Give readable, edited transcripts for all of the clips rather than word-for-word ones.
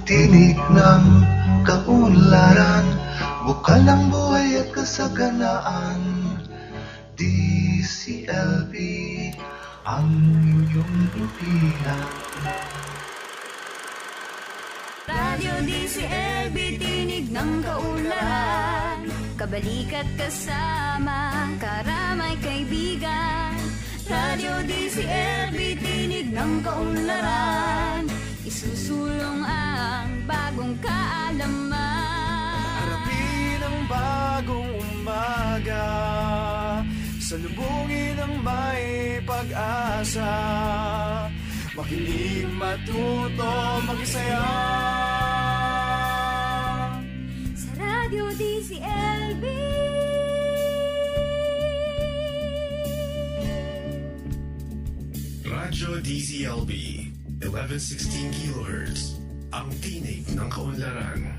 Tinig ng Kaunlaran, bukal ng buhay at kasaganaan. DZLB ang inyong impilan. Radyo DZLB, tinig ng Kaunlaran, kabalikat kasama, karamay kaibigan. Radyo DZLB, tinig ng Kaunlaran, isusulong ang bagong kaalaman. Harapin ang bagong umaga, salubungin ang may pag-asa. Makinig, matuto, mag-isaya. Sa Radyo DZLB. Radyo DZLB, 1116 kHz, ang tinig ng Kaunlaran.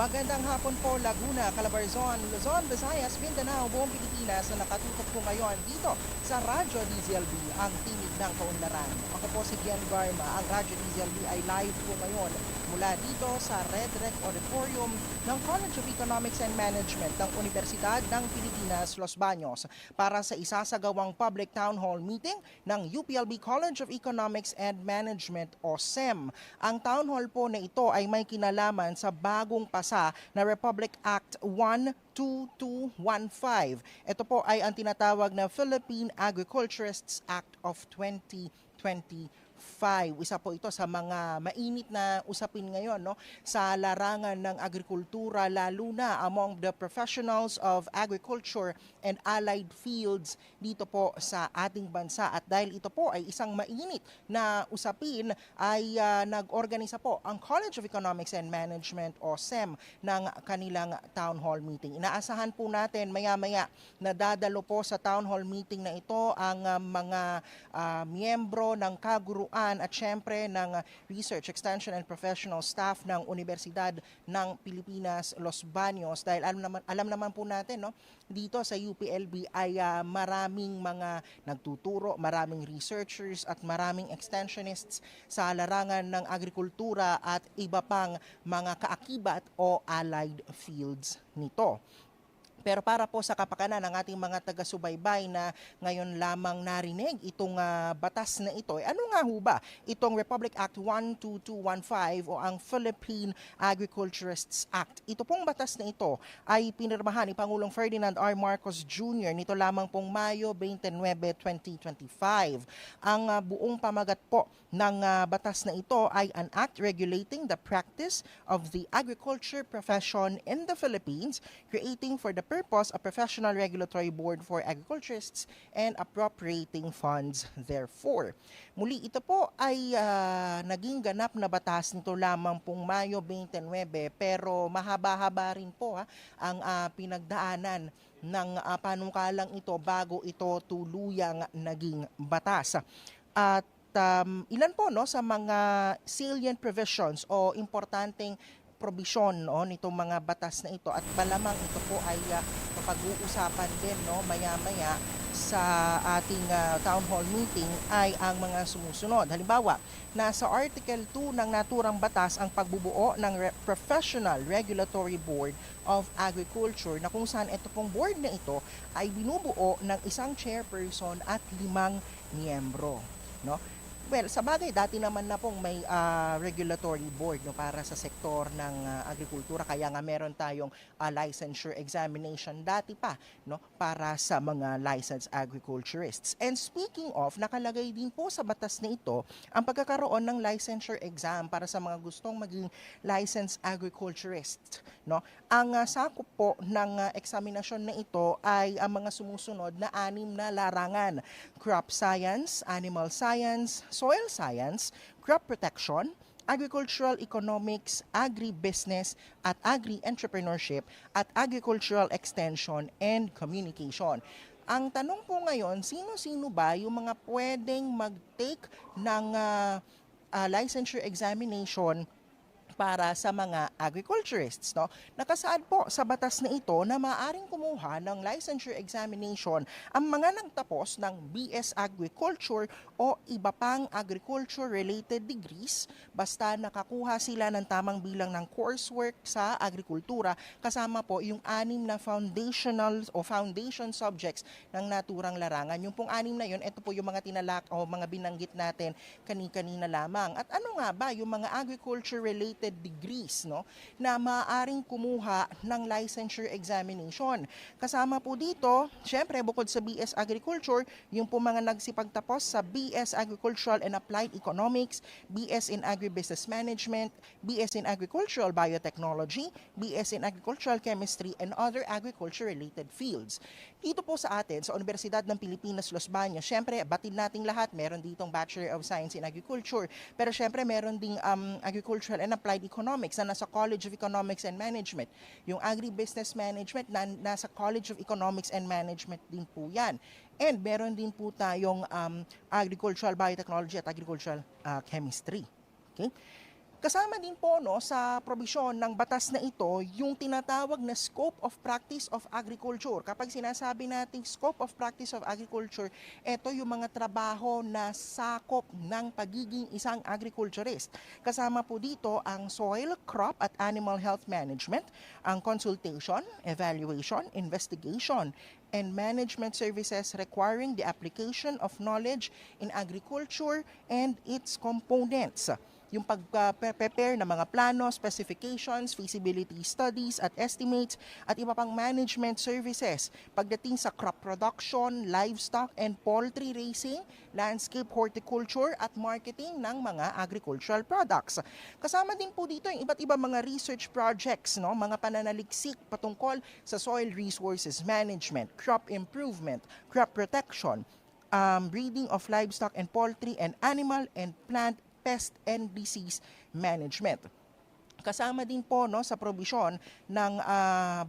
Magandang hapon po Laguna, Calabarzon, Luzon, Visayas, Mindanao, buong Pilipinas na nakatutok po ngayon dito sa Radyo DZLB, ang tinig ng Kaunlaran. Ako po si Gian Garma. Ang Radyo DZLB ay live po ngayon mula dito sa REDREC Auditorium ng College of Economics and Management ng Universidad ng Pilipinas, Los Baños para sa isasagawang public town hall meeting ng UPLB College of Economics and Management o SEM. Ang town hall po na ito ay may kinalaman sa bagong na Republic Act 12215. Ito po ay ang tinatawag na Philippine Agriculturists Act of 2025. Isa po ito sa mga mainit na usapin ngayon, no, sa larangan ng agrikultura, lalo na among the professionals of agriculture and allied fields dito po sa ating bansa. At dahil ito po ay isang mainit na usapin, ay nag-organisa po ang College of Economics and Management o SEM ng kanilang town hall meeting. Inaasahan po natin maya-maya na dadalo po sa town hall meeting na ito ang mga miyembro ng kaguruan at syempre ng Research, Extension and Professional Staff ng Universidad ng Pilipinas, Los Baños. Dahil alam naman po natin, no, dito sa UPLB ay maraming mga nagtuturo, maraming researchers at maraming extensionists sa larangan ng agrikultura at iba pang mga kaakibat o allied fields nito. Pero para po sa kapakanan ng ating mga taga-subaybay na ngayon lamang narinig itong batas na ito, ano nga ho ba itong Republic Act 12215 o ang Philippine Agriculturists Act? Ito pong batas na ito ay pinirmahan ni Pangulong Ferdinand R. Marcos Jr. nito lamang pong Mayo 29, 2025. Ang buong pamagat po ng batas na ito ay an act regulating the practice of the agriculture profession in the Philippines, creating for the purpose a professional regulatory board for agriculturists and appropriating funds therefore. Muli ito po ay naging ganap na batas nito lamang pong Mayo 29 pero mahaba-haba rin po ang pinagdaanan ng panukalang ito bago ito tuluyang naging batas. At ilan po no sa mga salient provisions o importanteng probisyon, no, nitong mga batas na ito at malamang ito po ay mapag-uusapan din, no, maya-maya sa ating town hall meeting ay ang mga sumusunod. Halimbawa, nasa Article 2 ng naturang batas ang pagbubuo ng Professional Regulatory Board of Agriculture na kung saan ito pong board na ito ay binubuo ng isang chairperson at 5 miyembro, no? Well, sa bagay, dati naman na pong may regulatory board, no, para sa sektor ng agrikultura. Kaya nga meron tayong licensure examination dati pa, no, para sa mga licensed agriculturists. And speaking of, nakalagay din po sa batas na ito ang pagkakaroon ng licensure exam para sa mga gustong maging licensed agriculturists. No? Ang sakop po ng eksaminasyon na ito ay ang mga sumusunod na 6 na larangan: crop science, animal science, soil science, crop protection, agricultural economics, agribusiness at agri-entrepreneurship at agricultural extension and communication. Ang tanong po ngayon, sino-sino ba yung mga pwedeng mag-take ng licensure examination para sa mga agriculturists, no? Nakasaad po sa batas na ito na maaaring kumuha ng licensure examination ang mga nagtapos ng BS Agriculture o iba pang agriculture-related degrees basta nakakuha sila ng tamang bilang ng coursework sa agrikultura kasama po yung 6 na foundational o foundation subjects ng naturang larangan. Yung pong 6 na yun, ito po yung mga tinalak o mga binanggit natin kani-kanina lamang. At ano nga ba yung mga agriculture-related degrees, no, na maaaring kumuha ng licensure examination? Kasama po dito, syempre bukod sa BS Agriculture, yung po mga nagsipagtapos sa BS Agricultural and Applied Economics, BS in Agribusiness Management, BS in Agricultural Biotechnology, BS in Agricultural Chemistry, and other agriculture-related fields. Dito po sa atin, sa Universidad ng Pilipinas, Los Baños, syempre, batid nating lahat, meron ditong Bachelor of Science in Agriculture, pero syempre, meron ding Agricultural and Applied Economics na nasa College of Economics and Management. Yung Agribusiness Management na nasa College of Economics and Management din po yan. And meron din po tayong Agricultural Biotechnology at Agricultural Chemistry. Okay? Kasama din po no, sa probisyon ng batas na ito yung tinatawag na scope of practice of agriculture. Kapag sinasabi nating scope of practice of agriculture, ito yung mga trabaho na sakop ng pagiging isang agriculturist. Kasama po dito ang soil, crop at animal health management, ang consultation, evaluation, investigation, and management services requiring the application of knowledge in agriculture and its components. Yung pag-prepare ng mga plano, specifications, feasibility studies at estimates at iba pang management services pagdating sa crop production, livestock and poultry raising, landscape horticulture at marketing ng mga agricultural products. Kasama din po dito yung iba't ibang mga research projects, no, mga pananaliksik patungkol sa soil resources management, crop improvement, crop protection, breeding of livestock and poultry and animal and plant pest and disease management. Kasama din po no, sa probisyon ng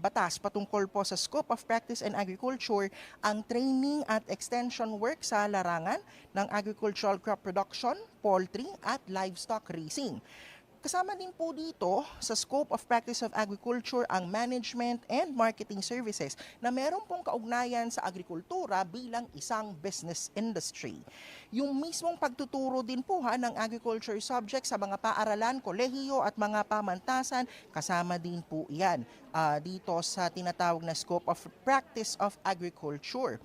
batas patungkol po sa scope of practice in agriculture ang training at extension work sa larangan ng agricultural crop production, poultry at livestock raising. Kasama din po dito sa scope of practice of agriculture ang management and marketing services na meron pong kaugnayan sa agrikultura bilang isang business industry. Yung mismong pagtuturo din po ng agriculture subjects sa mga paaralan, kolehiyo at mga pamantasan, kasama din po yan dito sa tinatawag na scope of practice of agriculture.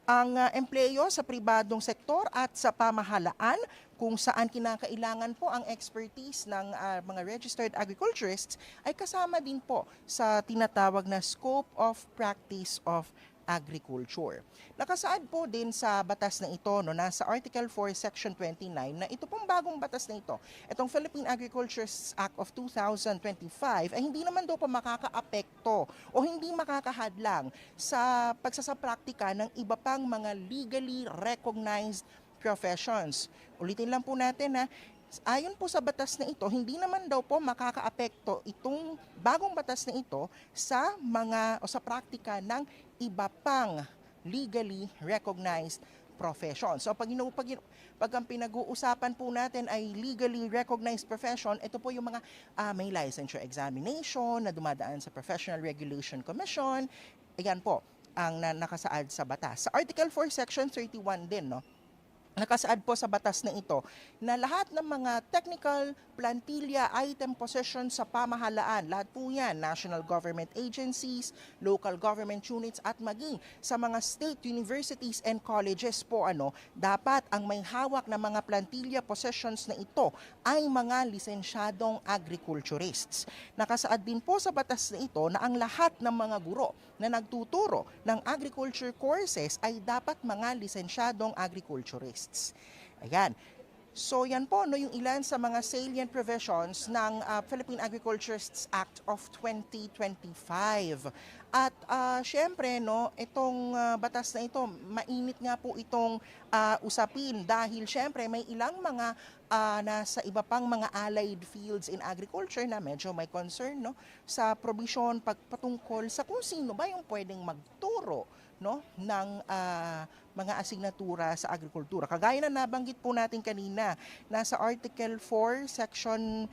Ang empleyo sa pribadong sektor at sa pamahalaan kung saan kinakailangan po ang expertise ng mga registered agriculturists ay kasama din po sa tinatawag na scope of practice of agriculture. Nakasaad po din sa batas na ito, no, nasa Article 4, Section 29, na ito pong bagong batas na ito, itong Philippine Agriculturists Act of 2025, ay hindi naman daw po makakaapekto o hindi makakahadlang sa pagsasapraktika ng iba pang mga legally recognized professions. Ulitin lang po natin na ayon po sa batas na ito, hindi naman daw po makakaapekto itong bagong batas na ito sa mga o sa praktika ng iba pang legally recognized profession. So pag ang pinag-uusapan po natin ay legally recognized profession, ito po yung mga may licensure examination na dumadaan sa Professional Regulation Commission. Ayan po ang nakasaad sa batas. Sa Article 4, Section 31 din, no? Nakasaad po sa batas na ito na lahat ng mga technical, plantilla, item position sa pamahalaan, lahat po yan, national government agencies, local government units at maging sa mga state universities and colleges po dapat ang may hawak na mga plantilla possessions na ito ay mga lisensyadong agriculturists. Nakasaad din po sa batas na ito na ang lahat ng mga guro na nagtuturo ng agriculture courses ay dapat mga lisensyadong agriculturists. Ayan. So yan po yung ilan sa mga salient provisions ng Philippine Agriculturists Act of 2025. At syempre itong batas na ito, mainit nga po itong usapin dahil syempre may ilang mga nasa iba pang mga allied fields in agriculture na medyo may concern sa provision patungkol sa kung sino ba yung pwedeng magturo no ng mga asignatura sa agrikultura. Kagaya na nabanggit po natin kanina, nasa Article 4 Section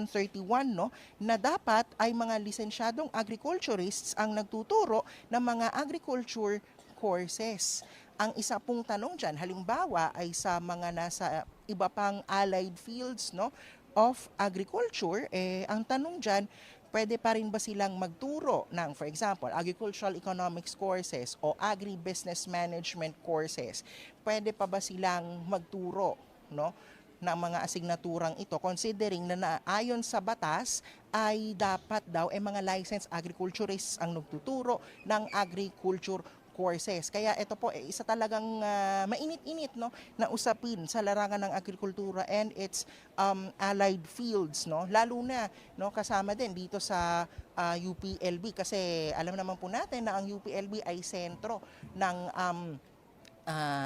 31 no na dapat ay mga lisensyadong agriculturists ang nagtuturo ng mga agriculture courses. Ang isa pong tanong diyan, halimbawa ay sa mga nasa iba pang allied fields no of agriculture, ang tanong diyan, pwede pa rin ba silang magturo ng, for example, agricultural economics courses o agribusiness management courses? Pwede pa ba silang magturo, no, ng mga asignaturang ito, considering na ayon sa batas ay dapat daw mga licensed agriculturists ang nagtuturo ng agriculture courses. Kaya ito po isa talagang mainit-init no na usapin sa larangan ng agrikultura and its allied fields no, lalo na no kasama din dito sa UPLB, kasi alam naman po natin na ang UPLB ay sentro ng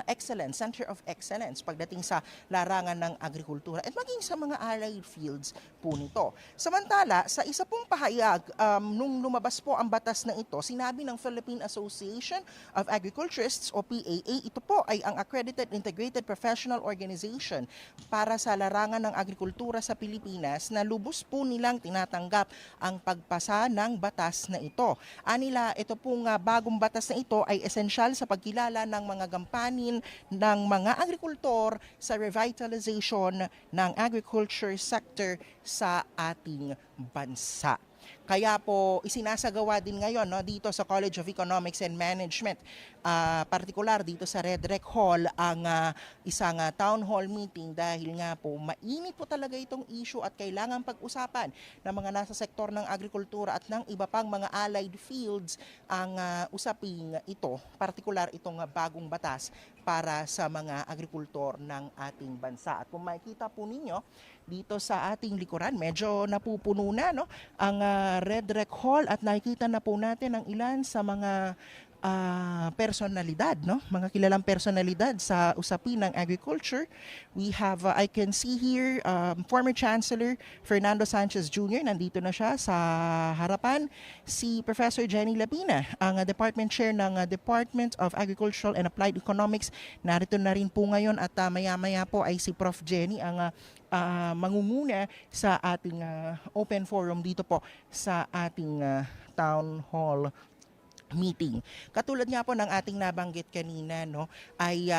excellence, Center of Excellence pagdating sa larangan ng agrikultura at maging sa mga allied fields po nito. Samantala, sa isa pong pahayag, nung lumabas po ang batas na ito, sinabi ng Philippine Association of Agriculturists o PAA, ito po ay ang Accredited Integrated Professional Organization para sa larangan ng agrikultura sa Pilipinas, na lubos po nilang tinatanggap ang pagpasa ng batas na ito. Anila, ito pong bagong batas na ito ay esensyal sa pagkilala ng mga gampanin ng mga agrikultor sa revitalization ng agriculture sector sa ating bansa. Kaya po isinasagawa din ngayon no, dito sa College of Economics and Management, partikular dito sa REDREC Hall, ang isang town hall meeting dahil nga po mainit po talaga itong issue at kailangan pag-usapan ng mga nasa sektor ng agrikultura at ng iba pang mga allied fields ang usaping ito, partikular itong bagong batas para sa mga agrikultor ng ating bansa. At kung makikita po ninyo dito sa ating likuran, medyo napupuno na no ang REDREC Hall at nakikita na po natin ang ilan sa mga personalidad, no? Mga kilalang personalidad sa usapin ng agriculture. We have, I can see here, former Chancellor Fernando Sanchez Jr., nandito na siya sa harapan. Si Professor Jenny Labina, ang Department Chair ng Department of Agricultural and Applied Economics, narito na rin po ngayon at maya-maya po ay si Prof. Jenny ang mangunguna sa ating open forum dito po sa ating town hall meeting. Katulad nga po ng ating nabanggit kanina no, ay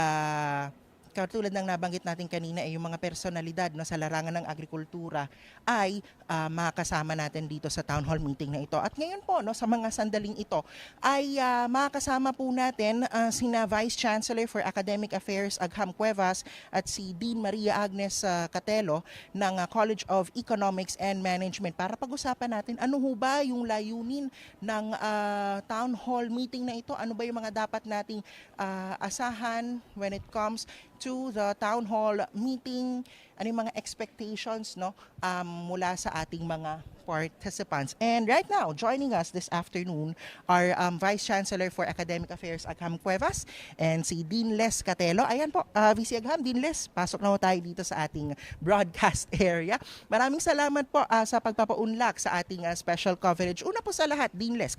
katulad ng nabanggit natin kanina ay yung mga personalidad no, sa larangan ng agrikultura ay makasama natin dito sa town hall meeting na ito. At ngayon po no, sa mga sandaling ito ay makasama po natin sina Vice Chancellor for Academic Affairs Agham Cuevas at si Dean Maria Agnes Catelo ng College of Economics and Management para pag-usapan natin ano ho ba yung layunin ng town hall meeting na ito, ano ba yung mga dapat nating asahan when it comes to the town hall meeting, ano yung mga expectations no mula sa ating mga participants. And right now, joining us this afternoon are Vice Chancellor for Academic Affairs Agham Cuevas and si Dean Les Catelo. Ayan po, VC Agham, Dean Les, pasok na po tayo dito sa ating broadcast area. Maraming salamat po sa pagpapaunlak sa ating special coverage. Una po sa lahat, Dean Les,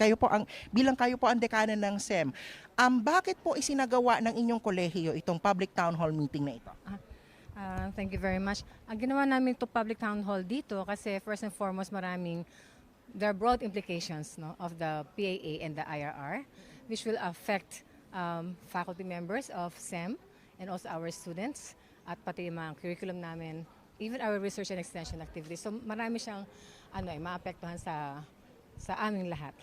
bilang kayo po ang dekana ng SEM, bakit po isinagawa ng inyong kolehiyo itong public town hall meeting na ito? Thank you very much. Ang ginawa namin to public town hall dito kasi first and foremost there are broad implications no, of the PAA and the IRR which will affect faculty members of SEM and also our students at pati yung mga curriculum namin, even our research and extension activities. So marami siyang maapektuhan sa aming lahat.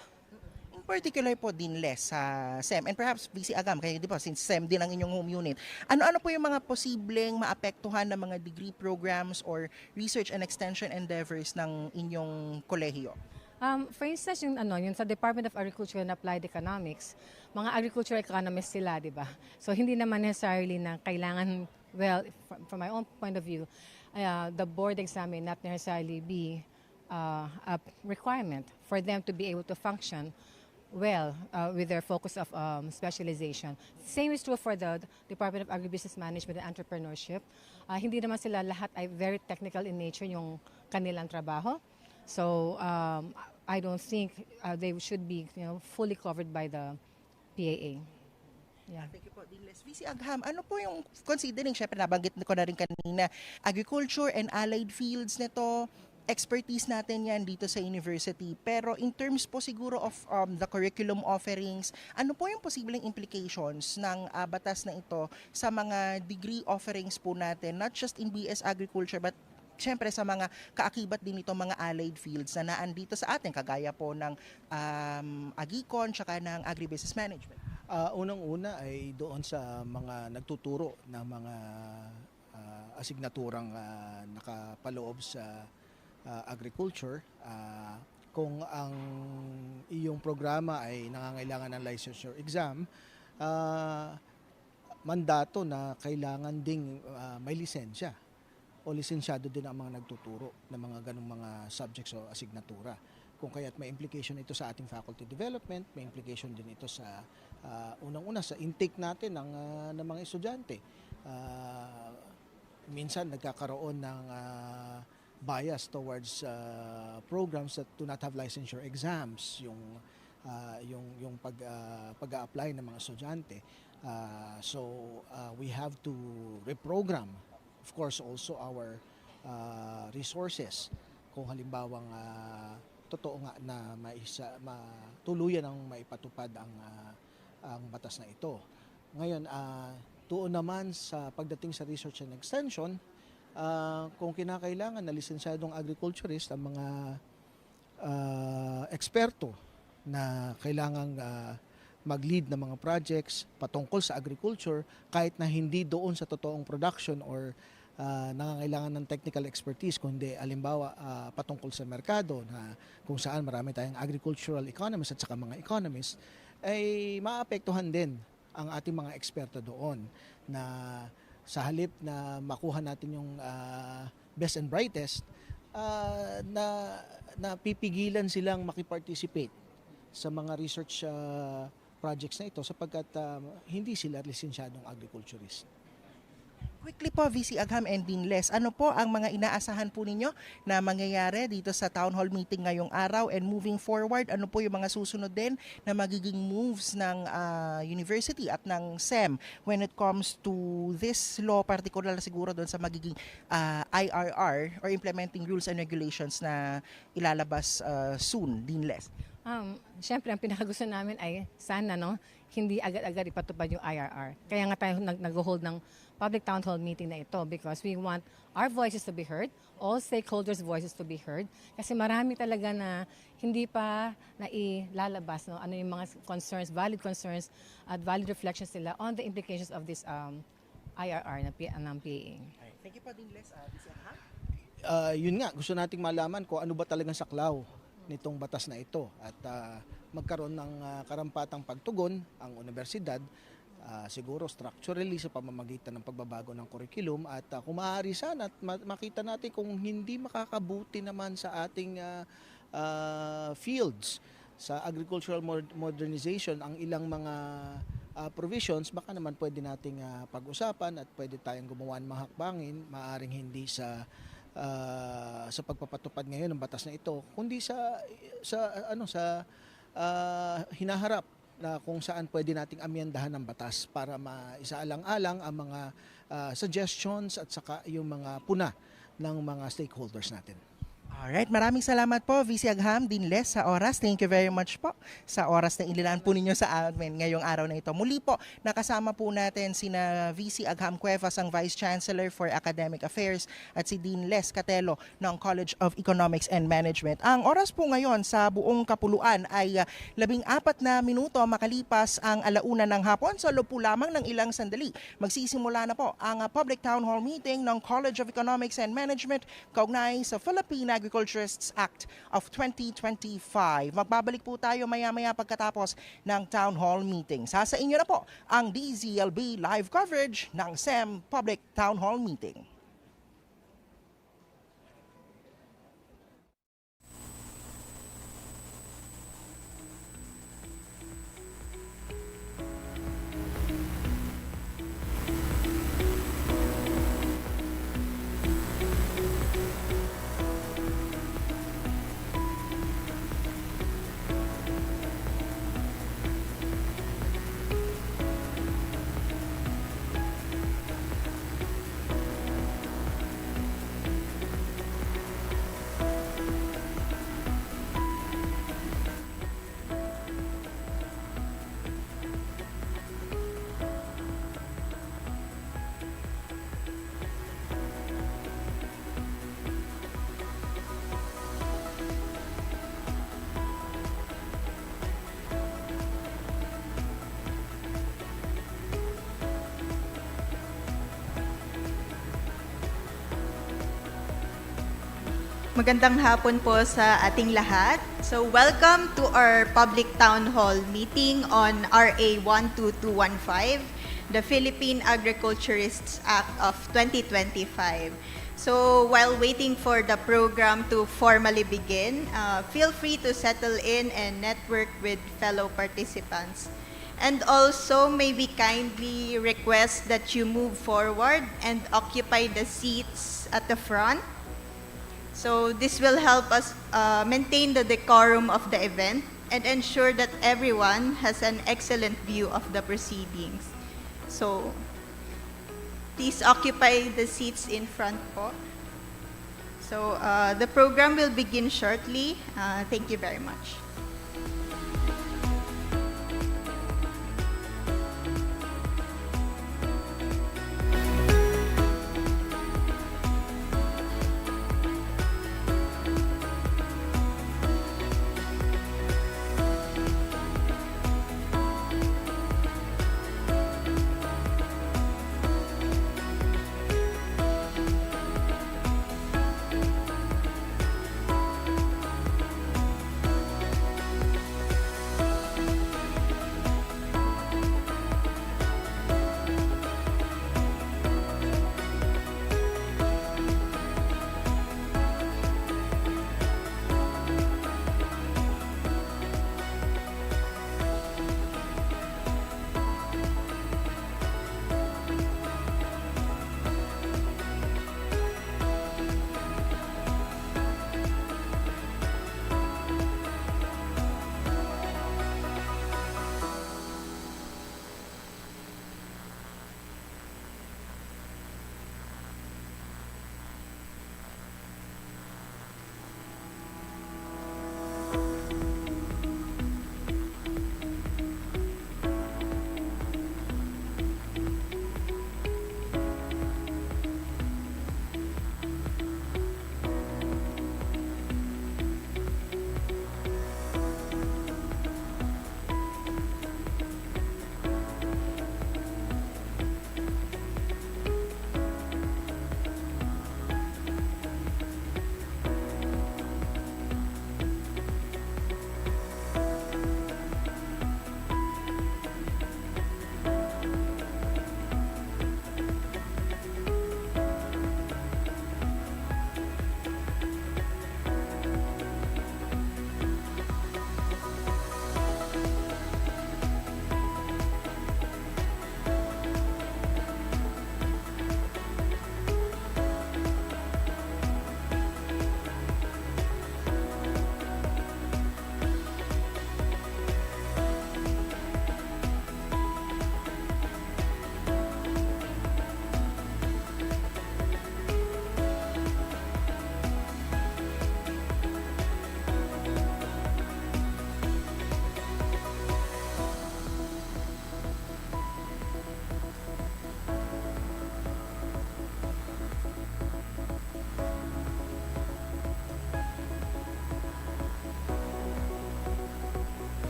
In particular po din Les sa SEM and perhaps BC Agam, kayo di ba, since SEM din ang inyong home unit, ano po yung mga posibleng maapektuhan ng mga degree programs or research and extension endeavors ng inyong kolehiyo? For instance, yung sa Department of Agriculture and Applied Economics, mga agricultural economists sila, di ba? So hindi naman necessarily na kailangan, well, from my own point of view, the board exam may not necessarily be a requirement for them to be able to function well with their focus of specialization. Same is true for the Department of Agribusiness Management and Entrepreneurship. Hindi naman sila lahat ay very technical in nature yung kanilang trabaho. So I don't think they should be fully covered by the PAA. Yeah. Thank you po, Deanless. VC Agham, ano po yung considering, syempre nabanggit ko na rin kanina, agriculture and allied fields nito, expertise natin yan dito sa university. Pero in terms po siguro of the curriculum offerings, ano po yung posibleng implications ng batas na ito sa mga degree offerings po natin, not just in BS Agriculture, but syempre sa mga kaakibat din ito mga allied fields na naandito sa atin, kagaya po ng Agicon tsaka ng Agribusiness Management. Unang-una ay doon sa mga nagtuturo ng mga asignaturang nakapaloob sa agriculture. Kung ang iyong programa ay nangangailangan ng licensure exam, mandato na kailangan ding may lisensya o lisensyado din ang mga nagtuturo ng mga ganong mga subjects o asignatura. Kung kaya't may implication ito sa ating faculty development, may implication din ito sa unang-una sa intake natin ng mga estudyante. Minsan nagkakaroon ng bias towards programs that do not have licensure exams, yung pag-a-apply ng mga estudyante. So we have to reprogram, of course, also our resources. Kung halimbawang totoo nga na tuluyan ang maipatupad ang batas na ito. Ngayon, tuon naman sa pagdating sa research and extension, kung kinakailangan na lisensyadong agriculturist ang mga eksperto na kailangang mag-lead ng mga projects patungkol sa agriculture, kahit na hindi doon sa totoong production or nangangailangan ng technical expertise, kundi alimbawa patungkol sa merkado na kung saan marami tayong agricultural economists at saka mga economists, ay maapektuhan din ang ating mga eksperto doon na sa halip na makuha natin yung best and brightest, na pipigilan silang makiparticipate sa mga research projects na ito sapagkat hindi sila lisensyadong agriculturist. Quickly po, VC Agham and Deanless, ano po ang mga inaasahan po ninyo na mangyayari dito sa town hall meeting ngayong araw, and moving forward, ano po yung mga susunod din na magiging moves ng university at ng SEM when it comes to this law, particular siguro doon sa magiging IRR or implementing rules and regulations na ilalabas soon, Deanless? Siyempre, ang pinakagusto namin ay sana hindi agad-agad ipatupad yung IRR. Kaya nga tayo nag-hold ng public town hall meeting na ito because we want our voices to be heard, all stakeholders' voices to be heard. Kasi marami talaga na hindi pa nailalabas ano yung mga concerns, valid concerns at valid reflections nila on the implications of this IRR ng PAA. Thank you po, Deanless. VC Agham? Yun nga, gusto nating malaman kung ano ba talagang saklaw nitong batas na ito at magkaroon ng karampatang pagtugon ang universidad, siguro structurally sa pamamagitan ng pagbabago ng curriculum at kung maaari sana at makita natin kung hindi makakabuti naman sa ating fields sa agricultural modernization ang ilang mga provisions, baka naman pwede nating pag-usapan at pwede tayong gumawa ng mga hakbangin, maaaring hindi sa pagpapatupad ngayon ng batas na ito, kundi sa hinaharap na kung saan pwede nating amyendahan ng batas para maisaalang-alang ang mga suggestions at saka yung mga puna ng mga stakeholders natin. Alright, maraming salamat po, VC Agham, Deanless, sa oras. Thank you very much po sa oras na inilaan po ninyo sa amin ngayong araw na ito. Muli po, nakasama po natin sina VC Agham Cuevas, ang Vice Chancellor for Academic Affairs, at si Deanless Catelo ng College of Economics and Management. Ang oras po ngayon sa buong kapuluan ay 14 na minuto makalipas ang 1:00 ng hapon. So po lamang ng ilang sandali, magsisimula na po ang Public Town Hall Meeting ng College of Economics and Management kaugnay sa Philippine Agriculturists Act of 2025. Magbabalik po tayo maya-maya pagkatapos ng Town Hall Meeting. Sa inyo na po ang DZLB live coverage ng SEM Public Town Hall Meeting. Magandang hapon po sa ating lahat. So welcome to our public town hall meeting on RA 12215, the Philippine Agriculturists Act of 2025. So while waiting for the program to formally begin, feel free to settle in and network with fellow participants. And also, may we kindly request that you move forward and occupy the seats at the front. So this will help us maintain the decorum of the event and ensure that everyone has an excellent view of the proceedings. So please occupy the seats in front po. So the program will begin shortly. Thank you very much.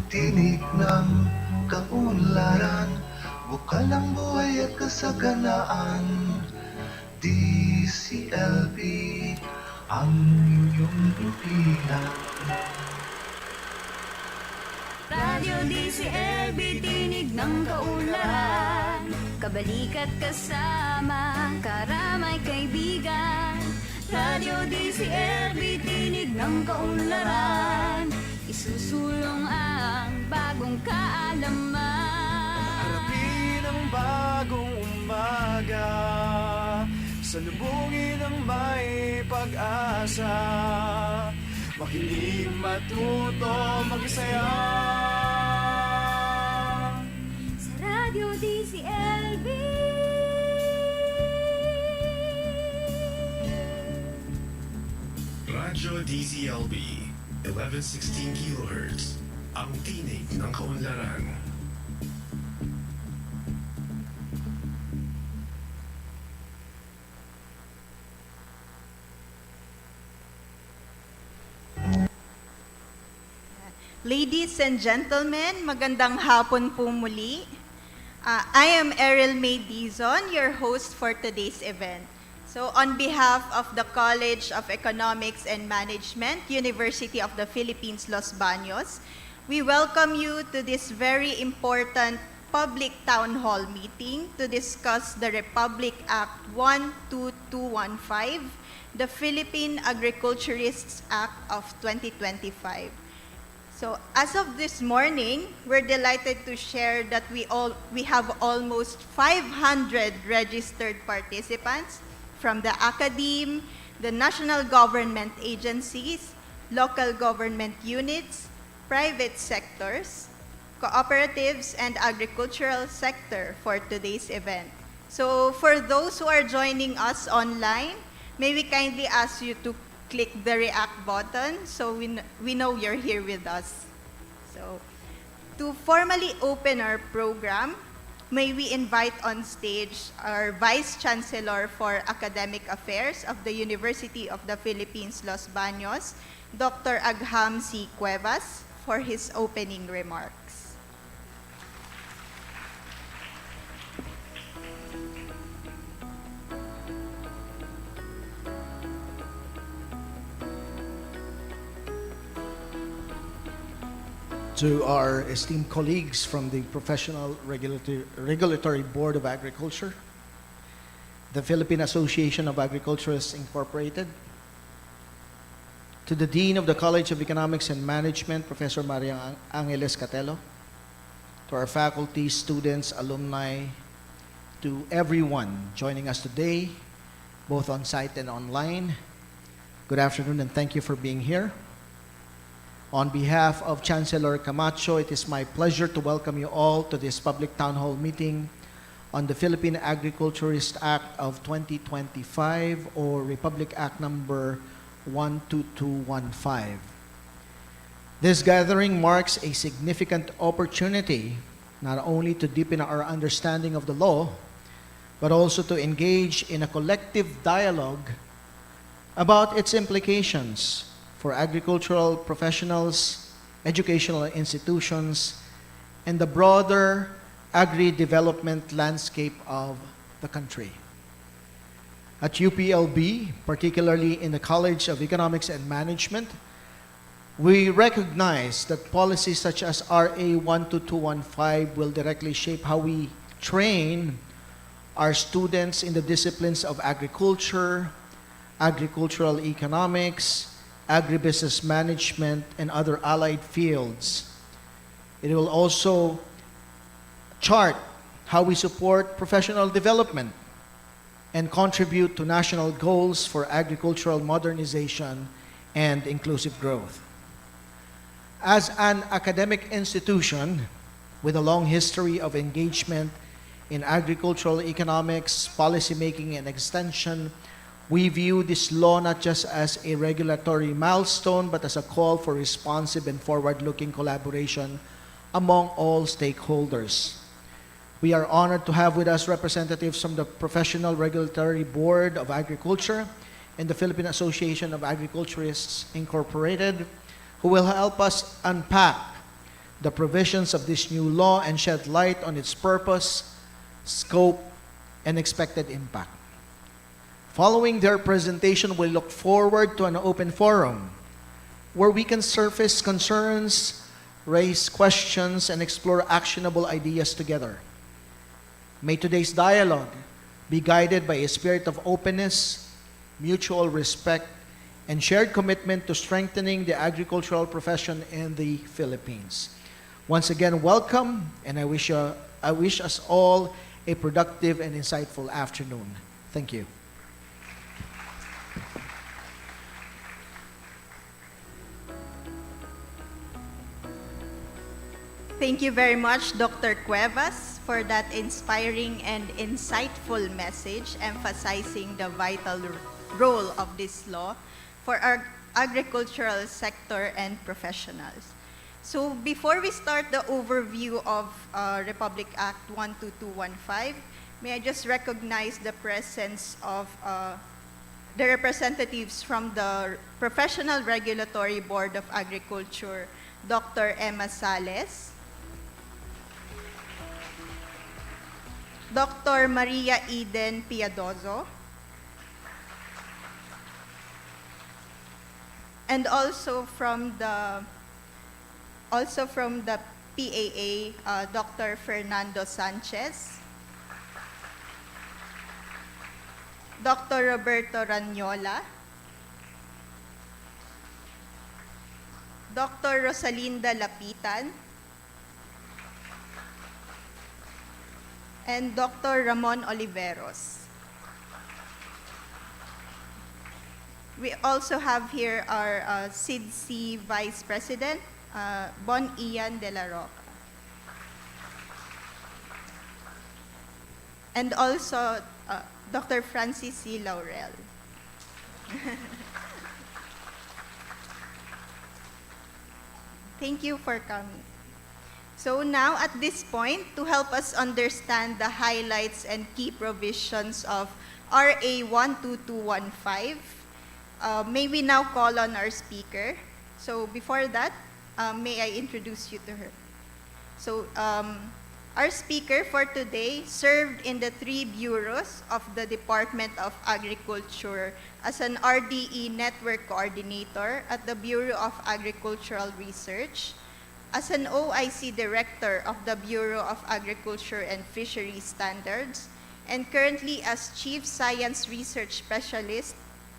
Tinig ng Kaunlaran, bukal ng buhay at kasaganaan. DZLB, ang inyong impilan. Radio DZLB, tinig ng kaunlaran. Kabalikat kasama, karamay kaibigan. Radio DZLB, tinig ng kaunlaran. Isusulong ang bagong kaalaman. Harapin ang bagong umaga, salubungin ang may pag-asa. Makinig, matuto, magsaya. Sa Radio DZLB. Radyo DZLB, 1116 kHz, ang tinig ng kaunlaran. Ladies and gentlemen, magandang hapon po muli. I am Errol May Dizon, your host for today's event. So on behalf of the College of Economics and Management, University of the Philippines, Los Baños, we welcome you to this very important public town hall meeting to discuss the Republic Act 12215, the Philippine Agriculturists Act of 2025. So as of this morning, we're delighted to share that we have almost 500 registered participants from the academe, the national government agencies, local government units, private sectors, cooperatives, and agricultural sector for today's event. So for those who are joining us online, may we kindly ask you to click the react button so we know you're here with us. So, to formally open our program, may we invite on stage our Vice Chancellor for Academic Affairs of the University of the Philippines, Los Baños, Dr. Agham C. Cuevas, for his opening remarks. To our esteemed colleagues from the Professional Regulatory Board of Agriculture, the Philippine Association of Agriculturists Incorporated, to the Dean of the College of Economics and Management, Professor Maria Angeles Catelo, to our faculty, students, alumni, to everyone joining us today, both on site and online, good afternoon and thank you for being here. On behalf of Chancellor Camacho, it is my pleasure to welcome you all to this public town hall meeting on the Philippine Agriculturist Act of 2025, or Republic Act number 12215. This gathering marks a significant opportunity not only to deepen our understanding of the law, but also to engage in a collective dialogue about its implications for agricultural professionals, educational institutions, and the broader agri-development landscape of the country. At UPLB, particularly in the College of Economics and Management, we recognize that policies such as RA 12215 will directly shape how we train our students in the disciplines of agriculture, agricultural economics, agribusiness management, and other allied fields. It will also chart how we support professional development and contribute to national goals for agricultural modernization and inclusive growth. As an academic institution with a long history of engagement in agricultural economics, policymaking, and extension, we view this law not just as a regulatory milestone, but as a call for responsive and forward-looking collaboration among all stakeholders. We are honored to have with us representatives from the Professional Regulatory Board of Agriculture and the Philippine Association of Agriculturists Incorporated, who will help us unpack the provisions of this new law and shed light on its purpose, scope, and expected impact. Following their presentation, we look forward to an open forum where we can surface concerns, raise questions, and explore actionable ideas together. May today's dialogue be guided by a spirit of openness, mutual respect, and shared commitment to strengthening the agricultural profession in the Philippines. Once again, welcome, and I wish us all a productive and insightful afternoon. Thank you. Thank you very much, Dr. Cuevas, for that inspiring and insightful message emphasizing the vital role of this law for our agricultural sector and professionals. So before we start the overview of Republic Act 12215, may I just recognize the presence of the representatives from the Professional Regulatory Board of Agriculture, Dr. Emma Sales, Dr. Maria Eden Piadoso, and also from the PAA, Dr. Fernando Sanchez, Dr. Roberto Ranyola, Dr. Rosalinda Lapitan, and Dr. Ramon Oliveros. We also have here our SIDC Vice President, Bon Ian de la Roca. And also Dr. Francis C. Laurel. Thank you for coming. So now at this point, to help us understand the highlights and key provisions of RA 12215, may we now call on our speaker. So before that, may I introduce you to her. So our speaker for today served in the 3 bureaus of the Department of Agriculture as an RDE Network Coordinator at the Bureau of Agricultural Research, as an OIC Director of the Bureau of Agriculture and Fisheries Standards, and currently as Chief Science Research Specialist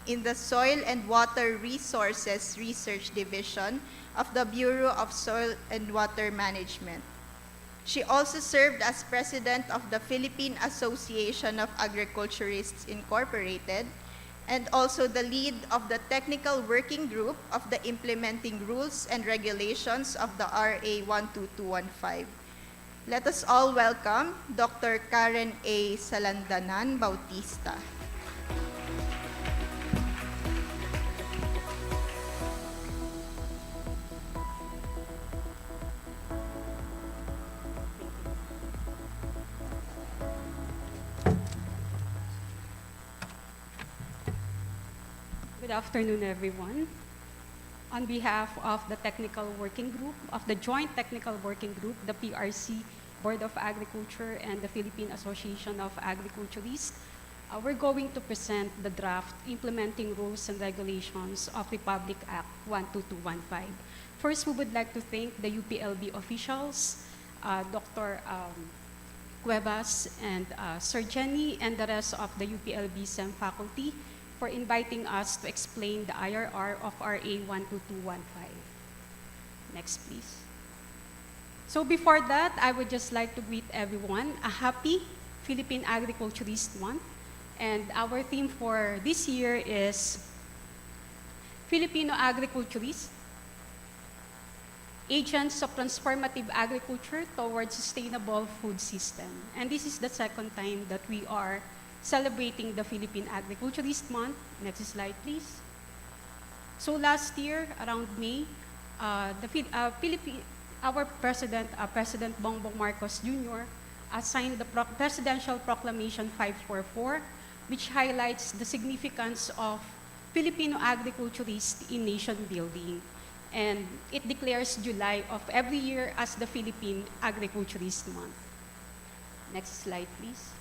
in the Soil and Water Resources Research Division of the Bureau of Soil and Water Management. She also served as President of the Philippine Association of Agriculturists Incorporated, and also the lead of the Technical Working Group of the Implementing Rules and Regulations of the RA 12215. Let us all welcome Dr. Karen A. Salandanan Bautista. Good afternoon, everyone. On behalf of the Technical Working Group, of the Joint Technical Working Group, the PRC, Board of Agriculture, and the Philippine Association of Agriculturists, we're going to present the draft implementing rules and regulations of Republic Act 12215. First, we would like to thank the UPLB officials, Dr. Cuevas and Sir Jenny, and the rest of the UPLB SEM faculty for inviting us to explain the IRR of RA 12215. Next, please. So before that, I would just like to greet everyone a happy Philippine Agriculturist Month. And our theme for this year is Filipino Agriculturists, Agents of Transformative Agriculture Towards Sustainable Food System. And this is the second time that we are celebrating the Philippine Agriculturist Month. Next slide, please. So last year, around May, our President, President Bongbong Marcos Jr., signed the Presidential Proclamation 544, which highlights the significance of Filipino agriculturists in nation building. And it declares July of every year as the Philippine Agriculturist Month. Next slide, please.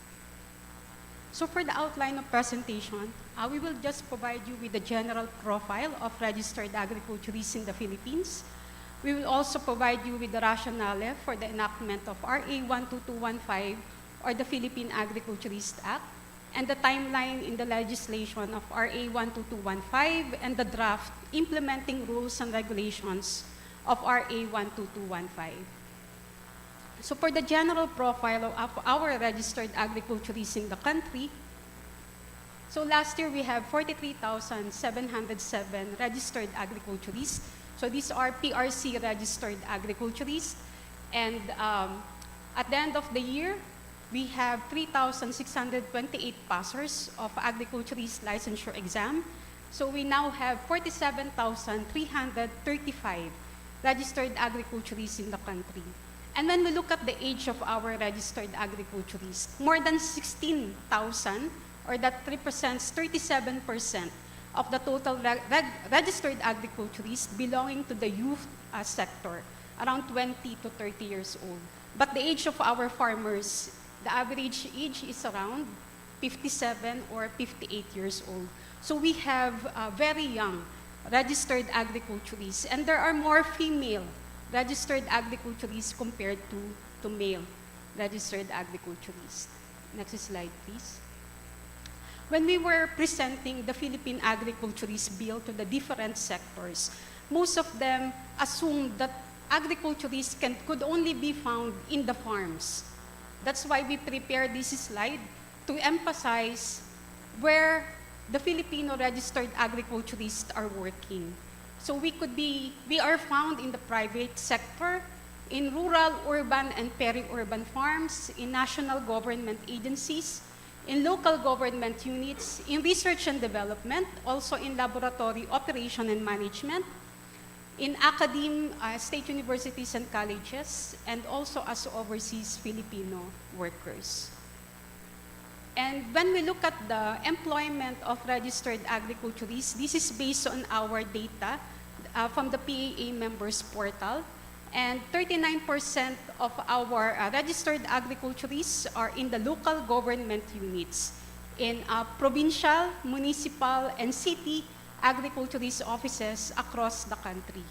So for the outline of presentation, we will just provide you with the general profile of registered agriculturists in the Philippines. We will also provide you with the rationale for the enactment of RA 12215 or the Philippine Agriculturist Act, and the timeline in the legislation of RA 12215 and the draft implementing rules and regulations of RA 12215. So for the general profile of our registered agriculturists in the country, so last year we have 43,707 registered agriculturists. So these are PRC registered agriculturists. And at the end of the year, we have 3,628 passers of agriculturist licensure exam, So we now have 47,335 registered agriculturists in the country. And when we look at the age of our registered agriculturists, more than 16,000, or that represents 37% of the total registered agriculturists belonging to the youth sector, around 20 to 30 years old. But the age of our farmers, the average age is around 57 or 58 years old. So we have very young registered agriculturists, and there are more female registered agriculturists compared to male registered agriculturists. Next slide, please. When we were presenting the Philippine Agriculturists Bill to the different sectors, most of them assumed that agriculturists could only be found in the farms. That's why we prepared this slide to emphasize where the Filipino registered agriculturists are working. So we are found in the private sector, in rural, urban, and peri-urban farms, in national government agencies, in local government units, in research and development, also in laboratory operation and management, in state universities and colleges, and also as overseas Filipino workers. And when we look at the employment of registered agriculturists, this is based on our data from the PAA members portal. And 39% of our registered agriculturists are in the local government units, in provincial, municipal, and city agriculturist offices across the country.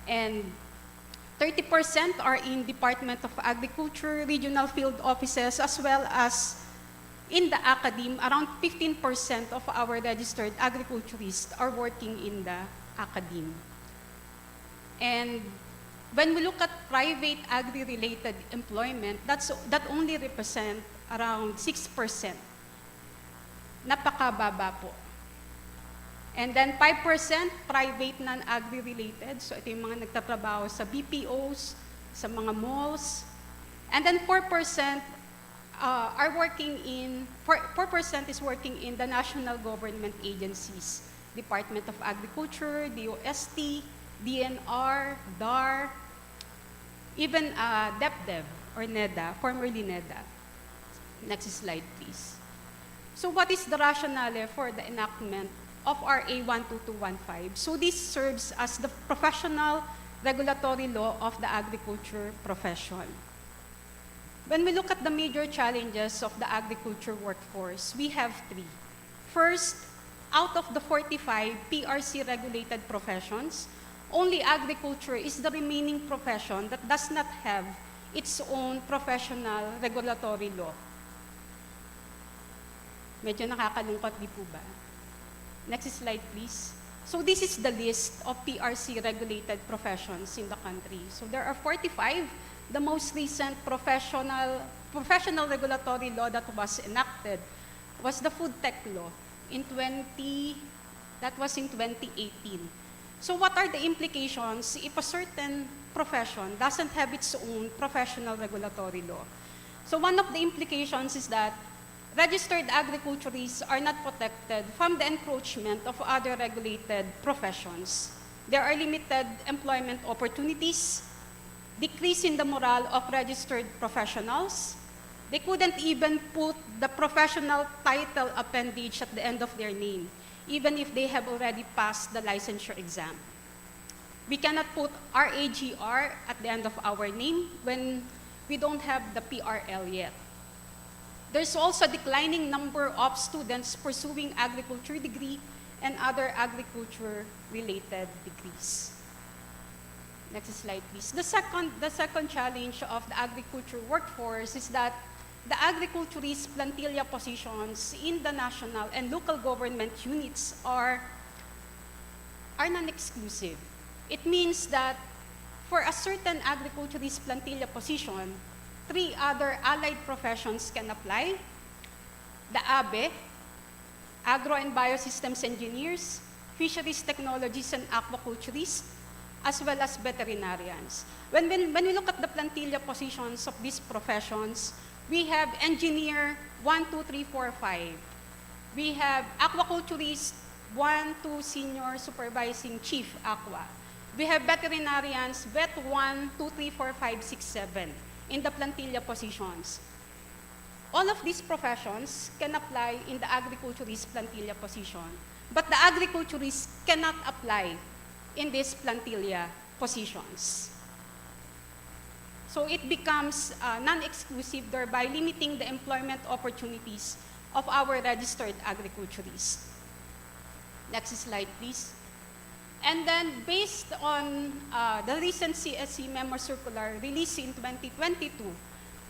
And 30% are in Department of Agriculture, regional field offices, as well as in the academe. Around 15% of our registered agriculturists are working in the academe. And when we look at private agri-related employment, that only represent around 6%. Napakababa po. And then 5% private non-agri-related. So ito yung mga nagtatrabaho sa BPOs, sa mga malls. And then 4% are working in, 4% is working in the national government agencies, Department of Agriculture, DOST, DNR, DAR, even DepDev or NEDA, formerly NEDA. Next slide, please. So what is the rationale for the enactment of RA 12215? So this serves as the professional regulatory law of the agriculture profession. When we look at the major challenges of the agriculture workforce, we have three. First, out of the 45 PRC-regulated professions, only agriculture is the remaining profession that does not have its own professional regulatory law. Medyo nakakalungkot, di po ba? Next slide, please. So this is the list of PRC-regulated professions in the country. So there are 45. The most recent professional regulatory law that was enacted was the Food Tech Law in 2018. So what are the implications if a certain profession doesn't have its own professional regulatory law? So one of the implications is that registered agriculturists are not protected from the encroachment of other regulated professions. There are limited employment opportunities, decrease in the morale of registered professionals. They couldn't even put the professional title appendage at the end of their name, even if they have already passed the licensure exam. We cannot put RAGR at the end of our name when we don't have the PRL yet. There's also a declining number of students pursuing agriculture degree and other agriculture-related degrees. Next slide, please. The second challenge of the agriculture workforce is that the agriculturist plantilla positions in the national and local government units are non-exclusive. It means that for a certain agriculturist plantilla position, 3 other allied professions can apply. The ABE, Agro and Biosystems Engineers, Fisheries Technologies and Aquaculturists, as well as veterinarians. When we look at the plantilla positions of these professions, we have engineer 1, 2, 3, 4, 5. We have aquaculturist 1 to Senior Supervising Chief Aqua. We have veterinarians, Vet 1, 2, 3, 4, 5, 6, 7 in the plantilla positions. All of these professions can apply in the agriculturist plantilla position, but the agriculturists cannot apply in these plantilla positions. So it becomes non-exclusive, thereby limiting the employment opportunities of our registered agriculturists. Next slide, please. And then, based on the recent CSC Memo Circular released in 2022,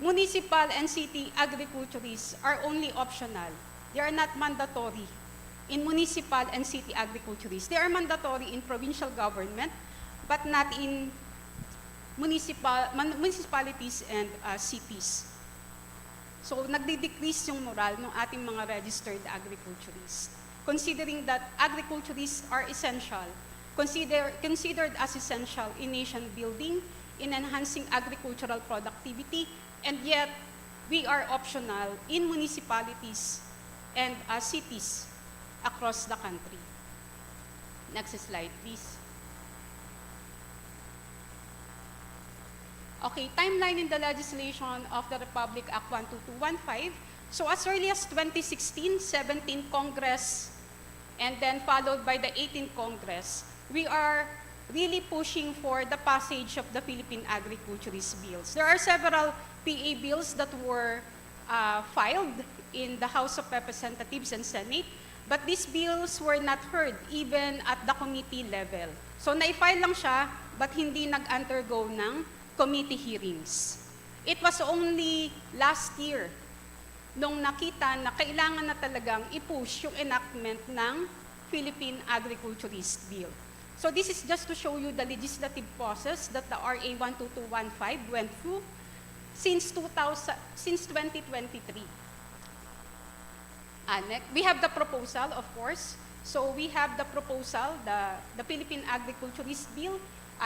municipal and city agriculturists are only optional. They are not mandatory in municipal and city agriculturists. They are mandatory in provincial government, but not in municipalities and cities. So, nagdi-decrease yung moral ng ating mga registered agriculturists. Considering that agriculturists are essential, considered as essential in nation building, in enhancing agricultural productivity, and yet we are optional in municipalities and cities across the country. Next slide, please. Okay, timeline in the legislation of the Republic Act 12215. So as early as 2016, 17th Congress, and then followed by the 18th Congress, we are really pushing for the passage of the Philippine Agriculturist bills. There are several PA bills that were filed in the House of Representatives and Senate, but these bills were not heard even at the committee level. So na-file lang siya, but hindi nag-undergo ng committee hearings. It was only last year nung nakita na kailangan na talagang i-push yung enactment ng Philippine Agriculturist Bill. So this is just to show you the legislative process that the RA 12215 went through since 2023. We have the proposal, of course. So we have the proposal, the Philippine Agriculturist Bill,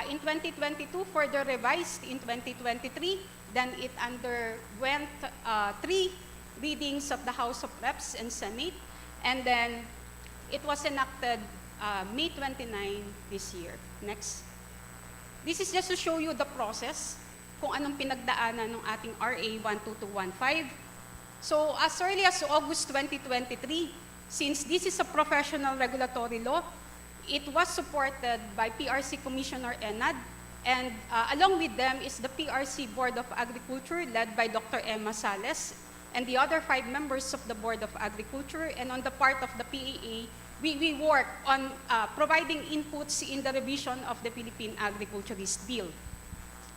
in 2022, further revised in 2023. Then it underwent 3 readings of the House of Reps and Senate. And then it was enacted May 29 this year. Next. This is just to show you the process, kung anong pinagdaanan ng ating RA 12215. So as early as August 2023, since this is a professional regulatory law, it was supported by PRC Commissioner Enad, and along with them is the PRC Board of Agriculture led by Dr. Emma Sales and the other 5 members of the Board of Agriculture. And on the part of the PAA, we work on providing inputs in the revision of the Philippine Agriculturist Bill.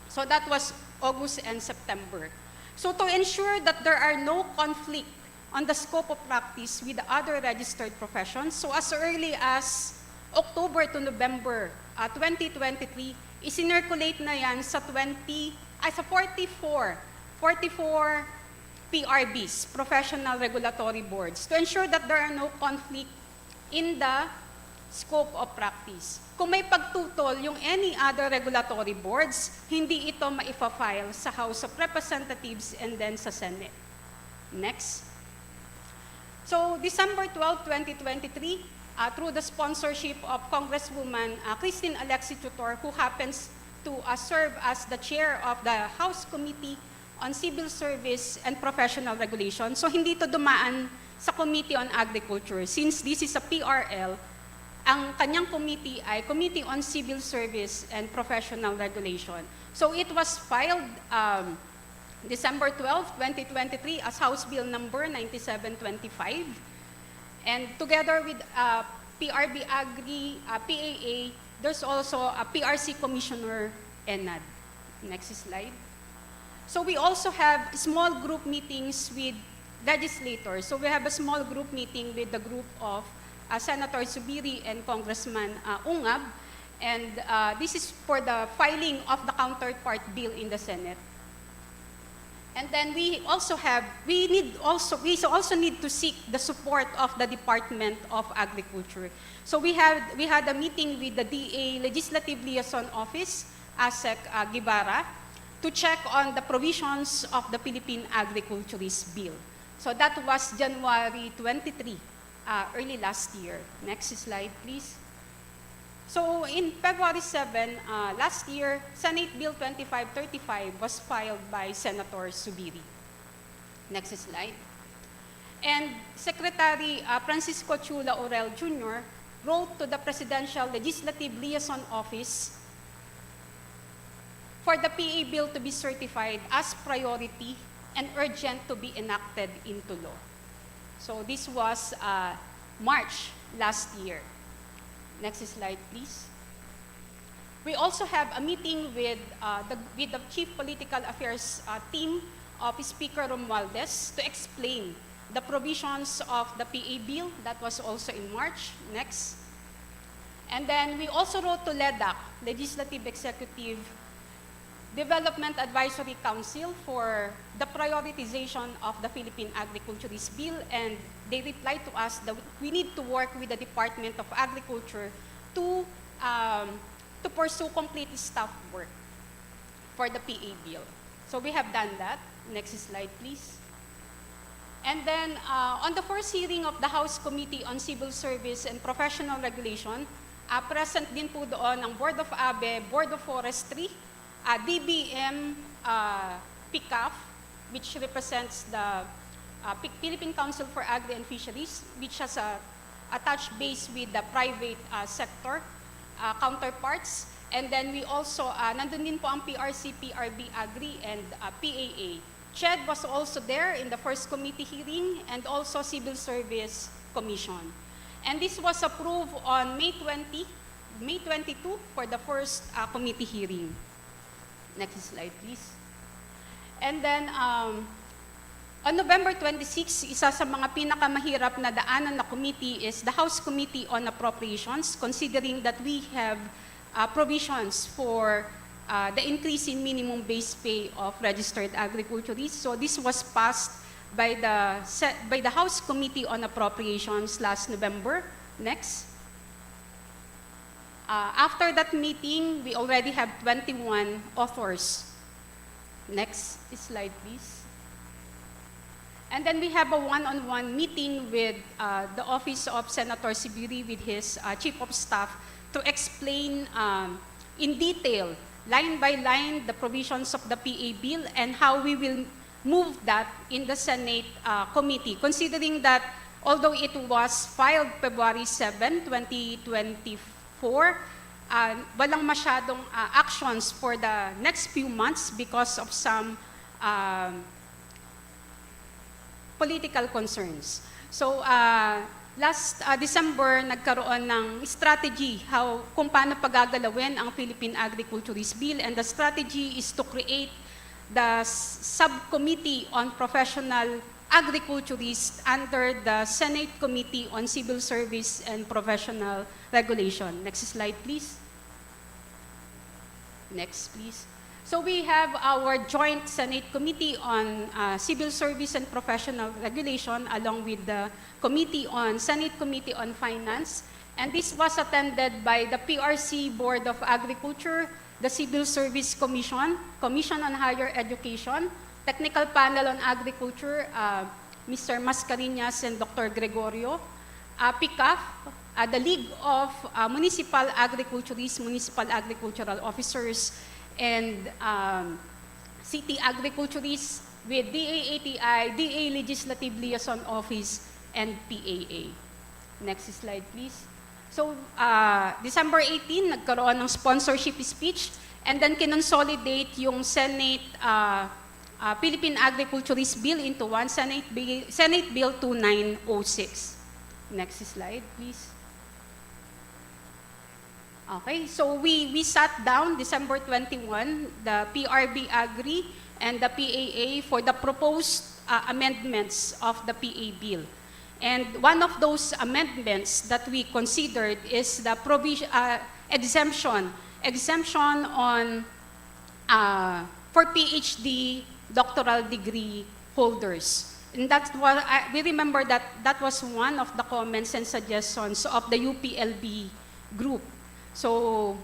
So that was August and September. So to ensure that there are no conflict on the scope of practice with the other registered professions, so as early as October to November 2023, isinirculate na yan sa 44 PRBs, Professional Regulatory Boards, to ensure that there are no conflict in the scope of practice. Kung may pagtutol yung any other regulatory boards, hindi ito maifa-file sa House of Representatives and then sa Senate. Next. So, December 12, 2023, through the sponsorship of Congresswoman Christine Alexi Tutor, who happens to serve as the chair of the House Committee on Civil Service and Professional Regulation. So hindi to dumaan sa Committee on Agriculture. Since this is a PRL, ang kanyang committee ay Committee on Civil Service and Professional Regulation. So it was filed December 12, 2023 as House Bill number 9725. And together with PRB Agri, PAA, there's also a PRC Commissioner, Enad. Next slide. So we also have small group meetings with legislators. So we have a small group meeting with the group of Senator Subiri and Congressman Ungab. And this is for the filing of the counterpart bill in the Senate. And then we also need to seek the support of the Department of Agriculture. So we had a meeting with the DA Legislative Liaison Office, ASEC Guevara, to check on the provisions of the Philippine Agriculturist Bill. So that was January 23, early last year. Next slide, please. So in February 7 last year, Senate Bill 2535 was filed by Senator Subiri. Next slide. And Secretary Francisco Chula Orel Jr. wrote to the Presidential Legislative Liaison Office for the PA bill to be certified as priority and urgent to be enacted into law. So this was March last year. Next slide, please. We also have a meeting with the Chief Political Affairs team of Speaker Romualdez to explain the provisions of the PA bill. That was also in March. Next. And then we also wrote to LEDAC, Legislative Executive Development Advisory Council, for the prioritization of the Philippine Agriculturists Bill, and they replied to us that we need to work with the Department of Agriculture to pursue complete staff work for the PA bill. So we have done that. Next slide, please. And then on the first hearing of the House Committee on Civil Service and Professional Regulation, present din po doon ang Board of ABE, Board of Forestry, DBM, PICAF, which represents the Philippine Council for Agri and Fisheries, which has a touch base with the private sector counterparts. And then we also, nandun din po ang PRC, PRB Agri, and PAA. CHED was also there in the first committee hearing, and also Civil Service Commission. And this was approved on May 22 for the first committee hearing. Next slide, please. And then, on November 26, isa sa mga pinakamahirap na daanan na committee is the House Committee on Appropriations, considering that we have provisions for the increase in minimum base pay of registered agriculturists. So this was passed by the House Committee on Appropriations last November. Next. After that meeting, we already have 21 authors. Next slide, please. And then we have a one-on-one meeting with the Office of Senator Subiri with his Chief of Staff to explain in detail, line by line, the provisions of the PA bill and how we will move that in the Senate committee, considering that although it was filed February 7, 2024, walang masyadong actions for the next few months because of some political concerns. So last December, nagkaroon ng strategy kung paano pagagalawin ang Philippine Agriculturist Bill, and the strategy is to create the subcommittee on professional agriculturists under the Senate Committee on Civil Service and Professional Regulation. Next slide, please. Next, please. So we have our joint Senate Committee on Civil Service and Professional Regulation along with the Senate Committee on Finance. And this was attended by the PRC Board of Agriculture, the Civil Service Commission, Commission on Higher Education, Technical Panel on Agriculture, Mr. Mascareñas and Dr. Gregorio, PICAF, the League of Municipal Agriculturists, Municipal Agricultural Officers, and City Agriculturists with DA-ATI, DA Legislative Liaison Office, and PAA. Next slide, please. So, December 18, nagkaroon ng sponsorship speech, and then kinonsolidate yung Senate Philippine Agriculturist Bill into one, Senate Bill 2906. Next slide, please. Okay, so we sat down December 21, the PRB Agri and the PAA for the proposed amendments of the PA bill. And one of those amendments that we considered is the exemption on for PhD doctoral degree holders. And that's what we remember that was one of the comments and suggestions of the UPLB group. So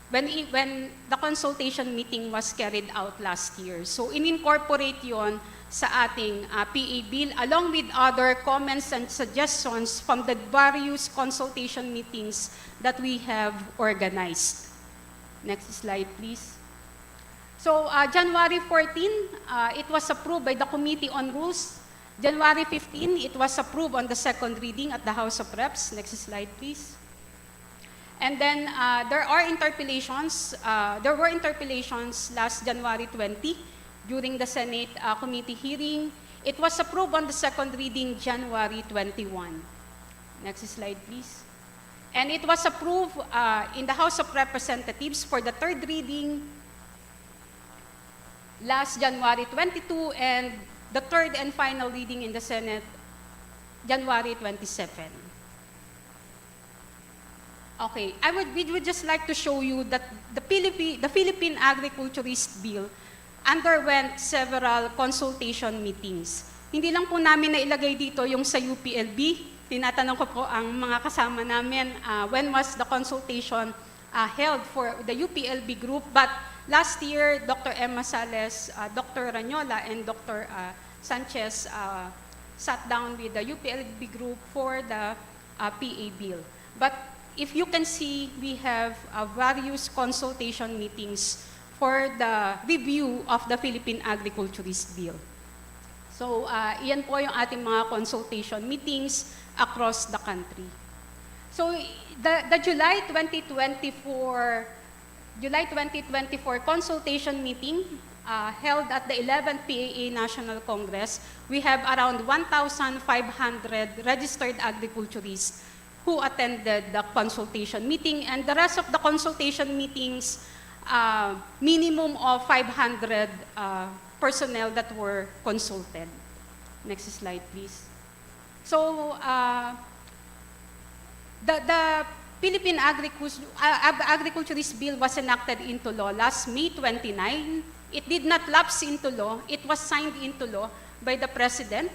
when the consultation meeting was carried out last year. So in-incorporate yon sa ating PA bill along with other comments and suggestions from the various consultation meetings that we have organized. Next slide, please. So January 14, it was approved by the Committee on Rules. January 15, it was approved on the second reading at the House of Reps. Next slide, please. And then there were interpellations last January 20 during the Senate committee hearing. It was approved on the second reading January 21. Next slide, please. And it was approved in the House of Representatives for the third reading last January 22, and the third and final reading in the Senate January 27. Okay, we would just like to show you that the Philippine Agriculturist Bill underwent several consultation meetings. Hindi lang po namin nailagay dito yung sa UPLB. Tinatanong ko po ang mga kasama namin, when was the consultation held for the UPLB group? But last year, Dr. Emma Sales, Dr. Ranyola, and Dr. Sanchez sat down with the UPLB group for the PA bill. But if you can see, we have various consultation meetings for the review of the Philippine Agriculturist Bill. So, iyan po yung ating mga consultation meetings across the country. So, the July 2024 consultation meeting held at the 11th PAA National Congress, we have around 1,500 registered agriculturists who attended the consultation meeting, and the rest of the consultation meetings, minimum of 500 personnel that were consulted. Next slide, please. So, the Philippine Agriculturist Bill was enacted into law last May 29. It did not lapse into law. It was signed into law by the President,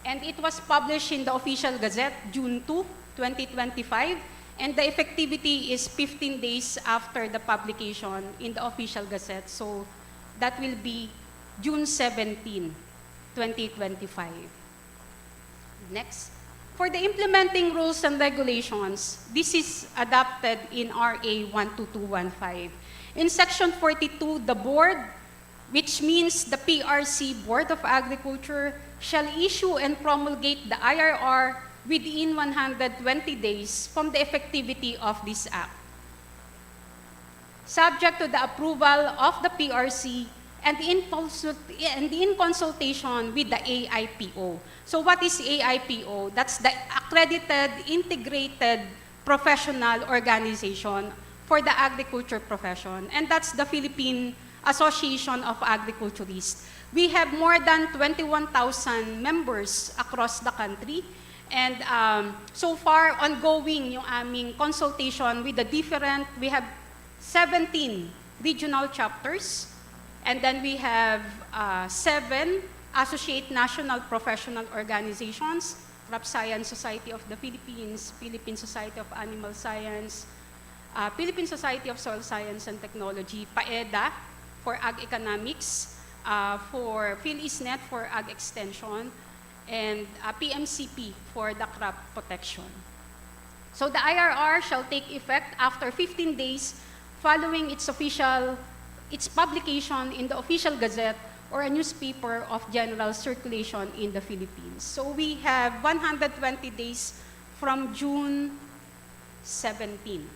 and it was published in the Official Gazette June 2, 2025. And the effectivity is 15 days after the publication in the Official Gazette. So that will be June 17, 2025. Next. For the implementing rules and regulations, this is adopted in RA 12215. In Section 42, the board, which means the PRC, Board of Agriculture, shall issue and promulgate the IRR within 120 days from the effectivity of this act, subject to the approval of the PRC and in consultation with the AIPO. So what is AIPO? That's the Accredited Integrated Professional Organization for the agriculture profession, and that's the Philippine Association of Agriculturists. We have more than 21,000 members across the country. And so far, ongoing yung aming consultation with the we have 17 regional chapters, and then we have 7 associate national professional organizations, Crop Science Society of the Philippines, Philippine Society of Animal Science, Philippine Society of Soil Science and Technology, PAEDA for Ag Economics, for PhilISNet for Ag Extension, and PMCP for the crop protection. So the IRR shall take effect after 15 days following its publication in the Official Gazette or a newspaper of general circulation in the Philippines. So we have 120 days from June 17.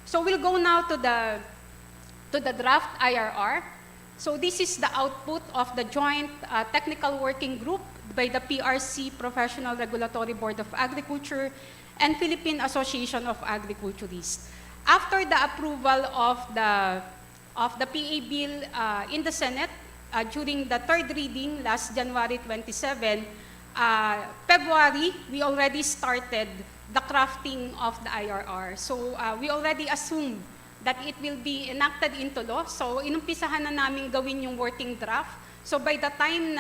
So we'll go now to the draft IRR. So this is the output of the joint technical working group by the PRC, Professional Regulatory Board of Agriculture, and Philippine Association of Agriculturists. After the approval of the PA bill in the Senate during the third reading last January 27, February, we already started the crafting of the IRR. So we already assumed that it will be enacted into law. So inumpisahan na namin gawin yung working draft. So by the time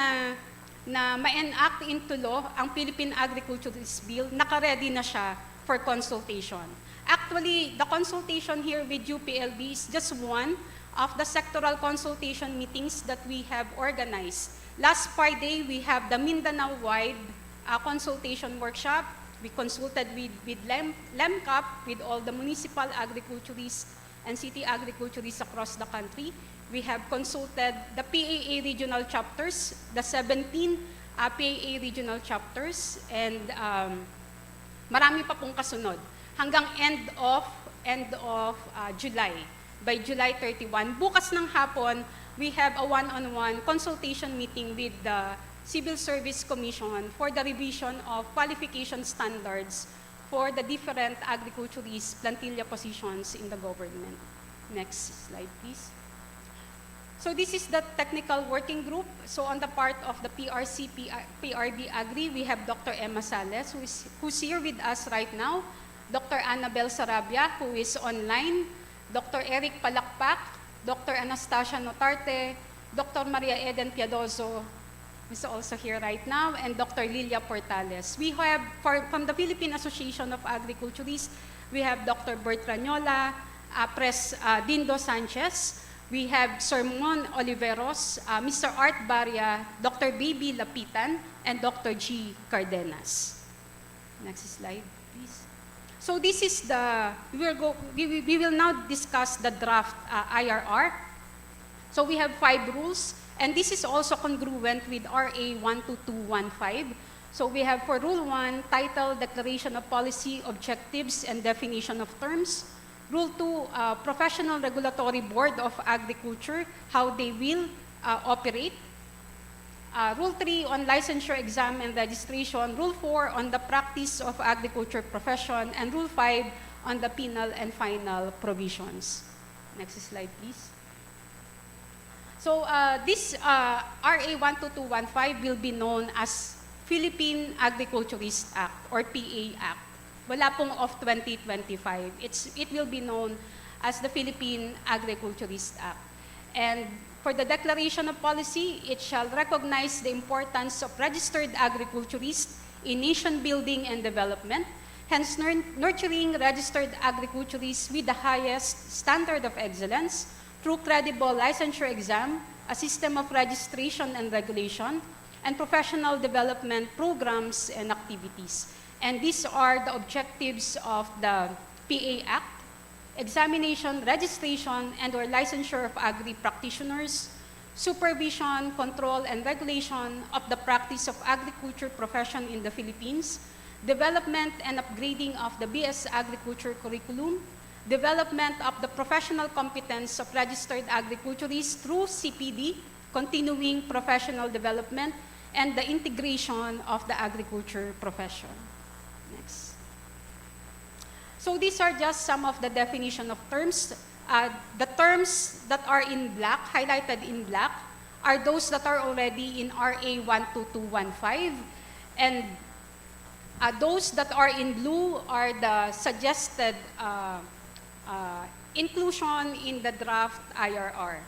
na ma-enact into law ang Philippine Agriculturist Bill, naka-ready na siya for consultation. Actually, the consultation here with UPLB is just one of the sectoral consultation meetings that we have organized. Last Friday, we have the Mindanao-wide consultation workshop. We consulted with LEMCAP, with all the municipal agriculturists and city agriculturists across the country. We have consulted the PAA regional chapters, the 17 PAA regional chapters, and marami pa pong kasunod. Hanggang end of July. By July 31, bukas ng hapon, we have a one-on-one consultation meeting with the Civil Service Commission for the revision of qualification standards for the different agriculturist plantilla positions in the government. Next slide, please. So this is the technical working group. So on the part of the PRB Agri, we have Dr. Emma Sales, who's here with us right now, Dr. Annabel Sarabia, who is online, Dr. Eric Palakpak, Dr. Anastasia Notarte, Dr. Maria Eden Piadoso, who's also here right now, and Dr. Lilia Portales. We have, from the Philippine Association of Agriculturists, we have Dr. Bert Ranyola, Pres Dindo Sanchez, we have Sir Mon Oliveros, Mr. Art Baria, Dr. Baby Lapitan, and Dr. G. Cardenas. Next slide, please. So this is we will now discuss the draft IRR. So we have 5 rules, and this is also congruent with RA 12215. So we have for Rule 1, title, declaration of policy, objectives, and definition of terms. Rule 2, Professional Regulatory Board of Agriculture, how they will operate. Rule 3 on licensure exam and registration. Rule 4 on the practice of agriculture profession. And Rule 5 on the penal and final provisions. Next slide, please. So this RA 12215 will be known as Philippine Agriculturists Act or PA Act. Wala pong of 2025. It will be known as the Philippine Agriculturists Act. And for the declaration of policy, it shall recognize the importance of registered agriculturists in nation building and development, hence nurturing registered agriculturists with the highest standard of excellence through credible licensure exam, a system of registration and regulation, and professional development programs and activities. And these are the objectives of the PA Act: examination, registration, and/or licensure of agri-practitioners, supervision, control, and regulation of the practice of agriculture profession in the Philippines, development and upgrading of the BS Agriculture curriculum, development of the professional competence of registered agriculturists through CPD, continuing professional development, and the integration of the agriculture profession. Next. So these are just some of the definition of terms. The terms that are in black, highlighted in black, are those that are already in RA 12215. And those that are in blue are the suggested inclusion in the draft IRR.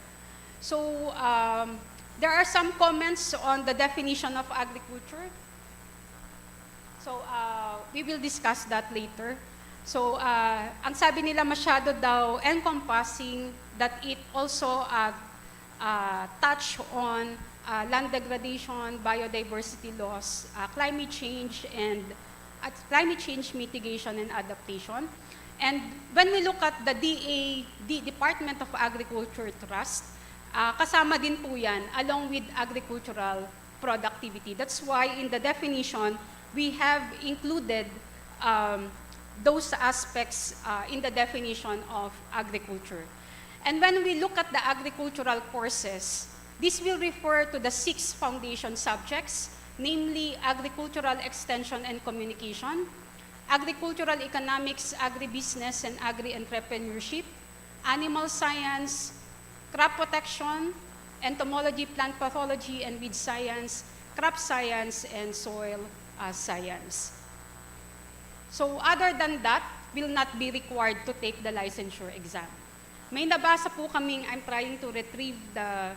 So there are some comments on the definition of agriculture. So we will discuss that later. So ang sabi nila masyado daw encompassing, that it also touch on land degradation, biodiversity loss, climate change, and climate change mitigation and adaptation. And when we look at the Department of Agriculture Trust, kasama din po yan along with agricultural productivity. That's why in the definition, we have included those aspects in the definition of agriculture. And when we look at the agricultural courses, this will refer to the 6 foundation subjects, namely agricultural extension and communication, agricultural economics, agribusiness and agri-entrepreneurship, animal science, crop protection, entomology, plant pathology and weed science, crop science, and soil science. So other than that, will not be required to take the licensure exam. May nabasa po kaming, I'm trying to retrieve the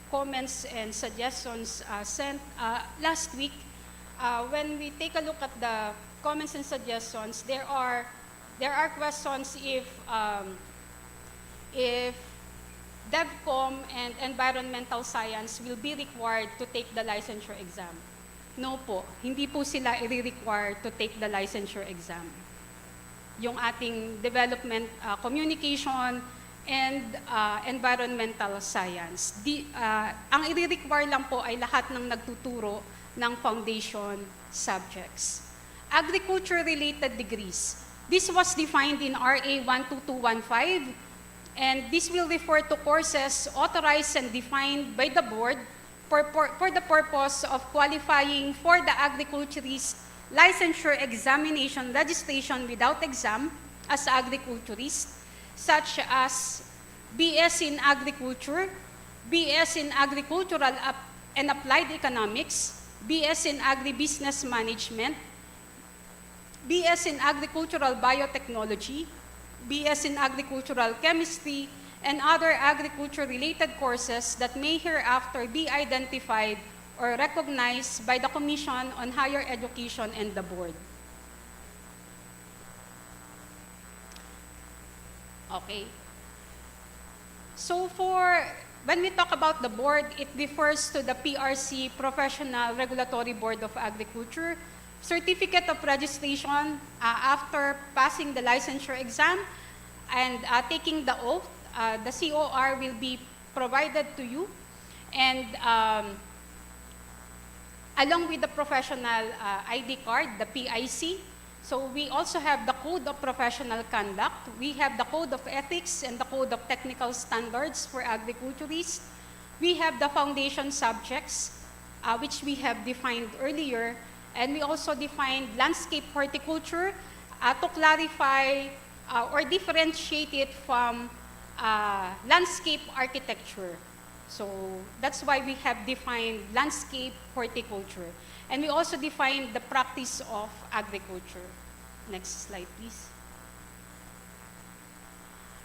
comments and suggestions sent last week. When we take a look at the comments and suggestions, there are there are questions if DevCom and Environmental Science will be required to take the licensure exam. No po, hindi po sila i-require to take the licensure exam. Yung ating development, communication, and environmental science. Ang i-require lang po ay lahat ng nagtuturo ng foundation subjects. Agriculture-related degrees. This was defined in RA 12215, and this will refer to courses authorized and defined by the board for the purpose of qualifying for the agriculturist licensure examination registration without exam as agriculturist, such as BS in Agriculture, BS in Agricultural and Applied Economics, BS in Agribusiness Management, BS in Agricultural Biotechnology, BS in Agricultural Chemistry, and other agriculture-related courses that may hereafter be identified or recognized by the Commission on Higher Education and the Board. Okay. So when we talk about the board, it refers to the PRC, Professional Regulatory Board of Agriculture, certificate of registration after passing the licensure exam and taking the oath. The COR will be provided to you, and along with the professional ID card, the PIC. So we also have the Code of Professional Conduct. We have the Code of Ethics and the Code of Technical Standards for agriculturists. We have the foundation subjects, which we have defined earlier. And we also defined landscape horticulture to clarify or differentiate it from landscape architecture. So that's why we have defined landscape horticulture. And we also defined the practice of agriculture. Next slide, please.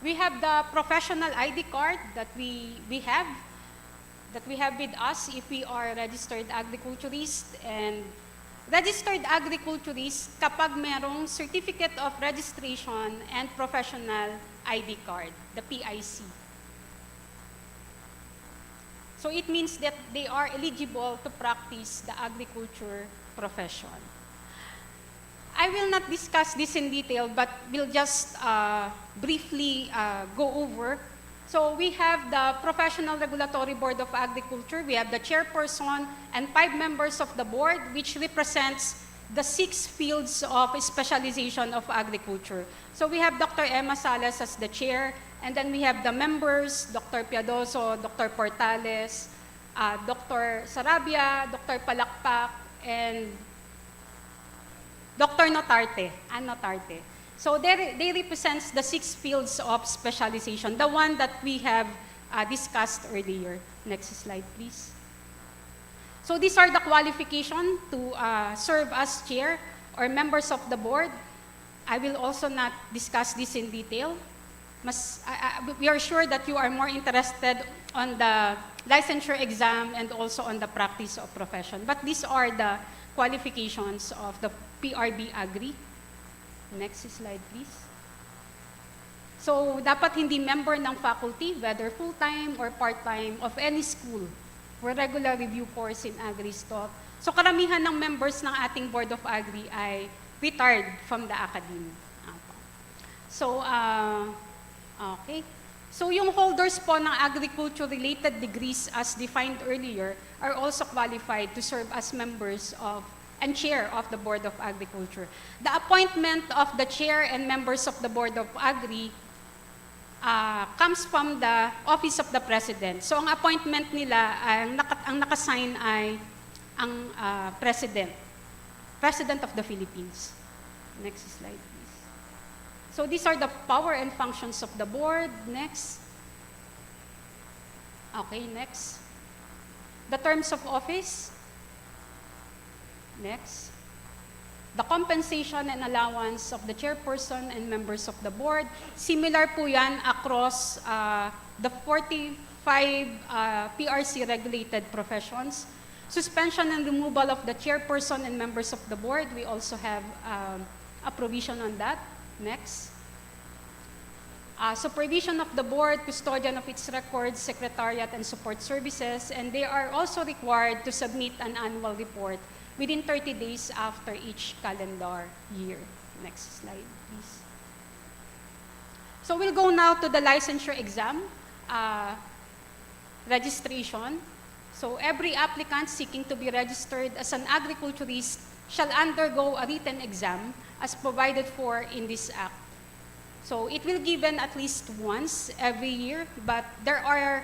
We have the professional ID card that we have with us if we are registered agriculturist. And registered agriculturist kapag merong certificate of registration and professional ID card, the PIC. So it means that they are eligible to practice the agriculture profession. I will not discuss this in detail, but we'll just briefly go over. So we have the Professional Regulatory Board of Agriculture. We have the chairperson and 5 members of the board, which represents the 6 fields of specialization of agriculture. So we have Dr. Emma Salas as the chair, and then we have the members, Dr. Piadoso, Dr. Portales, Dr. Sarabia, Dr. Palakpak, and Dr. Notarte, Ann Notarte. So they represent the 6 fields of specialization, the one that we have discussed earlier. Next slide, please. So these are the qualifications to serve as chair or members of the board. I will also not discuss this in detail. We are sure that you are more interested on the licensure exam and also on the practice of profession. But these are the qualifications of the PRB Agri. Next slide, please. So, dapat hindi member ng faculty, whether full-time or part-time, of any school or regular review course in Agri-Stock. So, karamihan ng members ng ating Board of Agri ay retired from the academy. So, okay. So, yung holders po ng agriculture-related degrees as defined earlier are also qualified to serve as members of and chair of the Board of Agriculture. The appointment of the chair and members of the Board of Agri comes from the Office of the President. So, ang appointment nila, ang nakasign ay ang President of the Philippines. Next slide, please. So, these are the power and functions of the board. Next. Okay, next. The terms of office. Next. The compensation and allowance of the chairperson and members of the board. Similar po yan across the 45 PRC-regulated professions. Suspension and removal of the chairperson and members of the board. We also have a provision on that. Next. Supervision of the board, custodian of its records, secretariat, and support services, and they are also required to submit an annual report within 30 days after each calendar year. Next slide, please. So we'll go now to the licensure exam registration. So every applicant seeking to be registered as an agriculturist shall undergo a written exam as provided for in this act. So it will given at least once every year, but there are,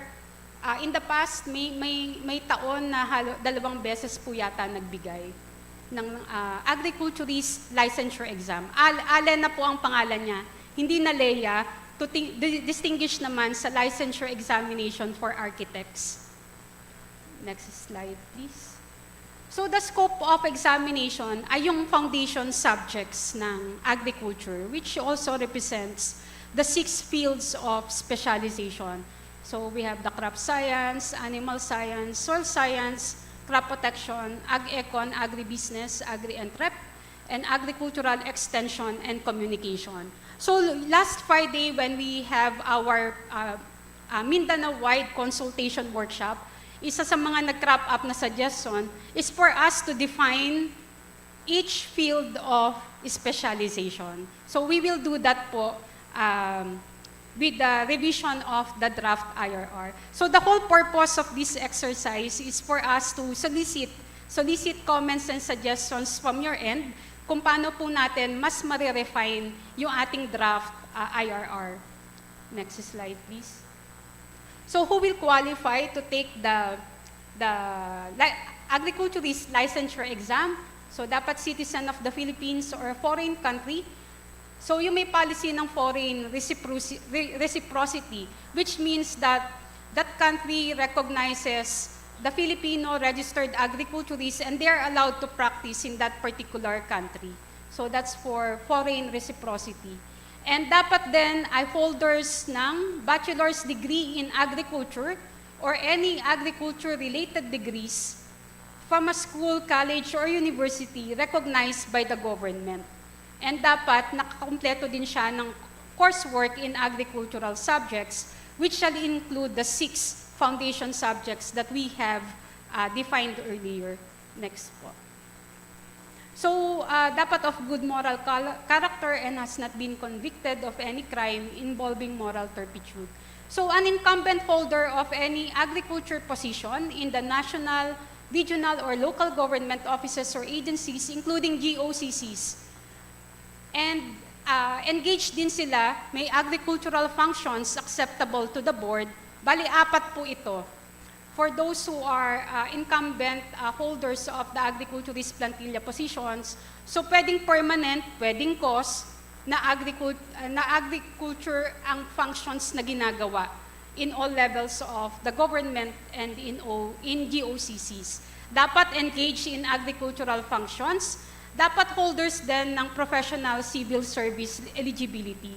in the past, may taon na 2 beses po yata nagbigay ng agriculturist licensure exam. Allen na po ang pangalan niya, hindi na Leia, to distinguish naman sa licensure examination for architects. Next slide, please. So the scope of examination ay yung foundation subjects ng agriculture, which also represents the 6 fields of specialization. So we have the crop science, animal science, soil science, crop protection, ag-econ, agribusiness, agri-entrep, and agricultural extension and communication. So last Friday, when we have our Mindanao-wide consultation workshop, isa sa mga nag-crop up na suggestion is for us to define each field of specialization. So we will do that po with the revision of the draft IRR. So the whole purpose of this exercise is for us to solicit comments and suggestions from your end kung paano po natin mas ma-refine yung ating draft IRR. Next slide, please. So who will qualify to take the agriculturist licensure exam? So dapat citizen of the Philippines or foreign country. So yung may policy ng foreign reciprocity, which means that that country recognizes the Filipino registered agriculturists and they are allowed to practice in that particular country. So that's for foreign reciprocity. And dapat din ay holders ng bachelor's degree in agriculture or any agriculture-related degrees from a school, college, or university recognized by the government. And dapat nakakompleto din siya ng coursework in agricultural subjects, which shall include the 6 foundation subjects that we have defined earlier. Next po. So, dapat of good moral character and has not been convicted of any crime involving moral turpitude. So, an incumbent holder of any agriculture position in the national, regional, or local government offices or agencies, including GOCCs, and engaged din sila, may agricultural functions acceptable to the board, bali 4 po ito. For those who are incumbent holders of the agriculturist plantilla positions, so pwedeng permanent, pwedeng cause na agriculture ang functions na ginagawa in all levels of the government and in GOCCs. Dapat engage in agricultural functions, dapat holders din ng professional civil service eligibility.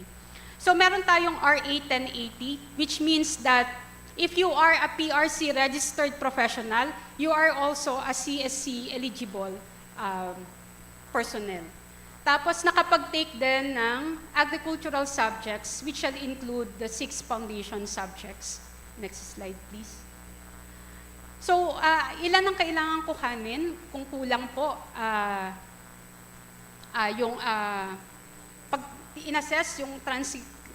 So meron tayong RA 1080, which means that if you are a PRC registered professional, you are also a CSC eligible personnel. Tapos nakapag-take din ng agricultural subjects, which shall include the 6 foundation subjects. Next slide, please. So, ilan ang kailangan kuhanin? Kung kulang po, pag in-assess yung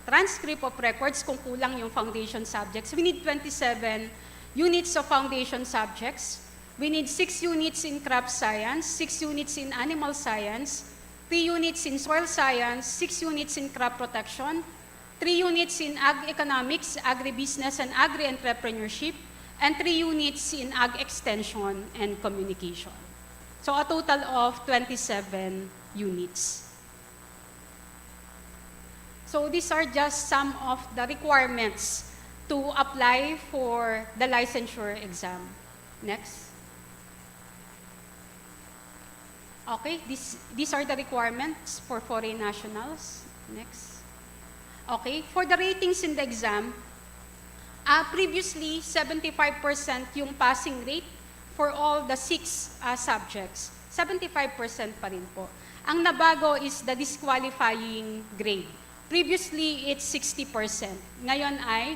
transcript of records, kung kulang yung foundation subjects. We need 27 units of foundation subjects. We need 6 units in crop science, 6 units in animal science, 3 units in soil science, 6 units in crop protection, 3 units in ag-economics, agribusiness, and agri-entrepreneurship, and 3 units in ag-extension and communication. So a total of 27 units. So these are just some of the requirements to apply for the licensure exam. Next. Okay, these are the requirements for foreign nationals. Next. Okay, for the ratings in the exam, previously 75% yung passing rate for all the 6 subjects. 75% pa rin po. Ang nabago is the disqualifying grade. Previously, it's 60%. Ngayon ay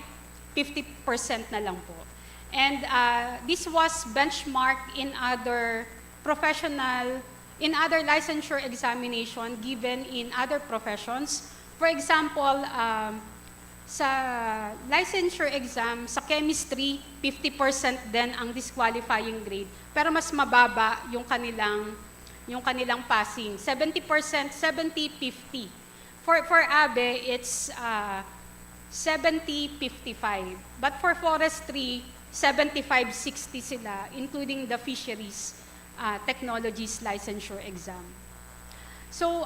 50% na lang po. And this was benchmarked in other licensure examination given in other professions. For example, sa licensure exam, sa chemistry, 50% din ang disqualifying grade. Pero mas mababa yung kanilang passing. 70%, 70-50. For ABE, it's 70-55. But for forestry, 75-60 sila, including the fisheries technologies licensure exam. So,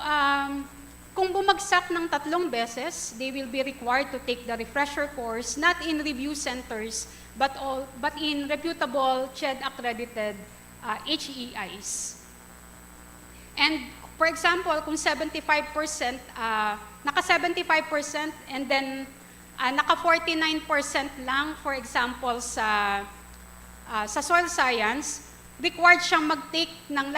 kung bumagsak ng 3 beses, they will be required to take the refresher course, not in review centers, but in reputable CHED-accredited HEIs. And for example, kung 75%, naka 75% and then naka 49% lang, for example, sa soil science, required siyang mag-take ng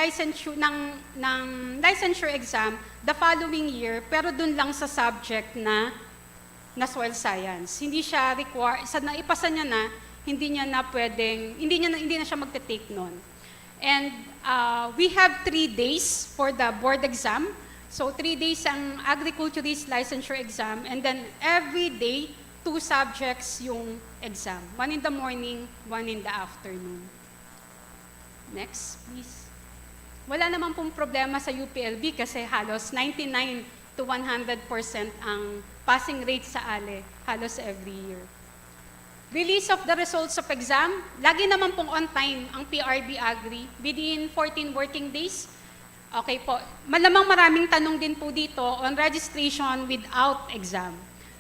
licensure exam the following year, pero dun lang sa subject na soil science. Hindi siya required, sa naipasa niya na, hindi na siya magte-take nun. And we have 3 days for the board exam. So 3 days ang agriculturist licensure exam, and then every day, 2 subjects yung exam. 1 in the morning, 1 in the afternoon. Next, please. Wala naman pong problema sa UPLB kasi halos 99 to 100% ang passing rate sa ALE, halos every year. Release of the results of exam, lagi naman pong on time ang PRB Agri, within 14 working days. Okay po, malamang maraming tanong din po dito on registration without exam.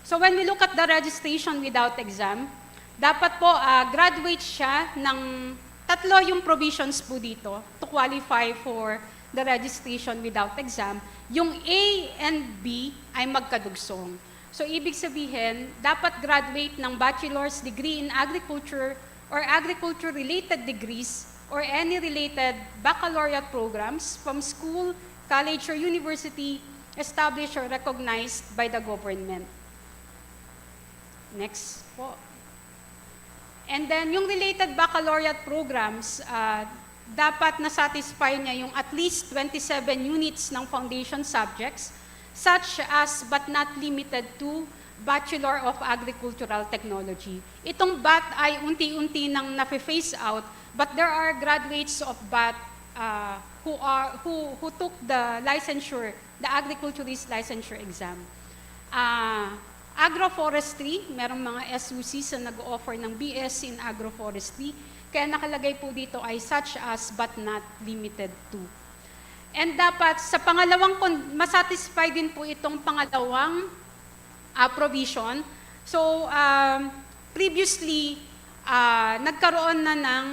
So when we look at the registration without exam, dapat po graduate siya ng 3 yung provisions po dito to qualify for the registration without exam. Yung A and B ay magkadugsong. So, ibig sabihin, dapat graduate ng bachelor's degree in agriculture or agriculture-related degrees or any related baccalaureate programs from school, college, or university established or recognized by the government. Next po. And then, yung related baccalaureate programs, dapat na-satisfy niya yung at least 27 units ng foundation subjects, such as but not limited to Bachelor of Agricultural Technology. Itong BAT ay unti-unti nang nafe-phase out, but there are graduates of BAT who took the licensure, the agriculturist licensure exam. Agroforestry, merong mga SUCs na nag-offer ng BS in agroforestry, kaya nakalagay po dito ay such as but not limited to. And dapat sa pangalawang, masatisfy din po itong pangalawang provision. So, previously, nagkaroon na ng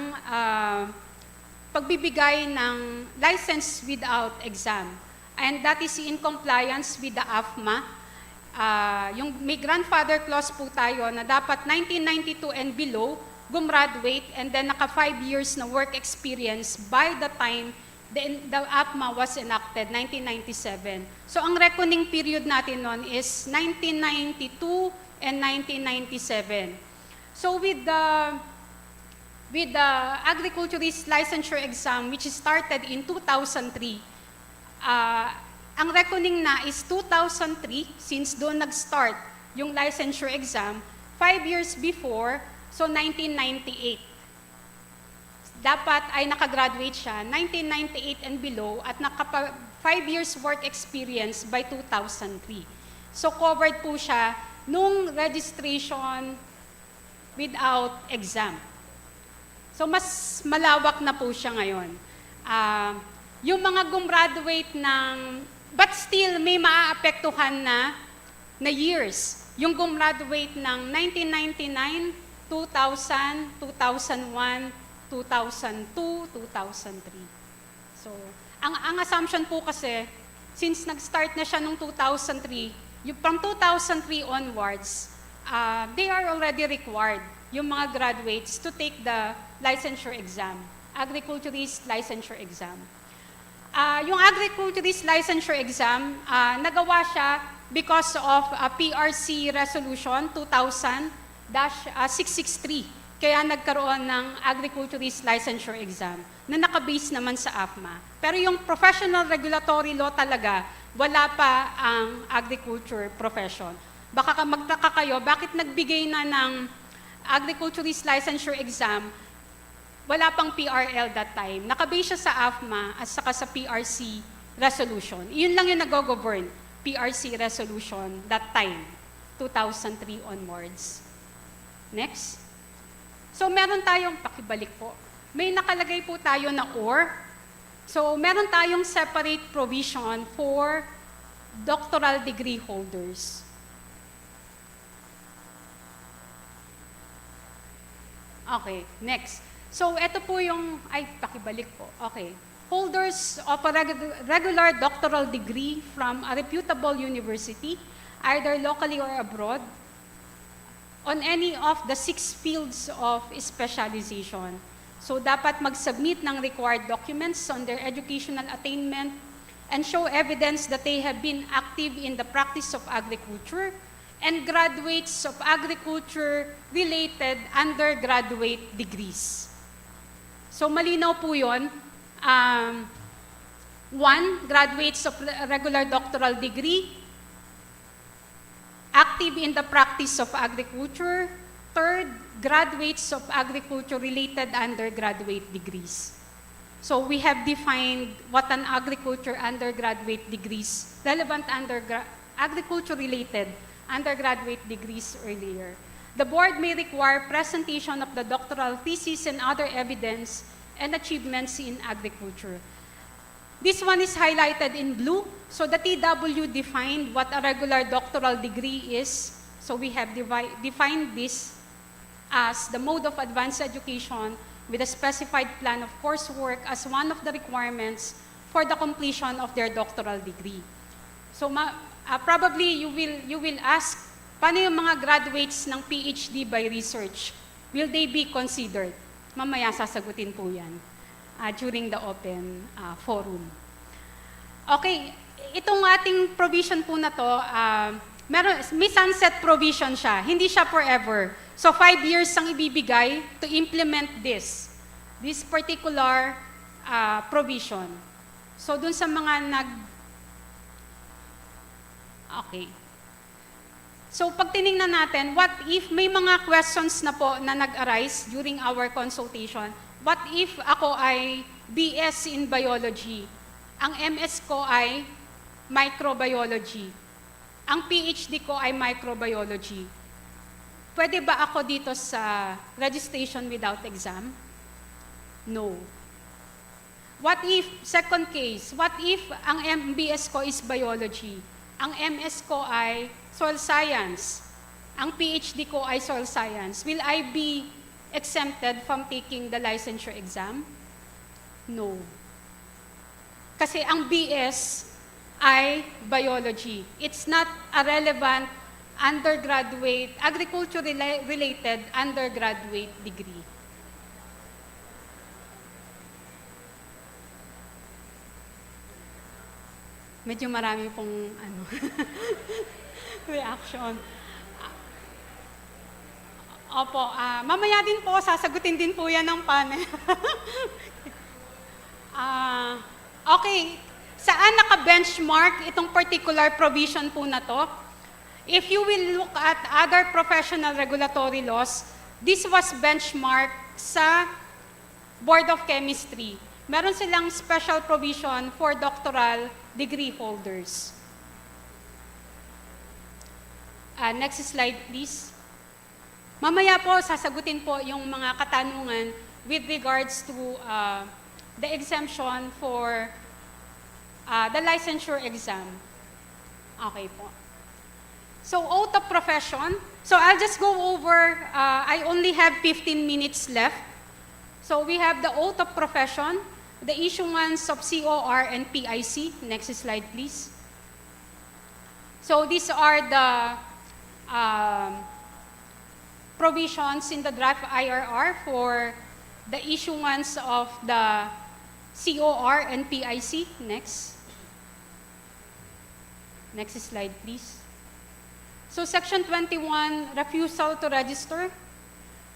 pagbibigay ng license without exam. And that is in compliance with the AFMA. Yung may grandfather clause po tayo na dapat 1992 and below, gumraduate, and then naka 5 years na work experience by the time the APMA was enacted, 1997. So ang reckoning period natin noon is 1992 and 1997. So with the agriculturist licensure exam, which started in 2003, ang reckoning na is 2003, since doon nag-start yung licensure exam, 5 years before, so 1998. Dapat ay nakagraduate siya 1998 and below at 5 years work experience by 2003. So covered po siya nung registration without exam. So mas malawak na po siya ngayon. Yung mga gumraduate ng, but still may maaapektuhan na years. Yung gumraduate ng 1999, 2000, 2001, 2002, 2003. So, ang assumption po kasi, since nag-start na siya noong 2003, from 2003 onwards, they are already required, yung mga graduates, to take the licensure exam, agriculturist licensure exam. Yung agriculturist licensure exam, nagawa siya because of PRC Resolution 2000-663. Kaya nagkaroon ng agriculturist licensure exam na nakabase naman sa AFMA. Pero yung professional regulatory law talaga, wala pa ang agriculture profession. Baka magtaka kayo, bakit nagbigay na ng agriculturist licensure exam, wala pang PRL that time. Nakabase siya sa AFMA at saka sa PRC resolution. Iyon lang yung nag-govern, PRC resolution that time, 2003 onwards. Next. So meron tayong, pakibalik po, may nakalagay po tayo na OR. So meron tayong separate provision for doctoral degree holders. Okay, next. So ito po yung, pakibalik po. Okay. Holders of a regular doctoral degree from a reputable university, either locally or abroad, on any of the 6 fields of specialization. So dapat mag-submit ng required documents on their educational attainment and show evidence that they have been active in the practice of agriculture and graduates of agriculture-related undergraduate degrees. So malinaw po yun. 1, graduates of regular doctoral degree, active in the practice of agriculture. 3rd, graduates of agriculture-related undergraduate degrees. So we have defined what an agriculture undergraduate degrees, relevant agriculture-related undergraduate degrees earlier. The board may require presentation of the doctoral thesis and other evidence and achievements in agriculture. This one is highlighted in blue. So the TW defined what a regular doctoral degree is. So we have defined this as the mode of advanced education with a specified plan of coursework as one of the requirements for the completion of their doctoral degree. So probably you will ask, paano yung mga graduates ng PhD by research? Will they be considered? Mamaya sasagutin po yan during the open forum. Okay, itong ating provision po na to, may sunset provision siya. Hindi siya forever. So 5 years ang ibibigay to implement this particular provision. So dun sa mga Okay. So pag tinignan natin, what if may mga questions na po na nag-arise during our consultation? What if ako ay BS in biology? Ang MS ko ay microbiology. Ang PhD ko ay microbiology. Pwede ba ako dito sa registration without exam? No. What if, second case, what if ang MBS ko is biology? Ang MS ko ay soil science. Ang PhD ko ay soil science. Will I be exempted from taking the licensure exam? No. Kasi ang BS ay biology. It's not a relevant undergraduate, agriculture-related undergraduate degree. Medyo marami pong reaction. Opo, mamaya din po, sasagutin din po yan ng panel. Okay, saan naka-benchmark itong particular provision po na to? If you will look at other professional regulatory laws, this was benchmarked sa Board of Chemistry. Meron silang special provision for doctoral degree holders. Next slide, please. Mamaya po, sasagutin po yung mga katanungan with regards to the exemption for the licensure exam. Okay po. So, oath of profession. So, I'll just go over, I only have 15 minutes left. So, we have the oath of profession, the issuance of COR and PIC. Next slide, please. So, these are the provisions in the draft IRR for the issuance of the COR and PIC. Next. Next slide, please. So Section 21, refusal to register.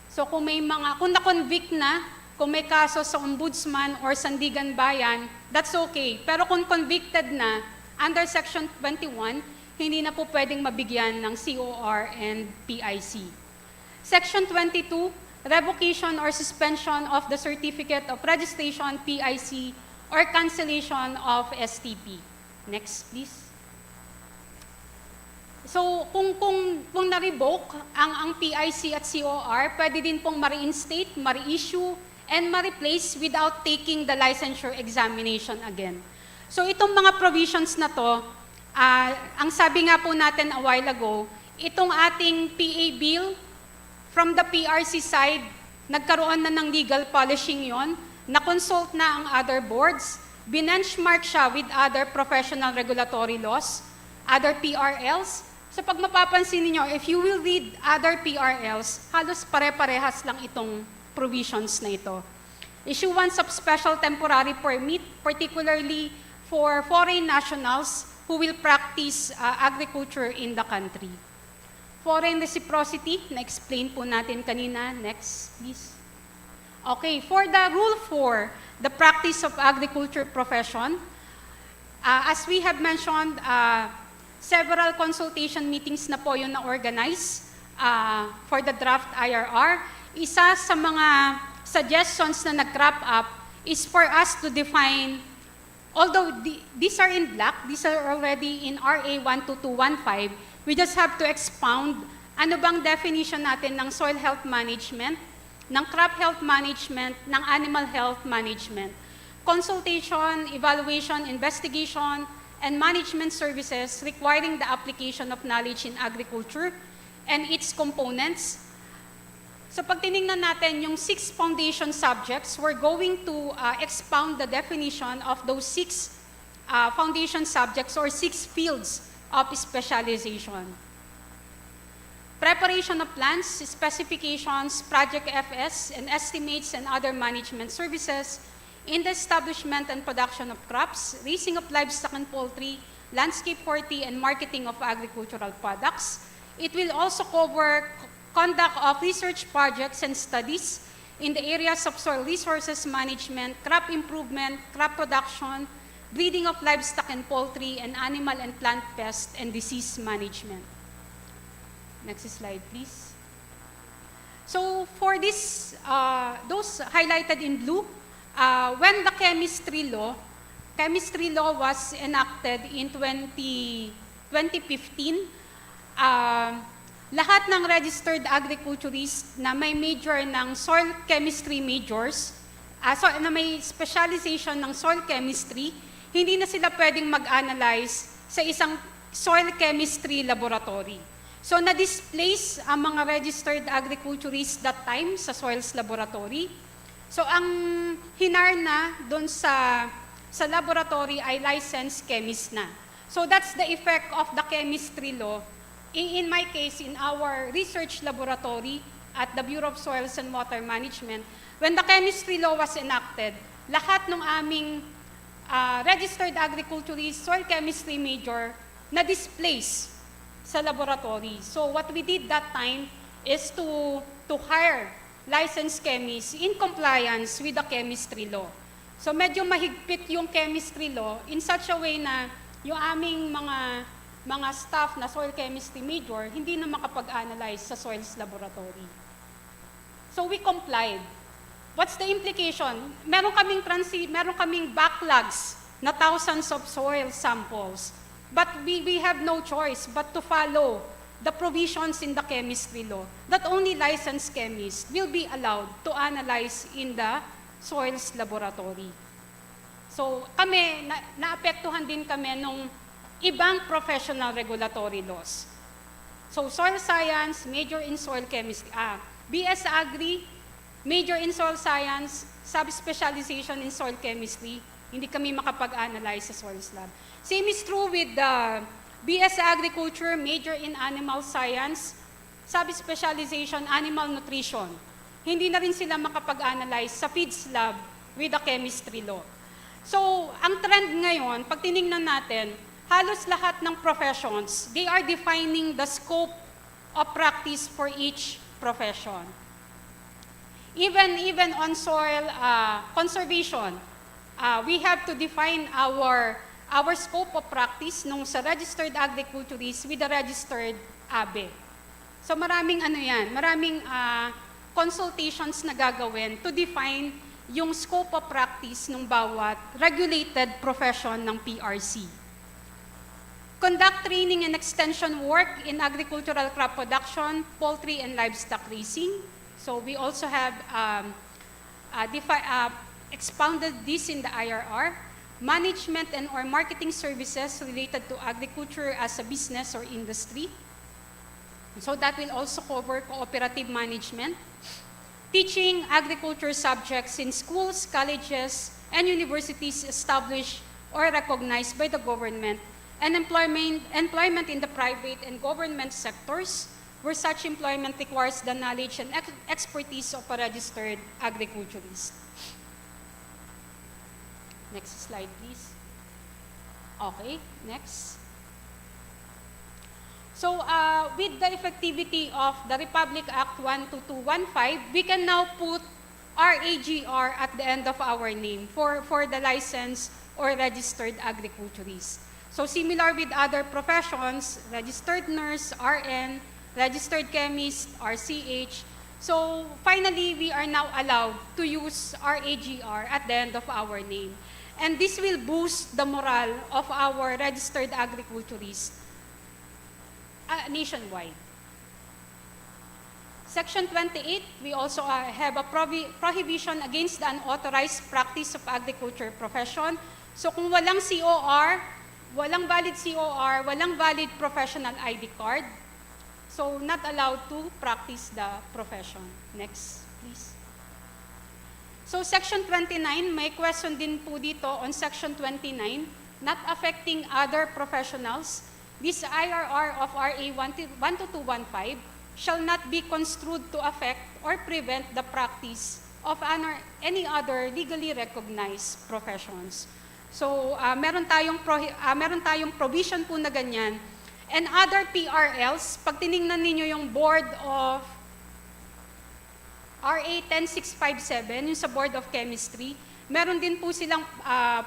So kung na-convict na, kung may kaso sa Ombudsman or Sandigan Bayan, that's okay. Pero kung convicted na, under Section 21, hindi na po pwedeng mabigyan ng COR and PIC. Section 22, revocation or suspension of the Certificate of Registration, PIC, or cancellation of STP. Next, please. So, kung na-revoke ang PIC at COR, pwede din pong ma-reinstate, ma-reissue, and ma-replace without taking the licensure examination again. So, itong mga provisions na to, ang sabi nga po natin a while ago, itong ating PA bill, from the PRC side, nagkaroon na ng legal polishing yon, na-consult na ang other boards, binenchmark siya with other professional regulatory laws, other PRLs. So pag mapapansin niyo, if you will read other PRLs, halos pare-parehas lang itong provisions na ito. Issuance of special temporary permit, particularly for foreign nationals who will practice agriculture in the country. Foreign reciprocity, na-explain po natin kanina. Next, please. Okay, for the Rule 4, the practice of agriculture profession, as we have mentioned, several consultation meetings na po yun na-organize for the draft IRR. Isa sa mga suggestions na nag-crop up is for us to define, although these are in black, these are already in RA 12215, we just have to expound ano bang definition natin ng soil health management, ng crop health management, ng animal health management. Consultation, evaluation, investigation, and management services requiring the application of knowledge in agriculture and its components. So pag tinignan natin yung 6 foundation subjects, we're going to expound the definition of those 6 foundation subjects or 6 fields of specialization. Preparation of plans, specifications, project FS, and estimates and other management services in the establishment and production of crops, raising of livestock and poultry, landscape forestry, and marketing of agricultural products. It will also cover conduct of research projects and studies in the areas of soil resources management, crop improvement, crop production, breeding of livestock and poultry, and animal and plant pest and disease management. Next slide, please. So for this, those highlighted in blue, when the chemistry law was enacted in 2015, lahat ng registered agriculturists na may major ng soil chemistry majors, na may specialization ng soil chemistry, hindi na sila pwedeng mag-analyze sa isang soil chemistry laboratory. So na-displace ang mga registered agriculturists that time sa soils laboratory. So ang hinar na doon sa laboratory ay licensed chemist na. So that's the effect of the chemistry law. In my case, in our research laboratory at the Bureau of Soils and Water Management, when the chemistry law was enacted, lahat ng aming registered agriculturist, soil chemistry major, na-displace sa laboratory. So what we did that time is to hire licensed chemists in compliance with the chemistry law. So medyo mahigpit yung chemistry law in such a way na yung aming mga staff na soil chemistry major hindi na makapag-analyze sa soils laboratory. So we complied. What's the implication? Meron kaming backlogs na thousands of soil samples. But we have no choice but to follow the provisions in the chemistry law that only licensed chemists will be allowed to analyze in the soils laboratory. So kami, naapektuhan din kami nung ibang professional regulatory laws. So soil science, major in soil chemistry. BS Agri, major in soil science, subspecialization in soil chemistry. Hindi kami makapag-analyze sa soils lab. Same is true with the BS Agriculture, major in animal science, subspecialization animal nutrition. Hindi na rin sila makapag-analyze sa feeds lab with the chemistry law. So, ang trend ngayon, pag tinignan natin, halos lahat ng professions, they are defining the scope of practice for each profession. Even on soil conservation, we have to define our scope of practice nung sa registered agriculturist with the registered ABE. So maraming maraming consultations na gagawin to define yung scope of practice ng bawat regulated profession ng PRC. Conduct training and extension work in agricultural crop production, poultry, and livestock raising. So we also have expounded this in the IRR. Management and or marketing services related to agriculture as a business or industry. So that will also cover cooperative management. Teaching agriculture subjects in schools, colleges, and universities established or recognized by the government, and employment in the private and government sectors where such employment requires the knowledge and expertise of a registered agriculturist. Next slide, please. Okay, next. So, with the effectivity of the Republic Act 12215, we can now put RAGR at the end of our name for the licensed or registered agriculturist. So, similar with other professions, registered nurse, RN, registered chemist, RCH. So, finally, we are now allowed to use RAGR at the end of our name. And this will boost the morale of our registered agriculturists nationwide. Section 28, we also have a prohibition against the unauthorized practice of agriculture profession. So kung walang COR, walang valid COR, walang valid professional ID card, so not allowed to practice the profession. Next, please. So Section 29, may question din po dito on Section 29, not affecting other professionals. This IRR of RA 12215 shall not be construed to affect or prevent the practice of any other legally recognized professions. So meron tayong provision po na ganyan. And other PRLs, pag tinignan ninyo yung Board of RA 10657, yung sa Board of Chemistry, meron din po silang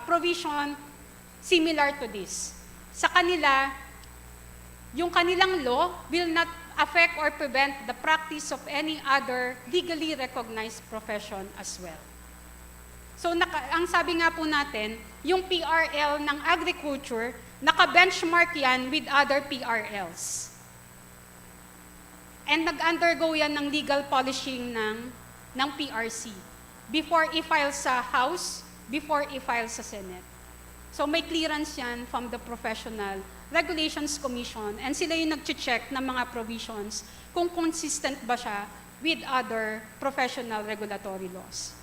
provision similar to this. Sa kanila, yung kanilang law will not affect or prevent the practice of any other legally recognized profession as well. So ang sabi nga po natin, yung PRL ng agriculture, naka-benchmark yan with other PRLs. And nag-undergo yan ng legal polishing ng PRC before i-file sa House, before i-file sa Senate. So may clearance yan from the Professional Regulations Commission, and sila yung nag-check ng mga provisions kung consistent ba siya with other professional regulatory laws.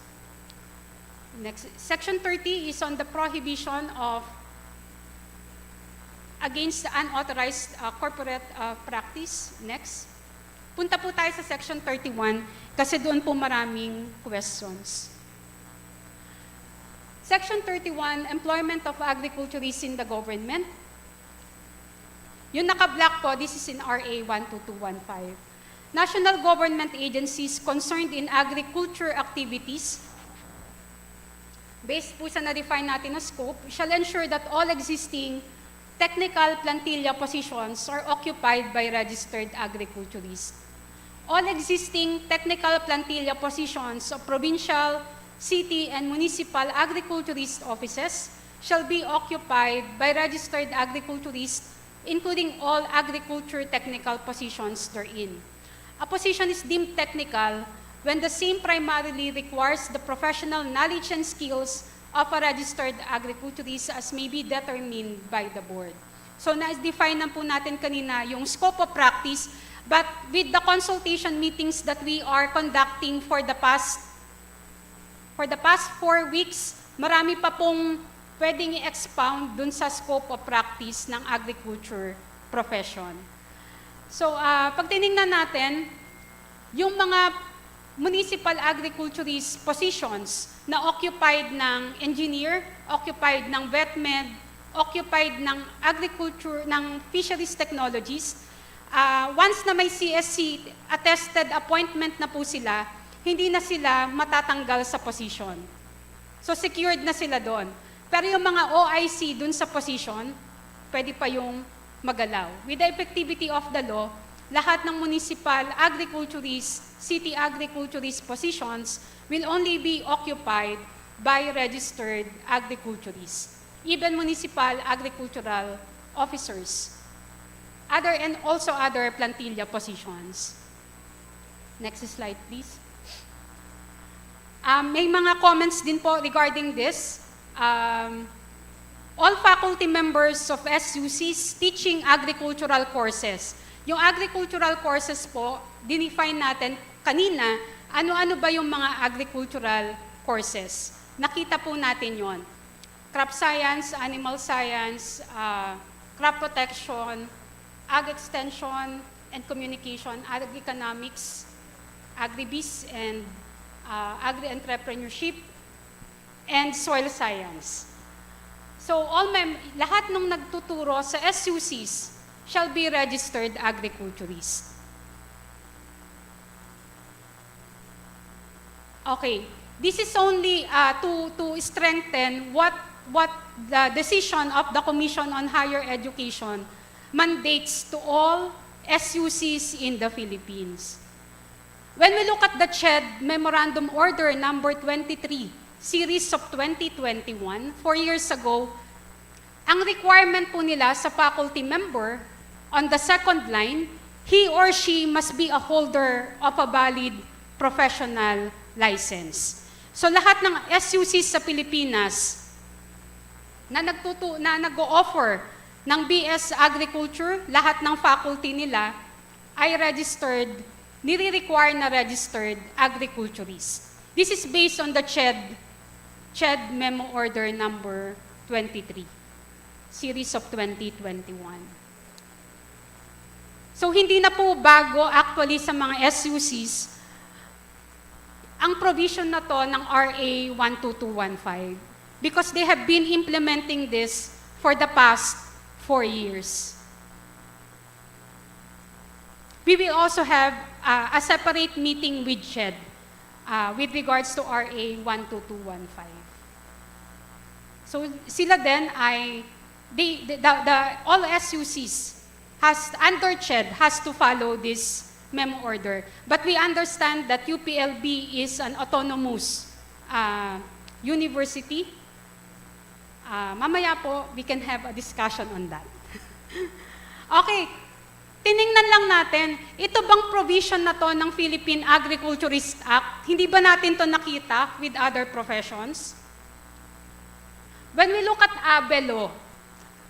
Next, Section 30 is on the prohibition of against the unauthorized corporate practice. Next. Punta po tayo sa Section 31 kasi doon po maraming questions. Section 31, Employment of Agriculturists in the Government. Yung naka-black po, this is in RA 12215. National government agencies concerned in agriculture activities, based po sa na-define natin na scope, shall ensure that all existing technical plantilla positions are occupied by registered agriculturists. All existing technical plantilla positions of provincial, city, and municipal agriculturist offices shall be occupied by registered agriculturists, including all agriculture technical positions therein. A position is deemed technical when the same primarily requires the professional knowledge and skills of a registered agriculturist as may be determined by the board. So na-define na po natin kanina yung scope of practice, but with the consultation meetings that we are conducting for the past 4 weeks, marami pa pong pwedeng i-expound dun sa scope of practice ng agriculture profession. So, pag tinignan natin, yung mga municipal agriculturist positions na occupied ng engineer, occupied ng vetmed, occupied ng agriculture, ng fisheries technologies. Once na may CSC attested appointment na po sila, hindi na sila matatanggal sa position. So secured na sila doon. Pero yung mga OIC dun sa position, pwede pa yung magalaw. With the effectivity of the law, lahat ng municipal agriculturist, city agriculturist positions will only be occupied by registered agriculturists, even municipal agricultural officers, and also other plantilla positions. Next slide, please. May mga comments din po regarding this. All faculty members of SUCs teaching agricultural courses. Yung agricultural courses po, dinefine natin kanina, ano-ano ba yung mga agricultural courses. Nakita po natin yon. Crop science, animal science, crop protection, ag extension and communication, agri-economics, agri-biz and agri-entrepreneurship, and soil science. So lahat ng nagtuturo sa SUCs shall be registered agriculturists. Okay, this is only to strengthen what the decision of the Commission on Higher Education mandates to all SUCs in the Philippines. When we look at the CHED Memorandum Order number 23, series of 2021, 4 years ago, ang requirement po nila sa faculty member, on the second line, he or she must be a holder of a valid professional license. So lahat ng SUCs sa Pilipinas na nag-o-offer ng BS Agriculture, lahat ng faculty nila ay registered, nire-require na registered agriculturists. This is based on the CHED Memo Order number 23, series of 2021. So hindi na po bago actually sa mga SUCs ang provision na to ng RA 12215 because they have been implementing this for the past 4 years. We will also have a separate meeting with CHED with regards to RA 12215. So sila din ay, all SUCs under CHED has to follow this memo order. But we understand that UPLB is an autonomous university. Mamaya po, we can have a discussion on that. Okay, tiningnan lang natin, ito bang provision na to ng Philippine Agriculturist Act, hindi ba natin to nakita with other professions? When we look at ABE law,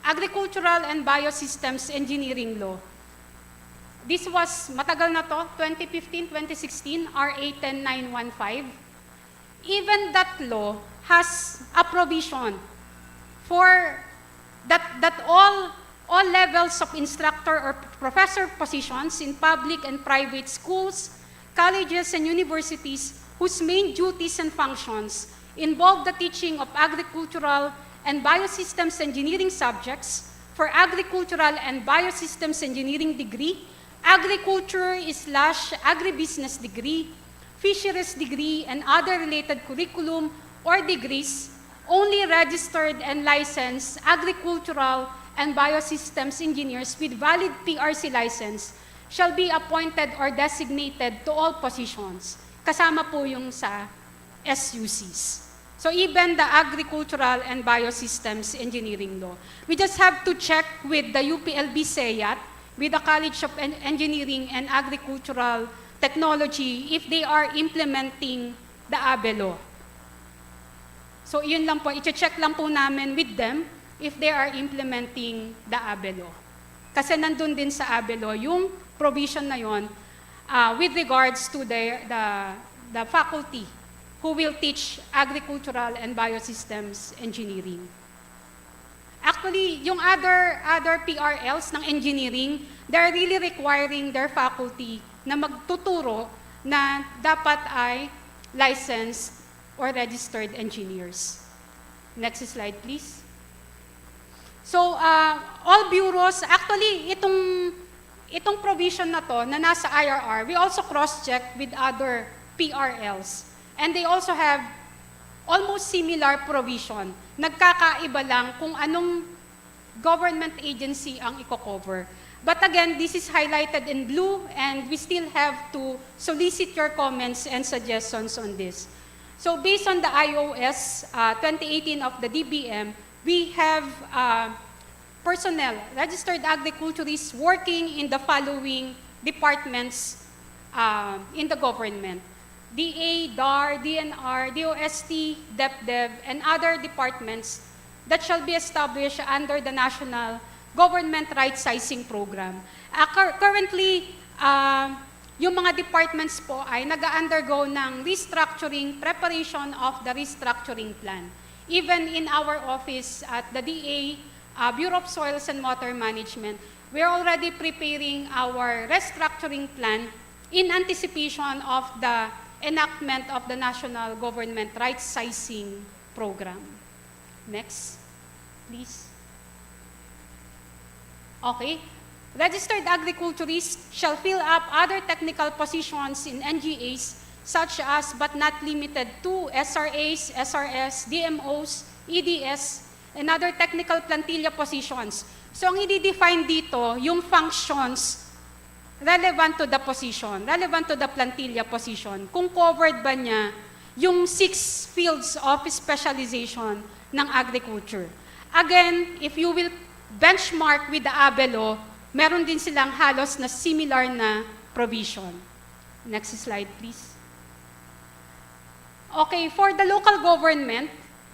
Agricultural and Biosystems Engineering Law, this was, matagal na to, 2015-2016, RA 10915. Even that law has a provision for that all levels of instructor or professor positions in public and private schools, colleges, and universities whose main duties and functions involve the teaching of agricultural and biosystems engineering subjects for agricultural and biosystems engineering degree, agriculture/agribusiness degree, fisheries degree, and other related curriculum or degrees, only registered and licensed agricultural and biosystems engineers with valid PRC license shall be appointed or designated to all positions. Kasama po yung sa SUCs. So even the agricultural and biosystems engineering law. We just have to check with the UPLB SEAT, with the College of Engineering and Agricultural Technology, if they are implementing the ABE law. So yun lang po, i-check lang po namin with them if they are implementing the ABE law. Kasi nandun din sa ABE law yung provision na yun with regards to the faculty who will teach agricultural and biosystems engineering. Actually, yung other PRLs ng engineering, they're really requiring their faculty na magtuturo na dapat ay licensed or registered engineers. Next slide, please. So, all bureaus, actually, itong provision na to na nasa IRR, we also cross-check with other PRLs. And they also have almost similar provision. Nagkakaiba lang kung anong government agency ang i-cover. But again, this is highlighted in blue, and we still have to solicit your comments and suggestions on this. So based on the iOS 2018 of the DBM, we have personnel, registered agriculturists working in the following departments in the government: DA, DAR, DNR, DOST, DepDev, and other departments that shall be established under the National Government Right Sizing Program. Currently, yung mga departments po ay nag-undergo ng restructuring, preparation of the restructuring plan. Even in our office at the DA, Bureau of Soils and Water Management, we're already preparing our restructuring plan in anticipation of the enactment of the National Government Right Sizing Program. Next, please. Okay. Registered agriculturists shall fill up other technical positions in NGAs such as but not limited to SRAs, SRS, DMOs, EDS, and other technical plantilla positions. So ang i-define dito, yung functions relevant to the position, relevant to the plantilla position, kung covered ba niya yung 6 fields of specialization ng agriculture. Again, if you will benchmark with the ABELO, meron din silang halos na similar na provision. Next slide, please. Okay, for the local government,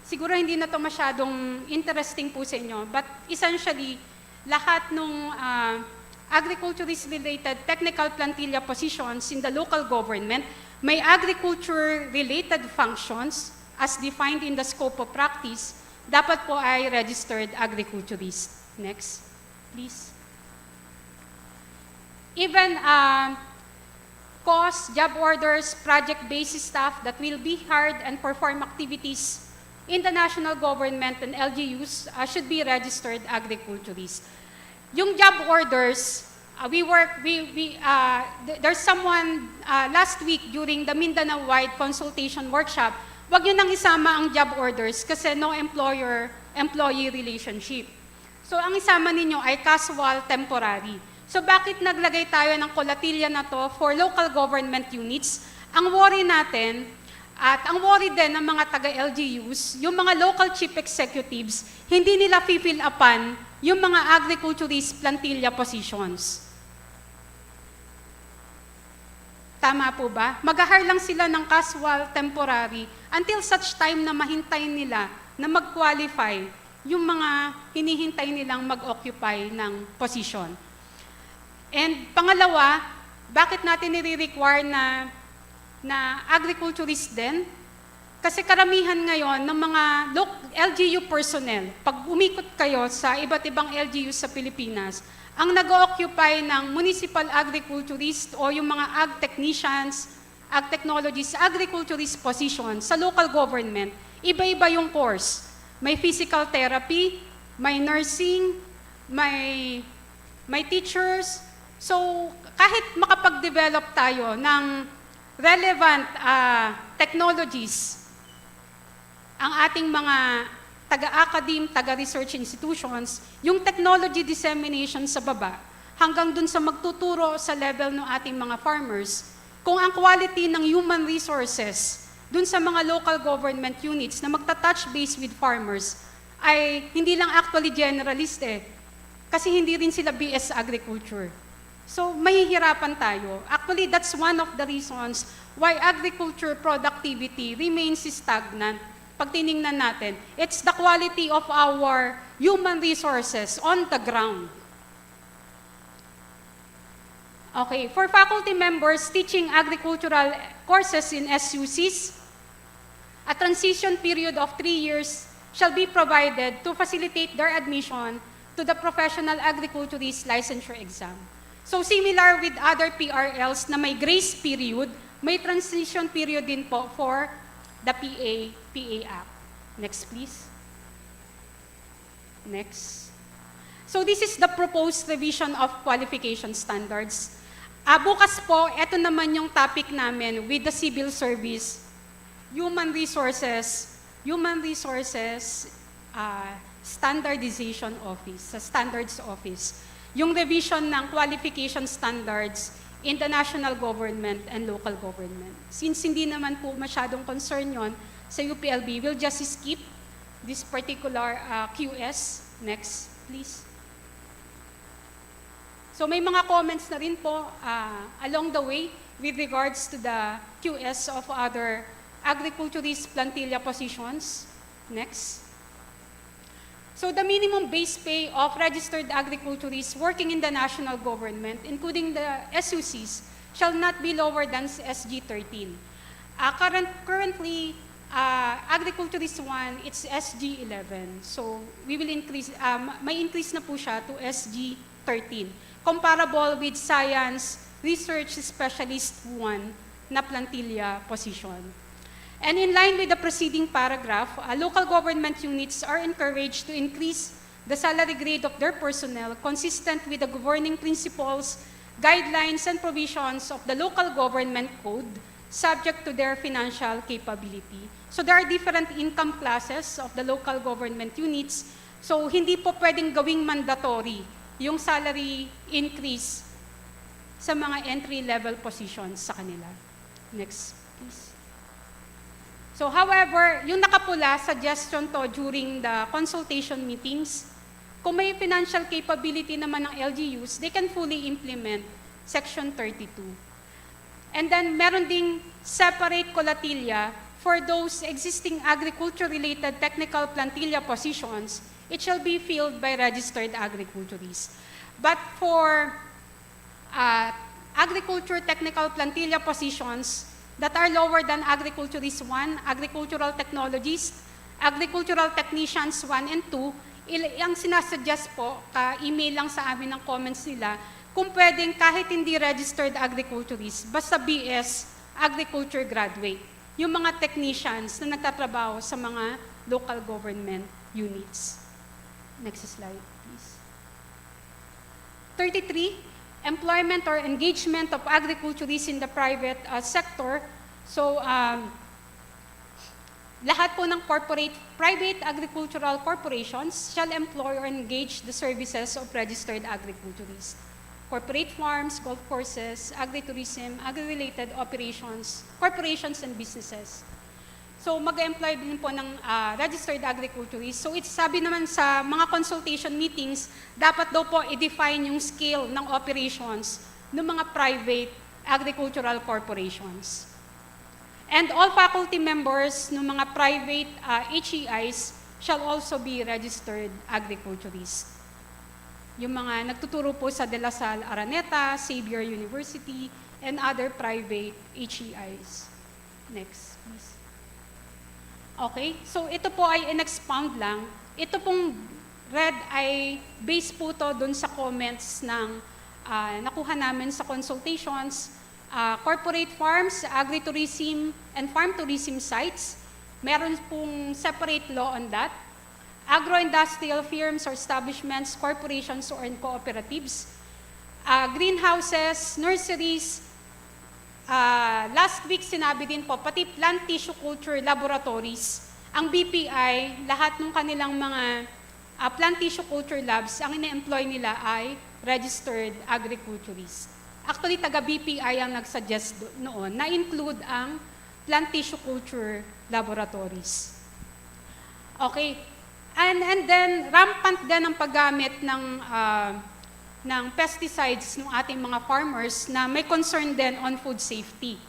siguro hindi na to masyadong interesting po sa inyo, but essentially, lahat ng agriculturist-related technical plantilla positions in the local government may agriculture-related functions as defined in the scope of practice, dapat po ay registered agriculturist. Next, please. Even cost, job orders, project-based staff that will be hired and perform activities in the national government and LGUs should be registered agriculturists. Yung job orders, there's someone last week during the Mindanao-wide consultation workshop, wag yun nang isama ang job orders kasi no employer-employee relationship. So ang isama ninyo ay casual temporary. So bakit naglagay tayo ng kolatilya na to for local government units? Ang worry natin, at ang worry din ng mga taga-LGUs, yung mga local chief executives, hindi nila fill upan yung mga agriculturist plantilla positions. Tama po ba? Mag-hire lang sila ng casual, temporary, until such time na mahintay nila na mag-qualify yung mga hinihintay nilang mag-occupy ng position. And pangalawa, bakit natin nire-require na agriculturist din? Kasi karamihan ngayon ng mga LGU personnel, pag umikot kayo sa iba't ibang LGU sa Pilipinas, ang nag-occupy ng municipal agriculturist o yung mga ag technicians, ag technologists, agriculturist position sa local government, iba-iba yung course. May physical therapy, may nursing, may teachers. So, kahit makapag-develop tayo ng relevant technologies, ang ating mga taga-academe, taga-research institutions, yung technology dissemination sa baba, hanggang dun sa magtuturo sa level ng ating mga farmers, kung ang quality ng human resources dun sa mga local government units na magta-touch base with farmers ay hindi lang actually generalist kasi hindi rin sila BS Agriculture. So, mahihirapan tayo. Actually, that's one of the reasons why agriculture productivity remains stagnant. Pag tiningnan natin, it's the quality of our human resources on the ground. Okay, for faculty members teaching agricultural courses in SUCs, a transition period of 3 years shall be provided to facilitate their admission to the professional agriculturist licensure exam. So similar with other PRLs na may grace period may transition period din po for the PA Act. Next, please. Next. So this is the proposed revision of qualification standards. Bukas po, ito naman yung topic namin with the civil service, human resources standardization office, sa standards office. Yung revision ng qualification standards in the national government and local government. Since hindi naman po masyadong concern yon sa UPLB, we'll just skip this particular QS. Next, please. So may mga comments na rin po along the way with regards to the QS of other agriculturist plantilla positions. Next. So the minimum base pay of registered agriculturists working in the national government, including the SUCs, shall not be lower than SG 13. Currently, agriculturist 1, it's SG 11. So we will increase, may increase na po siya to SG 13. Comparable with science research specialist 1 na plantilla position. And in line with the preceding paragraph, local government units are encouraged to increase the salary grade of their personnel consistent with the governing principles, guidelines, and provisions of the local government code subject to their financial capability. So there are different income classes of the local government units. So hindi po pwedeng gawing mandatory yung salary increase sa mga entry-level positions sa kanila. Next, please. So however, yung nakapula, suggestion to during the consultation meetings, kung may financial capability naman ng LGUs, they can fully implement Section 32. And then meron ding separate colatilla for those existing agriculture-related technical plantilla positions. It shall be filled by registered agriculturists. But for agriculture technical plantilla positions that are lower than agriculturist 1, agricultural technologists, agricultural technicians 1 and 2, ang sinasuggest po, email lang sa amin ng comments nila, kung pwedeng kahit hindi registered agriculturist, basta BS, agriculture graduate, yung mga technicians na nagtatrabaho sa mga local government units. Next slide, please. 33, employment or engagement of agriculturists in the private sector. So, lahat po ng private agricultural corporations shall employ or engage the services of registered agriculturists. Corporate farms, golf courses, agritourism, agri-related operations, corporations and businesses. So, mag-employ din po ng registered agriculturists. So, it's sabi naman sa mga consultation meetings, dapat daw po i-define yung scale ng operations ng mga private agricultural corporations. And all faculty members ng mga private HEIs shall also be registered agriculturists. Yung mga nagtuturo po sa De La Salle Araneta, Xavier University, and other private HEIs. Next, please. Okay, so ito po ay in-expound lang. Ito pong red ay based po to dun sa comments ng nakuha namin sa consultations. Corporate farms, agritourism, and farm tourism sites. Meron pong separate law on that. Agro-industrial firms or establishments, corporations or cooperatives. Greenhouses, nurseries. Last week sinabi din po, pati plant tissue culture laboratories, ang BPI, lahat ng kanilang mga plant tissue culture labs, ang ina-employ nila ay registered agriculturists. Actually, taga-BPI ang nag-suggest noon na include ang plant tissue culture laboratories. Okay. And then, rampant din ang paggamit ng pesticides ng ating mga farmers na may concern din on food safety.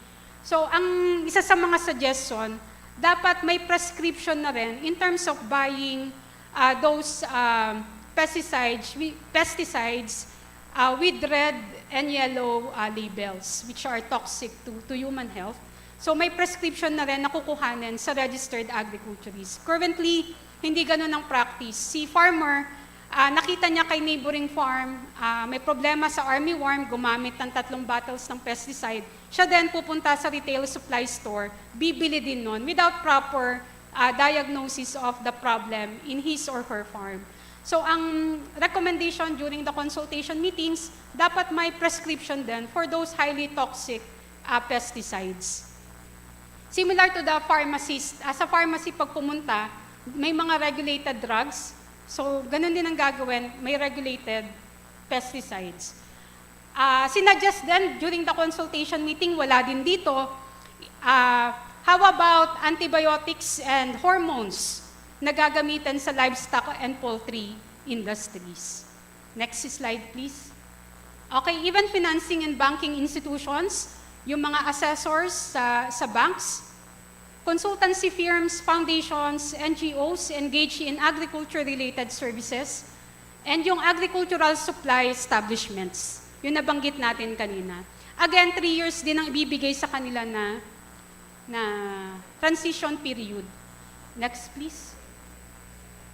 So, ang isa sa mga suggestion, dapat may prescription na rin in terms of buying those pesticides with red and yellow labels, which are toxic to human health. So, may prescription na rin na kukuhanin sa registered agriculturists. Currently, hindi ganun ang practice. Si farmer, nakita niya kay neighboring farm, may problema sa armyworm, gumamit ng 3 bottles ng pesticide. Siya din pupunta sa retail supply store, bibili din nun without proper diagnosis of the problem in his or her farm. So ang recommendation during the consultation meetings, dapat may prescription din for those highly toxic pesticides. Similar to the pharmacist, sa pharmacy pag pumunta, may mga regulated drugs. So, ganun din ang gagawin, may regulated pesticides. Sinuggest din during the consultation meeting, wala din dito. How about antibiotics and hormones na gagamitin sa livestock and poultry industries? Next slide, please. Okay, even financing and banking institutions, yung mga assessors sa banks, consultancy firms, foundations, NGOs engaged in agriculture-related services, and yung agricultural supply establishments. Yung nabanggit natin kanina. Again, 3 years din ang ibibigay sa kanila na transition period. Next, please.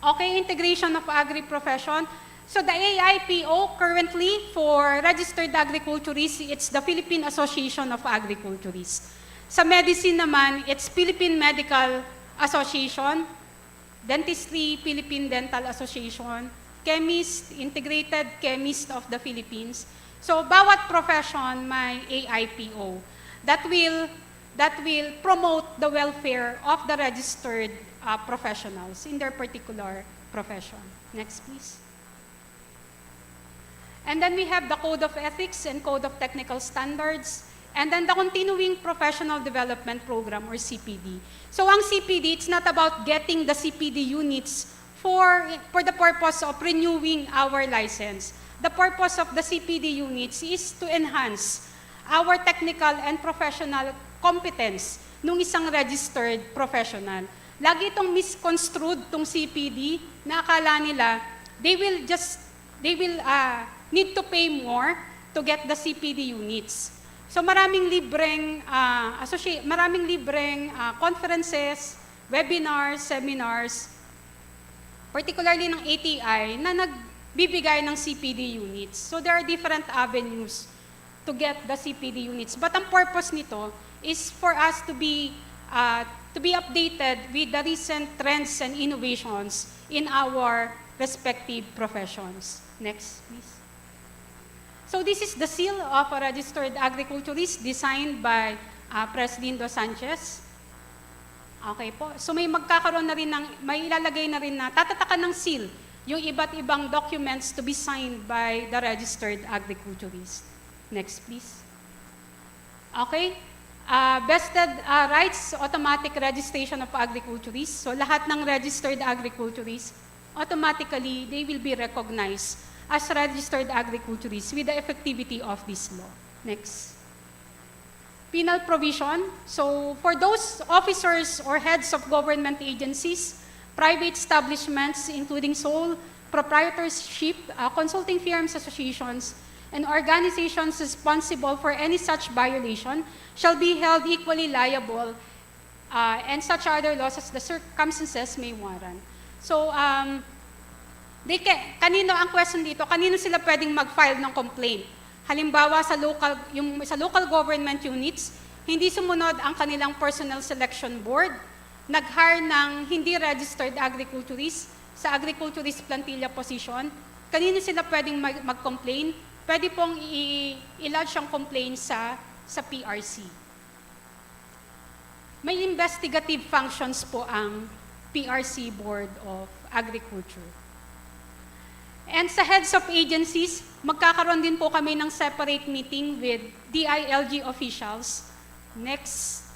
Okay, integration of agri-profession. So the AIPO currently for registered agriculturists, it's the Philippine Association of Agriculturists. Sa medicine naman, it's Philippine Medical Association, Dentistry, Philippine Dental Association, Chemist, Integrated Chemist of the Philippines. So bawat profession may AIPO that will promote the welfare of the registered professionals in their particular profession. Next, please. And then we have the Code of Ethics and Code of Technical Standards. And then the Continuing Professional Development Program, or CPD. So ang CPD, it's not about getting the CPD units for the purpose of renewing our license. The purpose of the CPD units is to enhance our technical and professional competence nung isang registered professional. Lagi itong misconstrued tong CPD na akala nila they will need to pay more to get the CPD units. So maraming libreng conferences, webinars, seminars, particularly ng ATI na nagbibigay ng CPD units. So there are different avenues to get the CPD units. But ang purpose nito is for us to be updated with the recent trends and innovations in our respective professions. Next, please. So this is the seal of a registered agriculturist designed by Preslindo Sanchez. Okay po. So may ilalagay na rin na tatatakan ng seal yung iba't ibang documents to be signed by the registered agriculturist. Next, please. Okay. Vested rights, automatic registration of agriculturists. So lahat ng registered agriculturists, automatically, they will be recognized as registered agriculturists with the effectivity of this law. Next. Penal provision. So for those officers or heads of government agencies, private establishments, including sole proprietorship, consulting firms, associations, and organizations responsible for any such violation shall be held equally liable and such other laws as the circumstances may warrant. So, kanino ang question dito? Kanino sila pwedeng mag-file ng complaint? Halimbawa sa local government units, hindi sumunod ang kanilang personnel selection board, nag-hire ng hindi registered agriculturist sa agriculturist plantilla position, kanino sila pwedeng mag-complain? Pwede pong i-lodge ang complaint sa PRC. May investigative functions po ang PRC Board of Agriculture. And sa heads of agencies, magkakaroon din po kami ng separate meeting with DILG officials next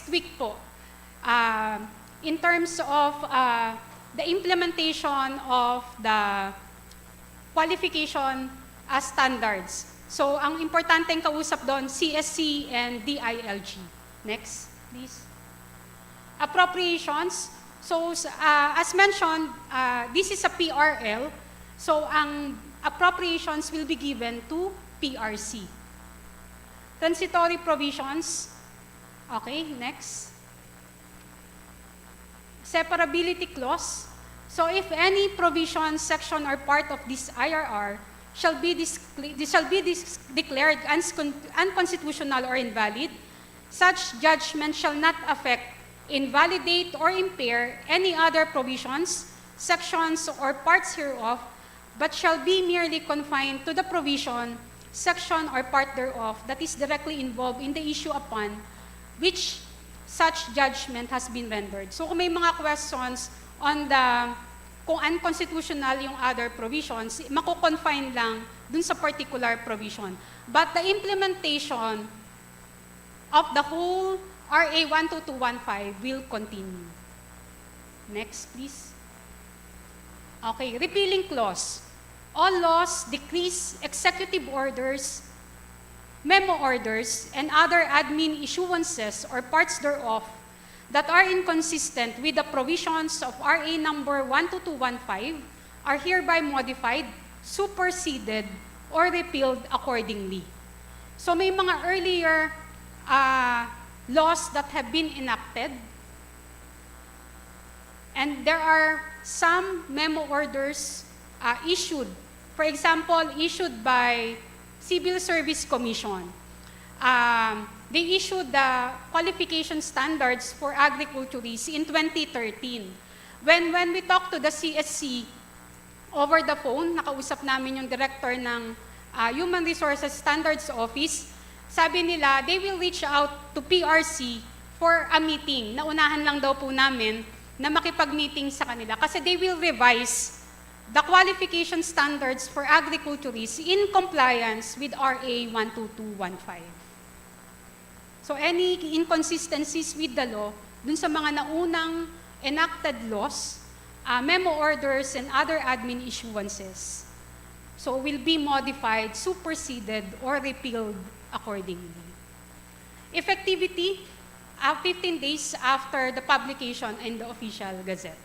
week po. In terms of the implementation of the qualification standards. So, ang importanteng kausap doon, CSC and DILG. Next, please. Appropriations. So, as mentioned, this is a PRL. So, ang appropriations will be given to PRC. Transitory provisions. Okay, next. Separability clause. So if any provision, section, or part of this IRR shall be declared unconstitutional or invalid, such judgment shall not affect, invalidate, or impair any other provisions, sections, or parts hereof, but shall be merely confined to the provision, section, or part thereof that is directly involved in the issue upon which such judgment has been rendered. So kung may mga questions on kung unconstitutional yung other provisions, mako-confine lang dun sa particular provision. But the implementation of the whole RA 12215 will continue. Next, please. Okay, repealing clause. All laws, decrees, executive orders, memo orders, and other admin issuances or parts thereof that are inconsistent with the provisions of RA number 12215 are hereby modified, superseded, or repealed accordingly. So may mga earlier laws that have been enacted, and there are some memo orders issued. For example, issued by Civil Service Commission. They issued the qualification standards for agriculturists in 2013. When we talked to the CSC over the phone, nakausap namin yung director ng Human Resources Standards Office, sabi nila, they will reach out to PRC for a meeting. Naunahan lang daw po namin na makipag-meeting sa kanila kasi they will revise the qualification standards for agriculturists in compliance with RA 12215. So any inconsistencies with the law, dun sa mga naunang enacted laws, memo orders, and other admin issuances, so will be modified, superseded, or repealed accordingly. Effectivity, 15 days after the publication in the official gazette.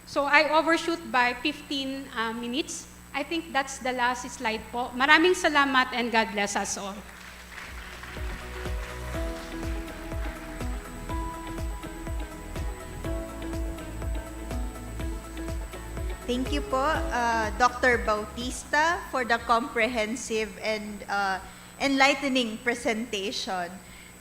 So I overshoot by 15 minutes. I think that's the last slide po. Maraming salamat and God bless us all. Thank you po, Dr. Bautista, for the comprehensive and enlightening presentation.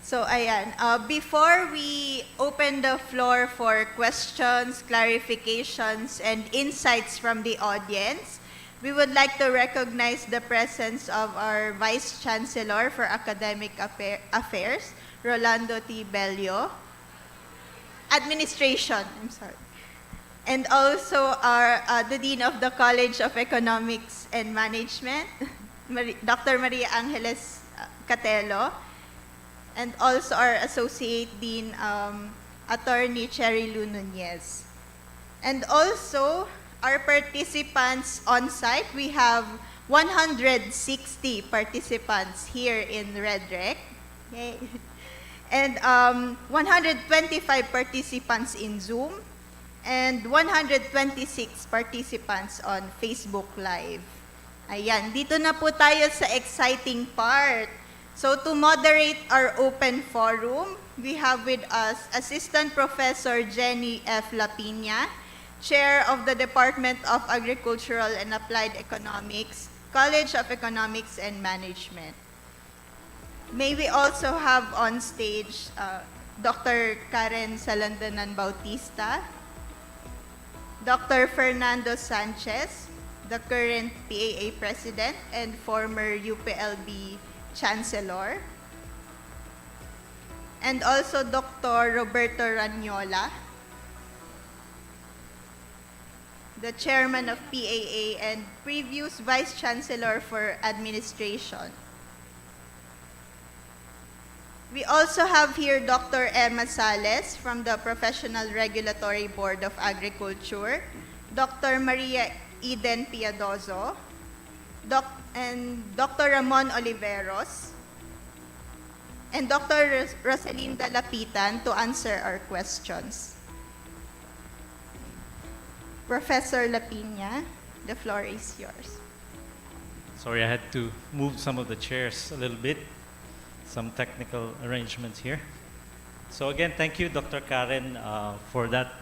So ayan, before we open the floor for questions, clarifications, and insights from the audience, we would like to recognize the presence of our Vice Chancellor for Academic Affairs, Rolando T. Bello. Administration, I'm sorry. And also the Dean of the College of Economics and Management, Dr. Maria Angeles Catelo, and also our Associate Dean, Attorney Cherry Lu Nunez. And also our participants on site, we have 160 participants here in REDREC. Yay. And 125 participants in Zoom, and 126 participants on Facebook Live. Ayan, dito na po tayo sa exciting part. So to moderate our open forum, we have with us Assistant Professor Jenny F. Lapina, Chair of the Department of Agricultural and Applied Economics, College of Economics and Management. May we also have on stage Dr. Karen Salandanan Bautista, Dr. Fernando Sanchez, the current PAA President and former UPLB Chancellor, and also Dr. Roberto Ranyola, the Chairman of PAA and previous Vice Chancellor for Administration. We also have here Dr. Emma Sales from the Professional Regulatory Board of Agriculture, Dr. Maria Eden Piadoso, and Dr. Ramon Oliveros, and Dr. Rosalinda Lapitan to answer our questions. Professor Lapina, the floor is yours. Sorry, I had to move some of the chairs a little bit. Some technical arrangements here. So again, thank you, Dr. Karen, for that,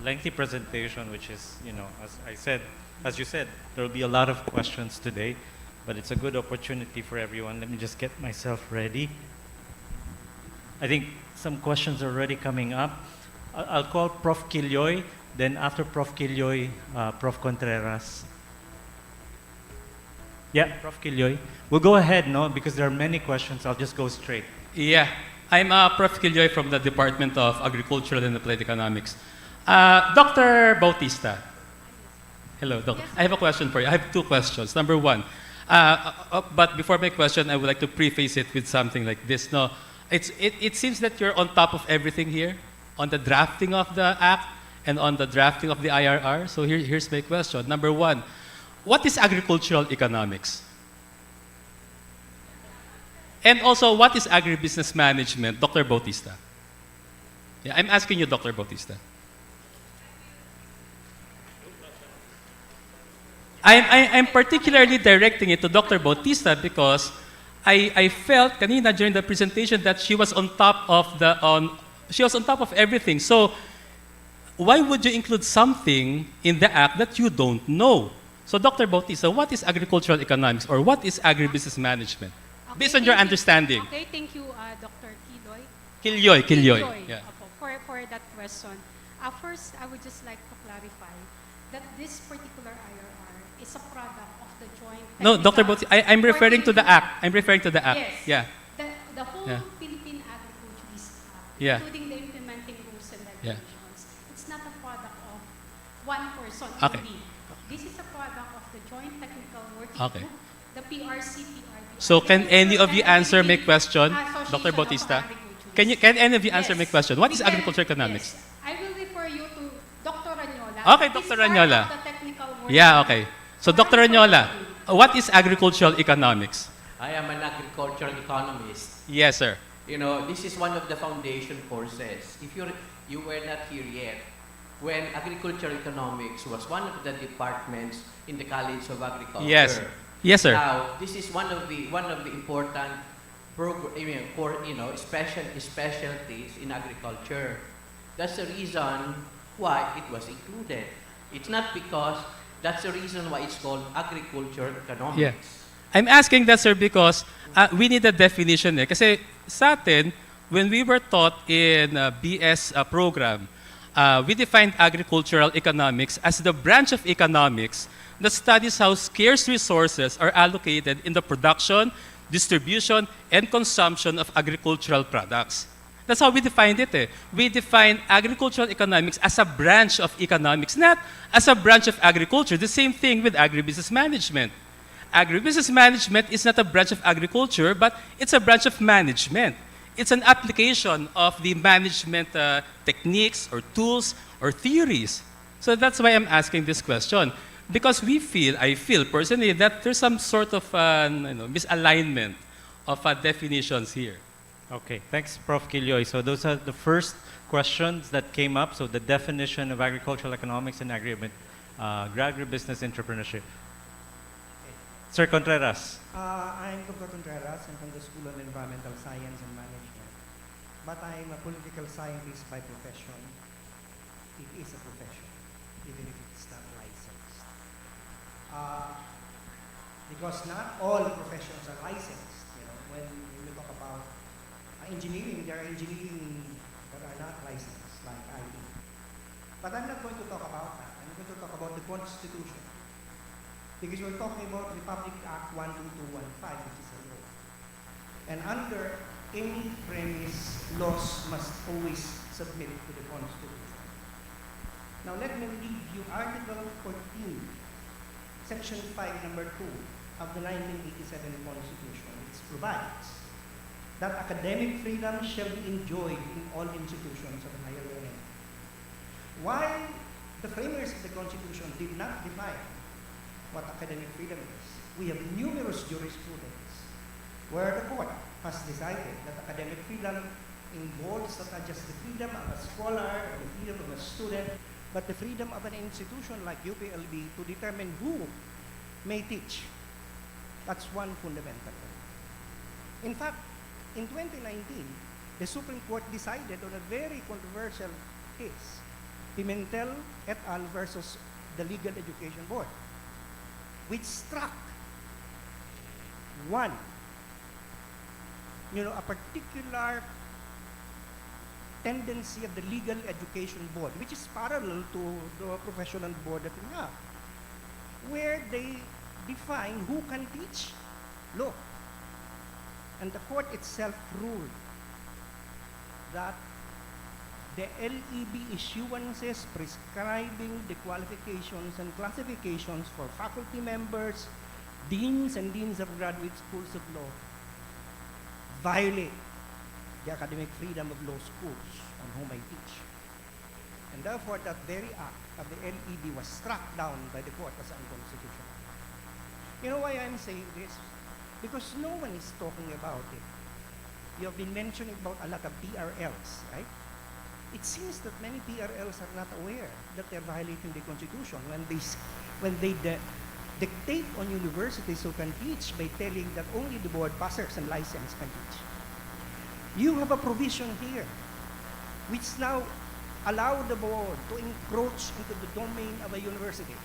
lengthy presentation, which is, as you said, there will be a lot of questions today, but it's a good opportunity for everyone. Let me just get myself ready. I think some questions are already coming up. I'll call Prof. Quilloy, then after Prof. Quilloy, Prof. Contreras. Yeah, Prof. Quilloy. We'll go ahead, no, because there are many questions. I'll just go straight. Yeah, I'm Prof. Quilloy from the Department of Agricultural and Applied Economics. Dr. Bautista. Hello, Doc. I have a question for you. I have two questions. Number one, but before my question, I would like to preface it with something like this. No, it seems that you're on top of everything here, on the drafting of the act and on the drafting of the IRR. So here's my question. Number one, what is agricultural economics? And also, what is agribusiness management, Dr. Bautista? Yeah, I'm asking you, Dr. Bautista. I'm particularly directing it to Dr. Bautista because I felt kanina during the presentation that she was on top of everything. So why would you include something in the act that you don't know? So Dr. Bautista, what is agricultural economics or what is agribusiness management? Okay, Based on your understanding. Okay, thank you, Dr. Quilloy. Quilloy. Yeah. For that question. First, I would just like to clarify that this particular IRR is a product of the joint. No, Dr. Bautista, I'm referring to the act. I'm referring to the act. Yes. Yeah. The whole Yeah. Philippine Agriculturists Act, Yeah. including the implementing rules and Yeah. regulations, it's not a product of one person Okay. only. This is a product of the Joint Technical Working Okay. Group, the PRC-PRD. So can any of you answer my question, Association Dr. of Bautista? Agriculturists. Can any of you answer my Yes. question? What is We can- agriculture economics? Yes. I will refer you to Dr. Ranyola. Okay, He's Dr. part Ranyola. of the technical working Yeah, group. okay. So Dr. Ranyola, what is agricultural economics? I am an agricultural economist. Yes, sir. You know, this is one of the foundation courses. If you were not here yet, when agricultural economics was one of the departments in the College of Agriculture. Yes. Yes, sir. Now, this is one of the important specialties in agriculture. That's the reason why it was included. It's not because that's the reason why it's called agriculture economics. Yeah. I'm asking that, sir, because we need a definition. Kasi sa atin, when we were taught in BS program, we defined agricultural economics as the branch of economics that studies how scarce resources are allocated in the production, distribution, and consumption of agricultural products. That's how we defined it. We define agricultural economics as a branch of economics, not as a branch of agriculture. The same thing with agribusiness management. Agribusiness management is not a branch of agriculture, but it's a branch of management. It's an application of the management techniques or tools or theories. So that's why I'm asking this question. Because I feel personally that there's some sort of misalignment of definitions here. Okay, thanks, Prof. Quilloy. So those are the first questions that came up. So the definition of agricultural economics and agribusiness entrepreneurship. Sir Contreras. I'm Dr. Contreras. I'm from the School of Environmental Science and Management. But I'm a political scientist by profession. It is a profession, even if it's not licensed. Because not all professions are licensed. You know, when we talk about engineering, there are engineering that are not licensed, like IT. But I'm not going to talk about that. I'm going to talk about the Constitution. Because we're talking about Republic Act 12215, which is a law. And under any premise, laws must always submit to the Constitution. Now let me read you Article 14, Section 5, number 2 of the 1987 Constitution, which provides that academic freedom shall be enjoyed in all institutions of higher learning. While the framers of the Constitution did not define what academic freedom is, we have numerous jurisprudence where the court has decided that academic freedom involves not just the freedom of a scholar or the freedom of a student, but the freedom of an institution like UPLB to determine who may teach. That's one fundamental. In fact, in 2019, the Supreme Court decided on a very controversial case, Pimentel et al. Versus the Legal Education Board, which struck one, a particular tendency of the Legal Education Board, which is parallel to the professional board that we have, where they define who can teach law. And the court itself ruled that the LEB issuances prescribing the qualifications and classifications for faculty members, deans and deans of graduate schools of law violate the academic freedom of law schools on whom I teach. And therefore, that very act of the LEB was struck down by the court as unconstitutional. You know why I'm saying this? Because no one is talking about it. You have been mentioning about a lot of PRLs, right? It seems that many PRLs are not aware that they're violating the Constitution when they dictate on universities who can teach by telling that only the board passers and licensed can teach. You have a provision here which now allow the board to encroach into the domain of a university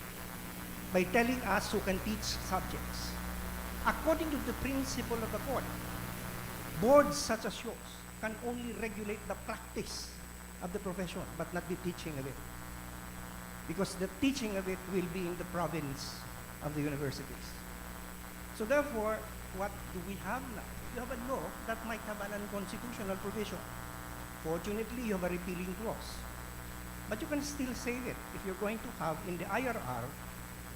by telling us who can teach subjects. According to the principle of the court, boards such as yours can only regulate the practice of the profession, but not the teaching of it. Because the teaching of it will be in the province of the universities. So therefore, what do we have now? You have a law that might have an unconstitutional provision. Fortunately, you have a repealing clause. But you can still save it if you're going to have in the IRR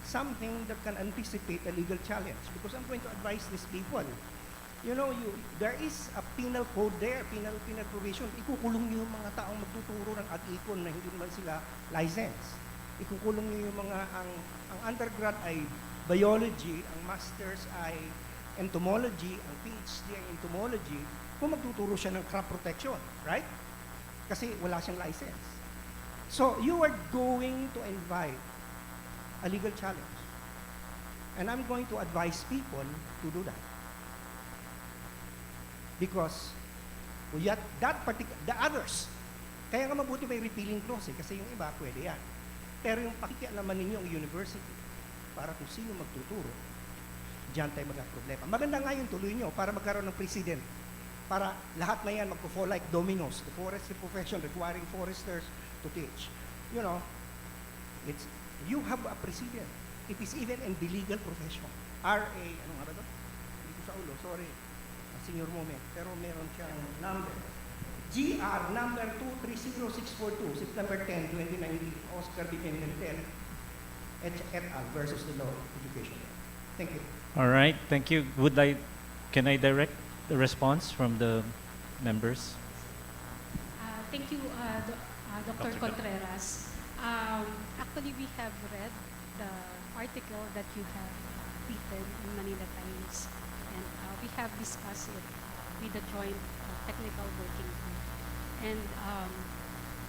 something that can anticipate a legal challenge. Because I'm going to advise these people. There is a penal code there, penal provision. Ikukulong niyo yung mga taong magtuturo ng ag-econ na hindi naman sila license. Ikukulong niyo yung mga, ang undergrad ay biology, ang master's ay entomology, ang PhD ay entomology, kung magtuturo siya ng crop protection, right? Kasi wala siyang license. So, you are going to invite a legal challenge. And I'm going to advise people to do that. Because the others, kaya nga mabuti may repealing clause kasi yung iba pwede yan. Pero yung pakikialaman ninyo ang university para kung sino magtuturo, diyan tayo magka-problema. Maganda nga yung tuloy nyo para magkaroon ng president. Para lahat na yan magpo-fall like dominoes. The forestry profession requiring foresters to teach. You have a president. It is even in the legal profession. RA, ano nga ba ito? Hindi ko sa ulo, sorry. Senior moment, pero meron siyang number. GR number 230642, September 10, 2019, Oscar B. Pimentel et al. Versus the Law Education. Thank you. All right, thank you. Can I direct the response from the members? Thank you, Dr. Contreras. Actually, we have read the article that you have written in Manila Times, and we have discussed it with the joint technical working group. And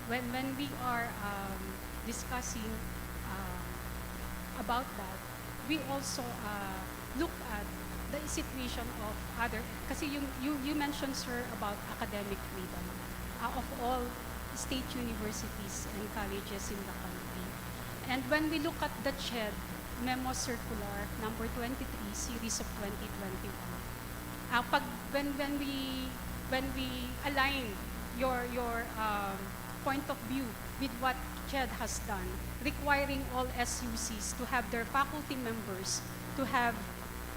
when we are discussing about that, we also look at the situation of other, kasi you mentioned, sir, about academic freedom of all state universities and colleges in the country. And when we look at the CHED Memo Circular number 23, series of 2021, when we align your point of view with what CHED has done, requiring all SUCs to have their faculty members to have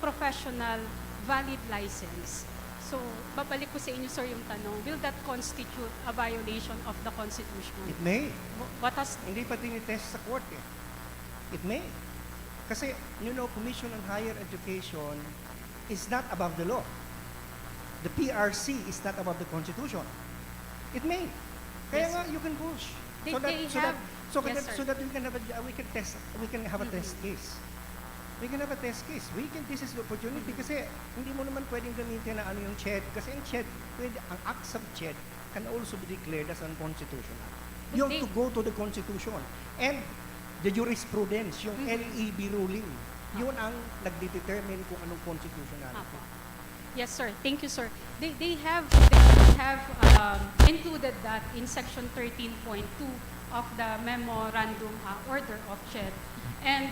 professional valid license. So, babalik ko sa inyo, sir, yung tanong, will that constitute a violation of the Constitution? It may. What has... Hindi pa tinitest sa court eh. It may. Kasi, Commission on Higher Education is not above the law. The PRC is not above the Constitution. It may. Kaya nga, you can push. So that we can have a test case. We can have a test case. This is the opportunity kasi hindi mo naman pwedeng gamitin na yung CHED. Kasi ang CHED, ang acts of CHED can also be declared as unconstitutional. You have to go to the Constitution. And the jurisprudence, yung LEB ruling, yun ang nagdetermine kung anong constitutionality. Yes, sir. Thank you, sir. They have included that in section 13.2 of the memorandum order of CHED. And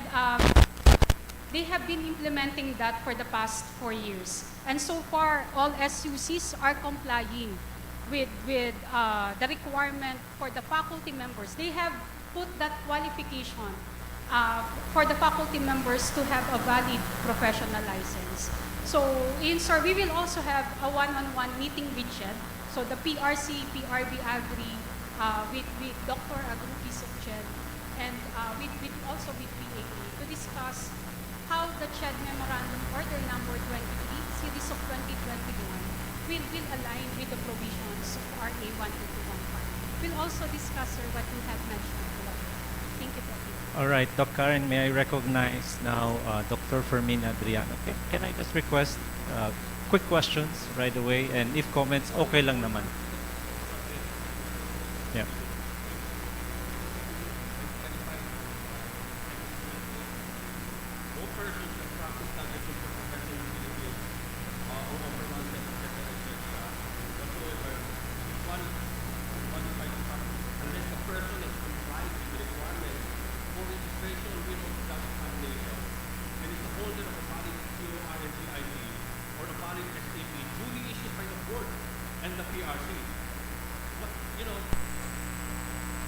they have been implementing that for the past 4 years. And so far, all SUCs are complying with the requirement for the faculty members. They have put that qualification for the faculty members to have a valid professional license. So, sir, we will also have a one-on-one meeting with CHED. So the PRC, PRB Agri, with Dr. Agrupis of CHED, and also with PAA to discuss how the CHED Memorandum Order number 23, series of 2021, will align with the provisions of RA 12215. We'll also discuss, sir, what you have mentioned. Thank you, Dr. All right, Doc Karen, may I recognize now Dr. Fermin Adriano? Okay. Can I just request quick questions right away? And if comments, okay lang naman. Yeah.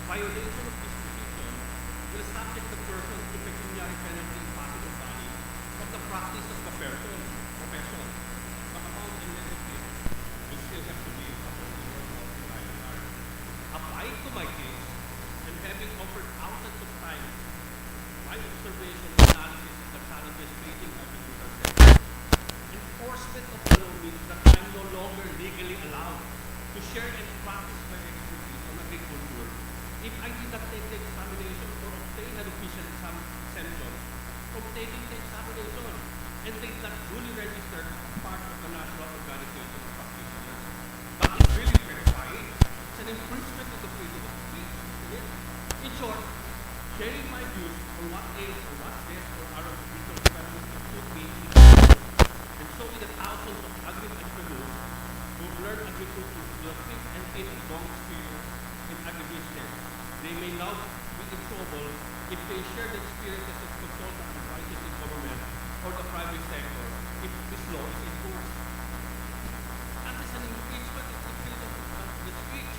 Violation of this provision will subject the person to pecuniary penalty in possible value of the practice of the profession. The amount and benefit will still have to be applied to my case and having offered thousands of times my observation and analysis of the challenges facing agriculture sector. Enforcement of the law means that I'm no longer legally allowed to share and practice my expertise on agriculture if I did not take the examination or obtain an official exemption from taking the examination and they not duly registered as part of the National Organization of Practitioners. But it's really verifying. It's an infringement of the freedom of speech. In short, sharing my views on what is or what best for our research development should be and so with the thousands of agri-entrepreneurs who learn agriculture to a quick and in a long experience in agribusiness. They may now be in trouble if they share the experiences of consultant advisors in government or the private sector if this law is enforced. That is an infringement of the freedom of the speech.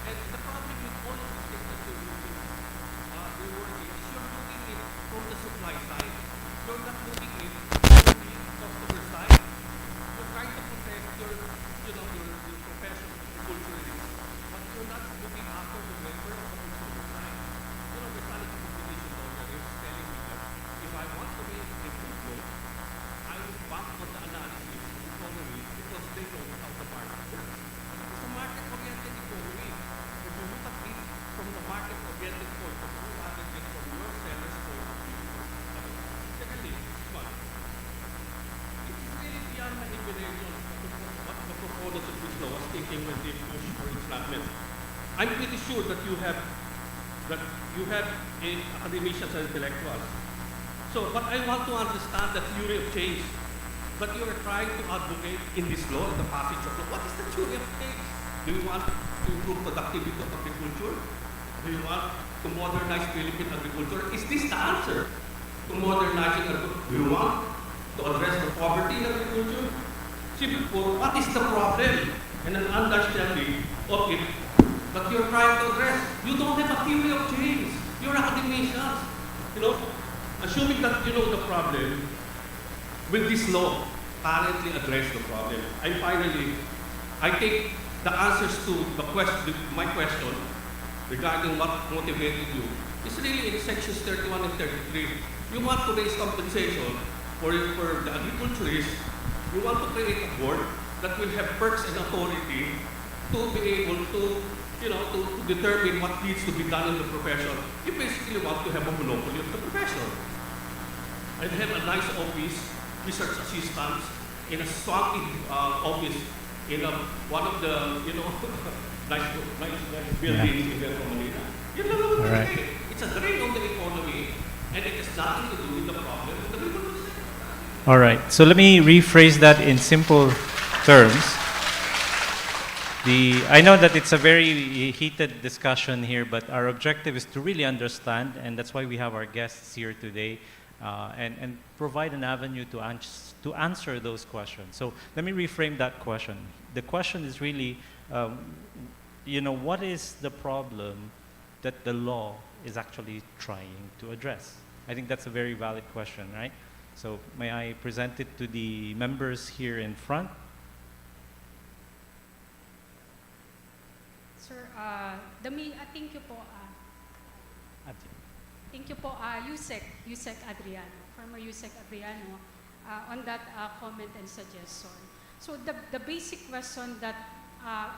And the problem with all of these things that you're looking is you're looking it from the supply side. You're not looking it from the customer side. You're trying to protect your profession, your culturalists, but you're not looking after the welfare of the consumer side. We're trying to competition lawyer is telling me that if I want to make a good law, I will bank on the analysis of economy because they know how the market works. It's a market-oriented economy. If you look at it from the market-oriented point of view, rather than from your seller's point of view, secondly, one, it is really beyond my imagination what the proponents of this law was thinking when they pushed for enslavement. I'm pretty sure that you have academicians and intellectuals. So, but I want to understand the theory of change that you are trying to advocate in this law, in the passage of law. What is the theory of change? Do you want to improve productivity of agriculture? Do you want to modernize Philippine agriculture? Is this the answer to modernizing agriculture? Do you want to address the poverty in agriculture? Simply put, what is the problem? And an understanding of it that you're trying to address. You don't have a theory of change. You're academicians. Assuming that you know the problem, will this law apparently address the problem? I take the answers to my question regarding what motivated you. It's really in sections 31 and 33. You want to raise compensation for the agriculturists. You want to create a board that will have perks and authority to be able to determine what needs to be done in the profession. You basically want to have a monopoly of the profession. And have a nice office, research assistants, in a swanky office, in one of the, nice buildings in Metro Manila. It's a drain on the economy, and it has nothing to do with the problem of the agricultural sector. All right, so let me rephrase that in simple terms. I know that it's a very heated discussion here, but our objective is to really understand, and that's why we have our guests here today, and provide an avenue to answer those questions. So let me reframe that question. The question is really, what is the problem that the law is actually trying to address? I think that's a very valid question, right? So may I present it to the members here in front? Sir, thank you po. Thank you po, Yusek Adriano, former Yusek Adriano, on that comment and suggestion. So the basic question that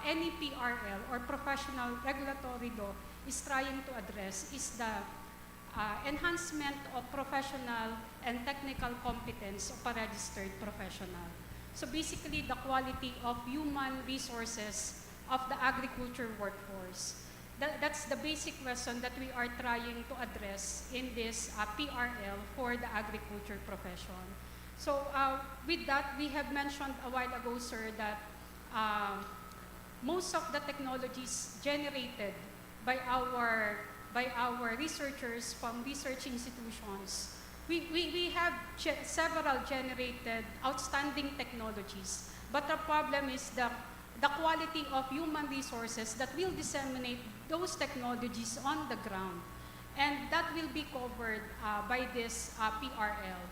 any PRL or professional regulatory law is trying to address is the enhancement of professional and technical competence of a registered professional. So basically, the quality of human resources of the agriculture workforce. That's the basic question that we are trying to address in this PRL for the agriculture profession. So with that, we have mentioned a while ago, sir, that most of the technologies generated by our researchers from research institutions, we have several generated outstanding technologies, but the problem is the quality of human resources that will disseminate those technologies on the ground. And that will be covered by this PRL.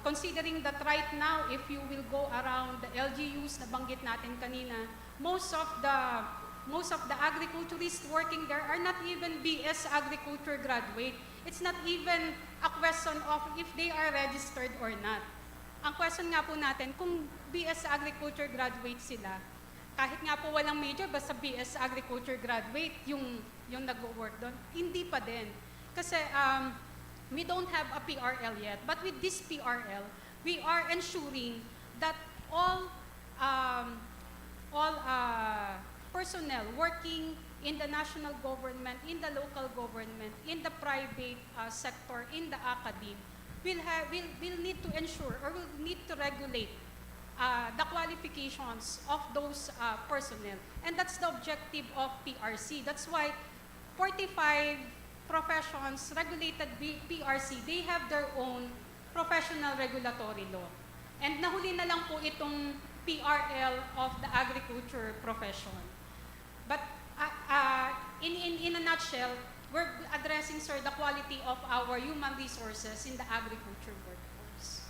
Considering that right now, if you will go around the LGUs na banggit natin kanina, most of the agriculturists working there are not even BS agriculture graduate. It's not even a question of if they are registered or not. Ang question nga po natin, kung BS agriculture graduate sila, kahit nga po walang major, basta BS agriculture graduate, yung nag-work doon, hindi pa din. Kasi we don't have a PRL yet, but with this PRL, we are ensuring that all personnel working in the national government, in the local government, in the private sector, in the academe, will need to ensure or will need to regulate the qualifications of those personnel. And that's the objective of PRC. That's why 45 professions regulated PRC, they have their own professional regulatory law. And nahuli na lang po itong PRL of the agriculture profession. But in a nutshell, we're addressing, sir, the quality of our human resources in the agriculture workforce.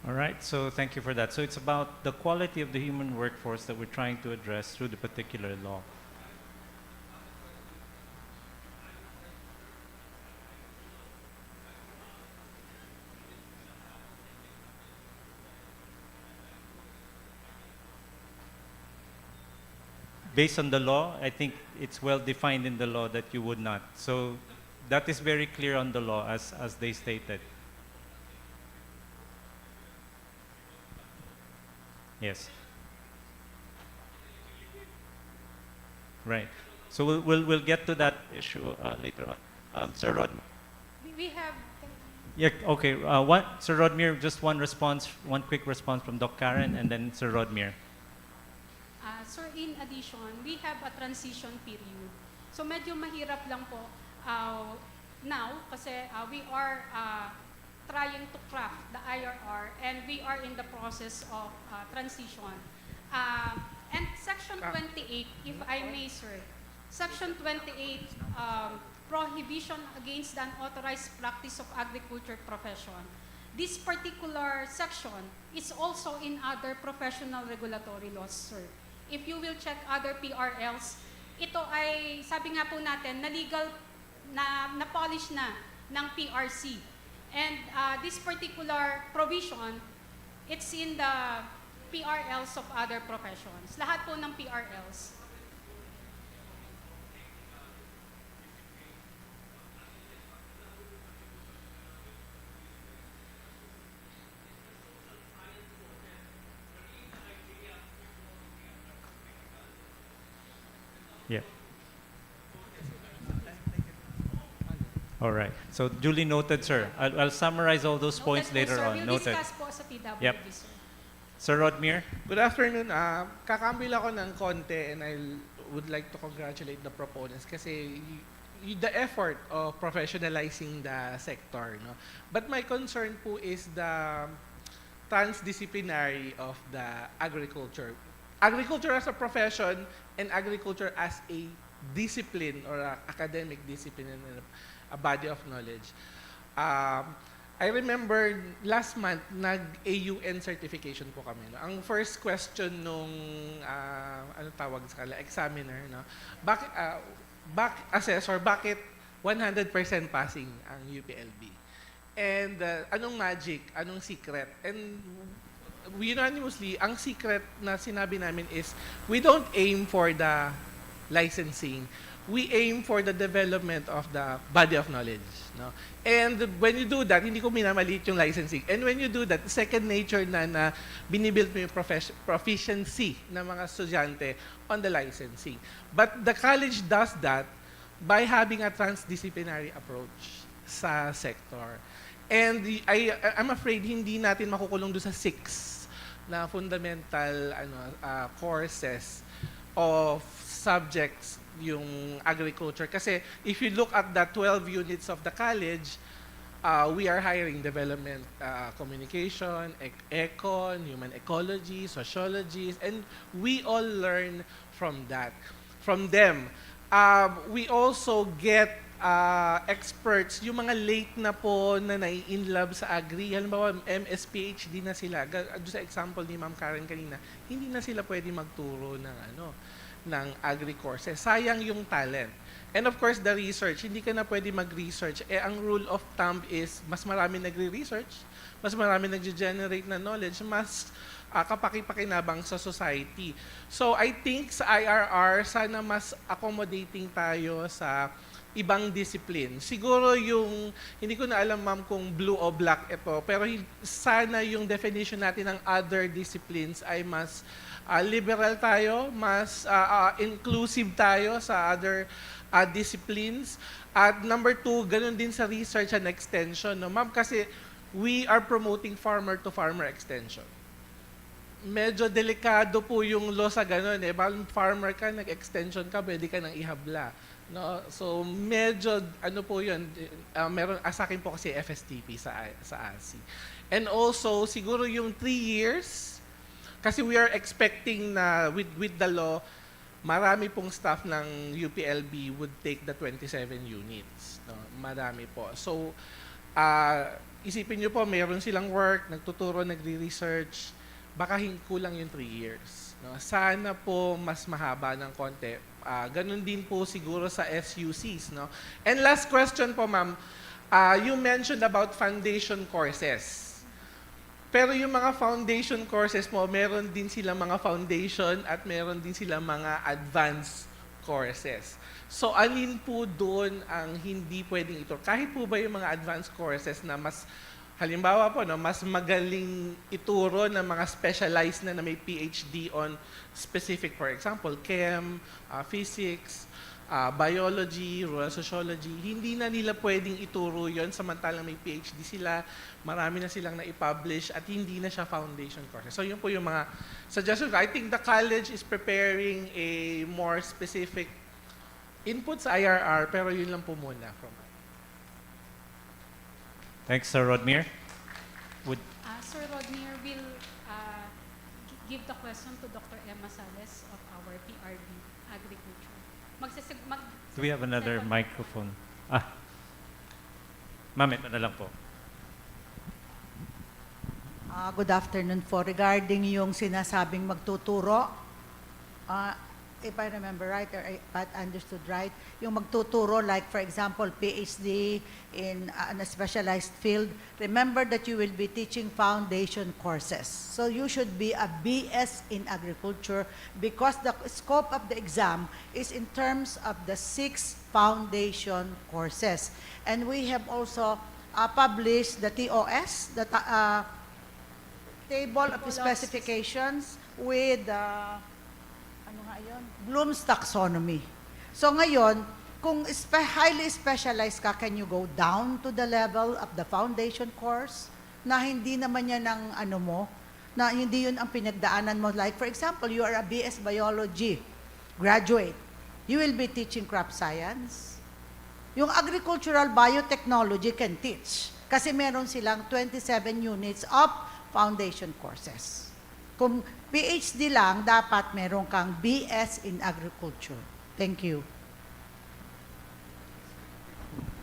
All right, so thank you for that. So it's about the quality of the human workforce that we're trying to address through the particular law. Based on the law, I think it's well defined in the law that you would not. So that is very clear on the law as they stated. Yes. Right. So we'll get to that issue later on. Sir Rodmer. We have... Yeah, okay. Sir Rodmer, just one quick response from Doc Karen, and then Sir Rodmer. Sir, in addition, we have a transition period. So medyo mahirap lang po now kasi we are trying to craft the IRR and we are in the process of transition. And Section 28, if I may, sir, Section 28, prohibition against the unauthorized practice of agriculture profession. This particular section is also in other professional regulatory laws, sir. If you will check other PRLs, ito ay, sabi nga po natin, na legal, na-polish na ng PRC. And this particular provision, it's in the PRLs of other professions. Lahat po ng PRLs. Yeah. All right. So duly noted, sir. I'll summarize all those points later on. We'll Noted. discuss po sa PWD, Yep. sir. Sir Rodmir? Good afternoon. Kakambil ako ng konti and I would like to congratulate the proponents kasi the effort of professionalizing the sector. No? But my concern po is the transdisciplinary of the agriculture. Agriculture as a profession and agriculture as a discipline or a academic discipline and a body of knowledge. I remember last month, nag-AUN certification po kami. No? Ang first question nung, ano tawag sa kanila, examiner, no? Back assessor, bakit 100% passing ang UPLB? And anong magic, anong secret? And unanimously, ang secret na sinabi namin is, we don't aim for the licensing. We aim for the development of the body of knowledge. No? And when you do that, hindi ko minamaliit yung licensing. And when you do that, second nature na binibuild mo yung proficiency ng mga estudyante on the licensing. But the college does that by having a transdisciplinary approach sa sector. And I'm afraid hindi natin makukulong doon sa 6 na fundamental courses of subjects yung agriculture. Kasi if you look at the 12 units of the college, we are hiring development, communication, econ, human ecology, sociology, and we all learn from that, from them. We also get experts, yung mga late na po na nai-inlove sa agri, halimbawa MS, PhD na sila. Doon sa example ni Ma'am Karen kanina, hindi na sila pwede magturo ng agri courses. Sayang yung talent. And of course, the research. Hindi ka na pwede mag-research. Ang rule of thumb is, mas marami nagre-research, mas marami nag-generate na knowledge, mas kapaki-pakinabang sa society. So I think sa IRR, sana mas accommodating tayo sa ibang discipline. Siguro yung, hindi ko na alam ma'am kung blue o black ito, pero sana yung definition natin ng other disciplines ay mas liberal tayo, mas inclusive tayo sa other disciplines. At number 2, ganun din sa research and extension. No? Ma'am, kasi we are promoting farmer-to-farmer extension. Medyo delikado po yung law sa ganun. Farmer ka, nag-extension ka, pwede ka nang ihabla. No? So medyo, po yun, meron, sa akin po kasi FSTP sa ASI. And also, siguro yung 3 years, kasi we are expecting na with the law, marami pong staff ng UPLB would take the 27 units. No? Marami po. So, isipin nyo po, mayroon silang work, nagtuturo, nagre-research, baka kulang yung 3 years. No? Sana po mas mahaba ng konti. Ganun din po siguro sa SUCs. No? And last question po, ma'am. You mentioned about foundation courses. Pero yung mga foundation courses mo, meron din sila mga foundation at meron din sila mga advanced courses. So, alin po doon ang hindi pwedeng ito? Kahit po ba yung mga advanced courses na mas, halimbawa po, no, mas magaling ituro ng mga specialized na may PhD on specific, for example, chem, physics, biology, rural sociology, hindi na nila pwedeng ituro yon samantalang may PhD sila, marami na silang na-publish at hindi na siya foundation courses. So yun po yung mga suggestions. I think the college is preparing a more specific input sa IRR, pero yun lang po muna. Thanks, Sir Rodmir. Sir Rodmir will give the question to Dr. Emma Sales of our PRB Agriculture. Do we have another microphone? Ma'am, ito na lang po. Good afternoon po. Regarding yung sinasabing magtuturo, if I remember right or I understood right, yung magtuturo like for example PhD in a specialized field, remember that you will be teaching foundation courses. So you should be a BS in agriculture because the scope of the exam is in terms of the 6 foundation courses. And we have also published the TOS, the Table of Specifications with Bloom's Taxonomy. So ngayon, kung highly specialized ka, can you go down to the level of the foundation course na hindi naman yan ang ano mo, na hindi yun ang pinagdaanan mo. Like for example, you are a BS Biology graduate. You will be teaching crop science. Yung agricultural biotechnology can teach kasi meron silang 27 units of foundation courses. Kung PhD lang, dapat meron kang BS in agriculture. Thank you.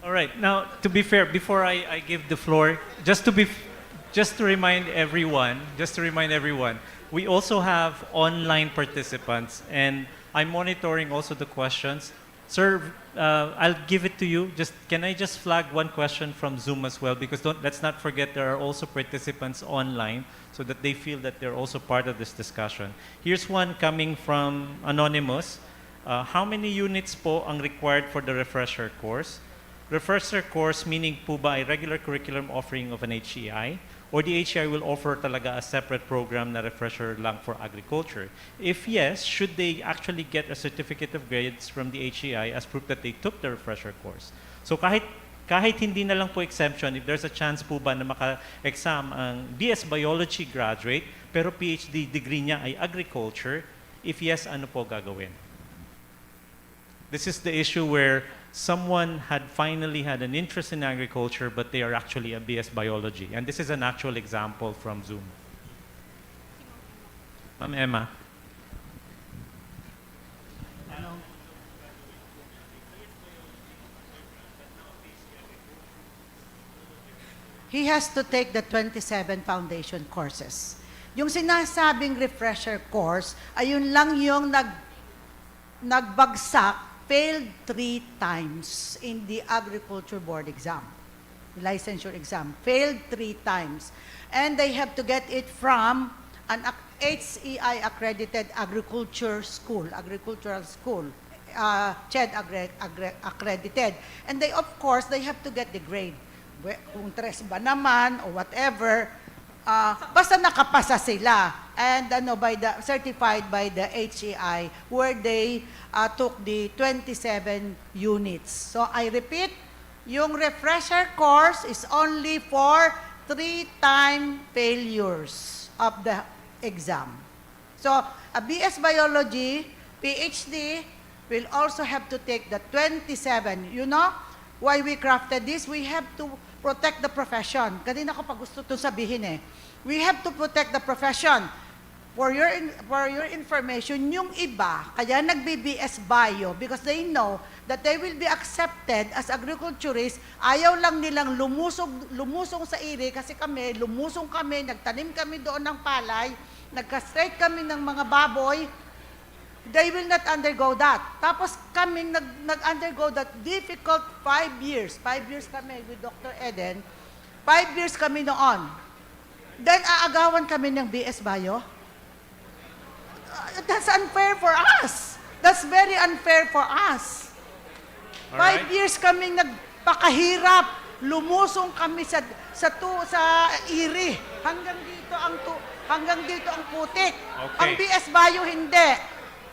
All right. Now, to be fair, before I give the floor, just to remind everyone, we also have online participants, and I'm monitoring also the questions. Sir, I'll give it to you. Can I just flag one question from Zoom as well? Because let's not forget there are also participants online, so that they feel that they're also part of this discussion. Here's one coming from Anonymous. How many units po ang required for the refresher course? Refresher course meaning po ba ay regular curriculum offering of an HEI? Or the HEI will offer talaga a separate program na refresher lang for agriculture? If yes, should they actually get a certificate of grades from the HEI as proof that they took the refresher course? So kahit hindi na lang po exemption, if there's a chance po ba na maka-exam ang BS Biology graduate, pero PhD degree niya ay agriculture, if yes, ano po gagawin? This is the issue where someone had finally had an interest in agriculture, but they are actually a BS Biology. And this is an actual example from Zoom. Ma'am Emma. He has to take the 27 foundation courses. Yung sinasabing refresher course, ayun lang yung nagbagsak, failed 3 times in the Agriculture Board exam, licensure exam, failed 3 times. And they have to get it from an HEI accredited agricultural school, CHED accredited. And they, of course, they have to get the grade. Kung tres ba naman o whatever, basta nakapasa sila and certified by the HEI where they took the 27 units. So I repeat, yung refresher course is only for 3-time failures of the exam. So a BS Biology, PhD, will also have to take the 27. You know why we crafted this? We have to protect the profession. Kanina ko pa gusto itong sabihin eh. We have to protect the profession. For your information, yung iba, kaya nagbi-BS Bio because they know that they will be accepted as agriculturists. Ayaw lang nilang lumusong sa iri kasi lumusong kami, nagtanim kami doon ng palay, nagka-straight kami ng mga baboy. They will not undergo that. Tapos kaming nag-undergo that difficult 5 years. 5 years kami with Dr. Eden. 5 years kami noon. Then aagawan kami ng BS Bio. That's unfair for us. That's very unfair for us. 5 years kaming nagpakahirap. Lumusong kami sa iri. Hanggang dito ang putik. Okay. Ang BS Bio hindi.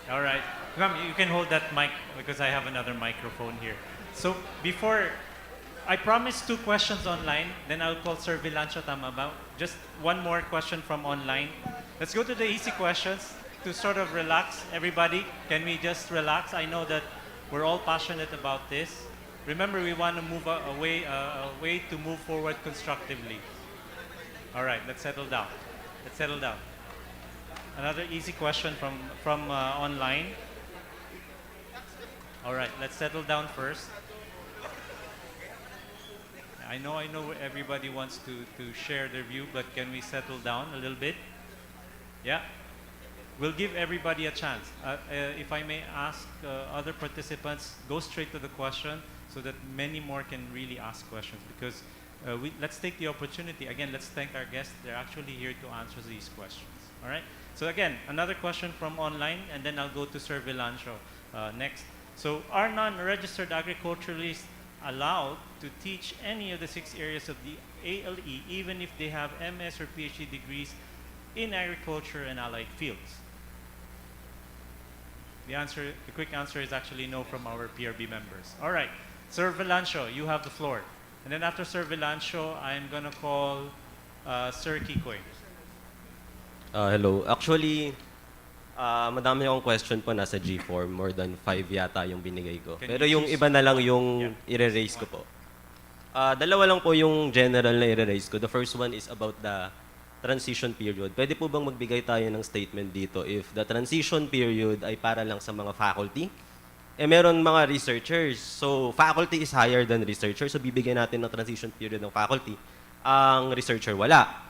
All right. Ma'am, you can hold that mic because I have another microphone here. So before, I promised 2 questions online, then I'll call Sir Vilancio, tama ba? Just one more question from online. Let's go to the easy questions to sort of relax. Everybody, can we just relax? I know that we're all passionate about this. Remember, we want to move a way to move forward constructively. All right, let's settle down. Let's settle down. Another easy question from online. All right, let's settle down first. I know everybody wants to share their view, but can we settle down a little bit? Yeah. We'll give everybody a chance. If I may ask other participants, go straight to the question so that many more can really ask questions because let's take the opportunity. Again, let's thank our guests. They're actually here to answer these questions. All right? So again, another question from online, and then I'll go to Sir Vilancio next. So are non-registered agriculturalists allowed to teach any of the 6 areas of the ALE, even if they have MS or PhD degrees in agriculture and allied fields? The quick answer is actually no from our PRB members. All right, Sir Velancio, you have the floor. And then after Sir Velancio, I'm gonna call Sir Kikoy. Hello. Actually, madami akong question po nasa G4. More than 5 yata yung binigay ko. Can Pero you yung choose iba na lang one? yung Yeah. i-raise ko po. Dalawa lang po yung general na i-raise ko. The first one is about the transition period. Pwede po bang magbigay tayo ng statement dito if the transition period ay para lang sa mga faculty? Meron mga researchers. So, faculty is higher than researchers. So, bibigyan natin ng transition period ng faculty. Ang researcher, wala.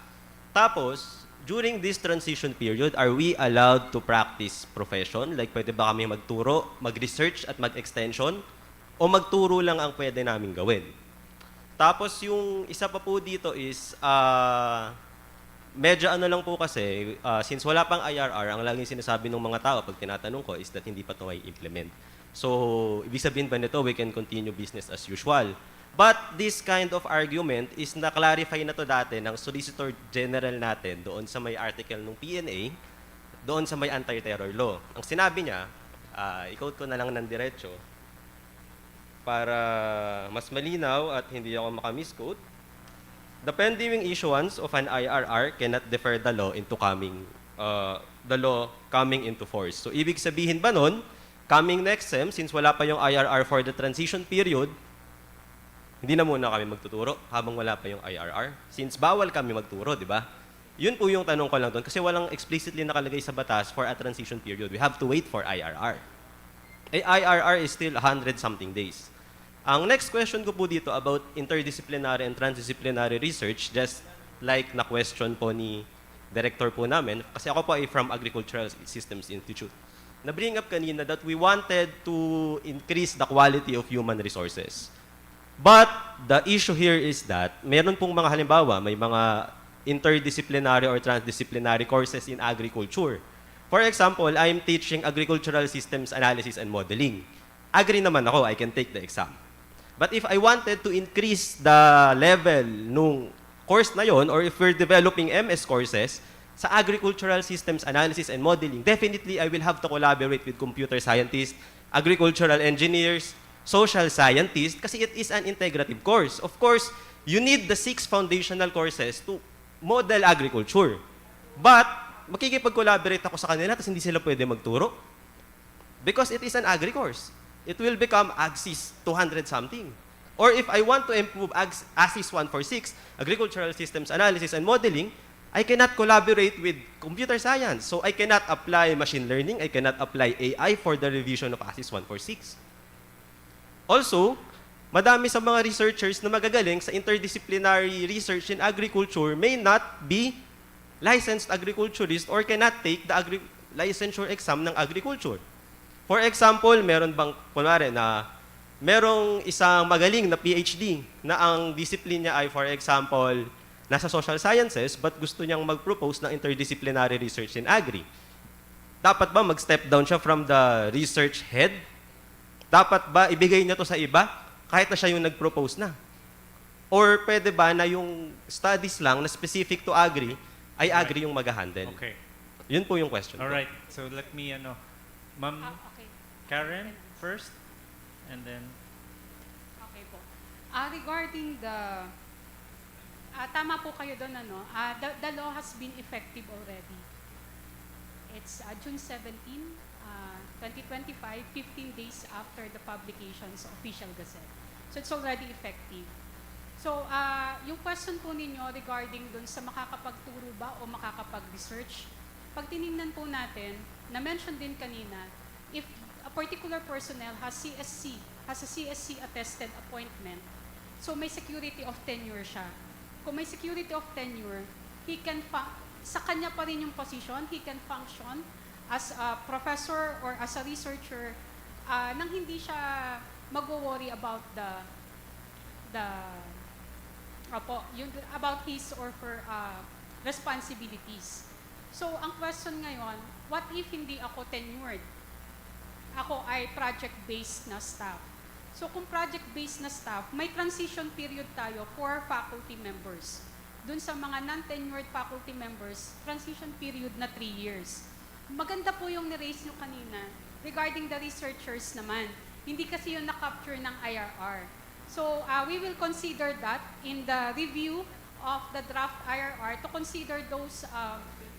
Tapos, during this transition period, are we allowed to practice profession? Like, pwede ba kami magturo, mag-research at mag-extension? O magturo lang ang pwede namin gawin? Tapos, yung isa pa po dito is, medyo ano lang po kasi, since wala pang IRR, ang laging sinasabi ng mga tao pag tinatanong ko is that hindi pa ito may implement. So, ibig sabihin ba nito, we can continue business as usual. But this kind of argument is na-clarify na to dati ng Solicitor General natin doon sa may article ng PNA, doon sa may anti-terror law. Ang sinabi niya, i-quote ko na lang ng diretso, para mas malinaw at hindi ako makamisquote, the pending issuance of an IRR cannot defer the law coming into force. So, ibig sabihin ba nun, coming next SEM, since wala pa yung IRR for the transition period, hindi na muna kami magtuturo habang wala pa yung IRR. Since bawal kami magturo, di ba? Yun po yung tanong ko lang doon kasi walang explicitly nakalagay sa batas for a transition period. We have to wait for IRR. IRR is still 100-something days. Ang next question ko po dito about interdisciplinary and transdisciplinary research, just like na question po ni director po namin, kasi ako po ay from Agricultural Systems Institute. Na-bring up kanina that we wanted to increase the quality of human resources. But the issue here is that meron pong mga halimbawa, may mga interdisciplinary or transdisciplinary courses in agriculture. For example, I'm teaching agricultural systems analysis and modeling. Agri naman ako, I can take the exam. But if I wanted to increase the level nung course na yon, or if we're developing MS courses sa agricultural systems analysis and modeling, definitely I will have to collaborate with computer scientists, agricultural engineers, social scientists, kasi it is an integrative course. Of course, you need the 6 foundational courses to model agriculture. But, makikipag-collaborate ako sa kanila tapos hindi sila pwede magturo. Because it is an agri course. It will become AGSIS 200-something. Or if I want to improve AGSIS 146, Agricultural Systems Analysis and Modeling, I cannot collaborate with computer science. So I cannot apply machine learning, I cannot apply AI for the revision of AGSIS 146. Also, madami sa mga researchers na magagaling sa interdisciplinary research in agriculture may not be licensed agriculturist or cannot take the licensure exam ng agriculture. For example, meron bang, kunwari na, merong isang magaling na PhD na ang discipline niya ay, for example, nasa social sciences, but gusto niyang mag-propose ng interdisciplinary research in agri. Dapat ba mag-step down siya from the research head? Dapat ba ibigay niya to sa iba kahit na siya yung nag-propose na? Or pwede ba na yung studies lang na specific to agri ay agri yung mag-handle? Okay. Yun po yung question. Alright, so let me, Ma'am Okay. Karen first, and then... Okay po. Regarding the... tama po kayo doon, the law has been effective already. It's June 17, 2025, 15 days after the publication sa Official Gazette. So it's already effective. So yung question po ninyo regarding doon sa makakapagturo ba o makakapag-research, pag tinignan po natin, na-mention din kanina, if a particular personnel has a CSC attested appointment, so may security of tenure siya. Kung may security of tenure, he can sa kanya pa rin yung position, he can function as a professor or as a researcher nang hindi siya mag-worry about about his or her responsibilities. So, ang question ngayon, what if hindi ako tenured? Ako ay project-based na staff. So, kung project-based na staff, may transition period tayo for faculty members. Dun sa mga non-tenured faculty members, transition period na 3 years. maganda po yung ni-raise nyo kanina regarding the researchers naman. Hindi kasi yung na-capture ng IRR. So we will consider that in the review of the draft IRR to consider those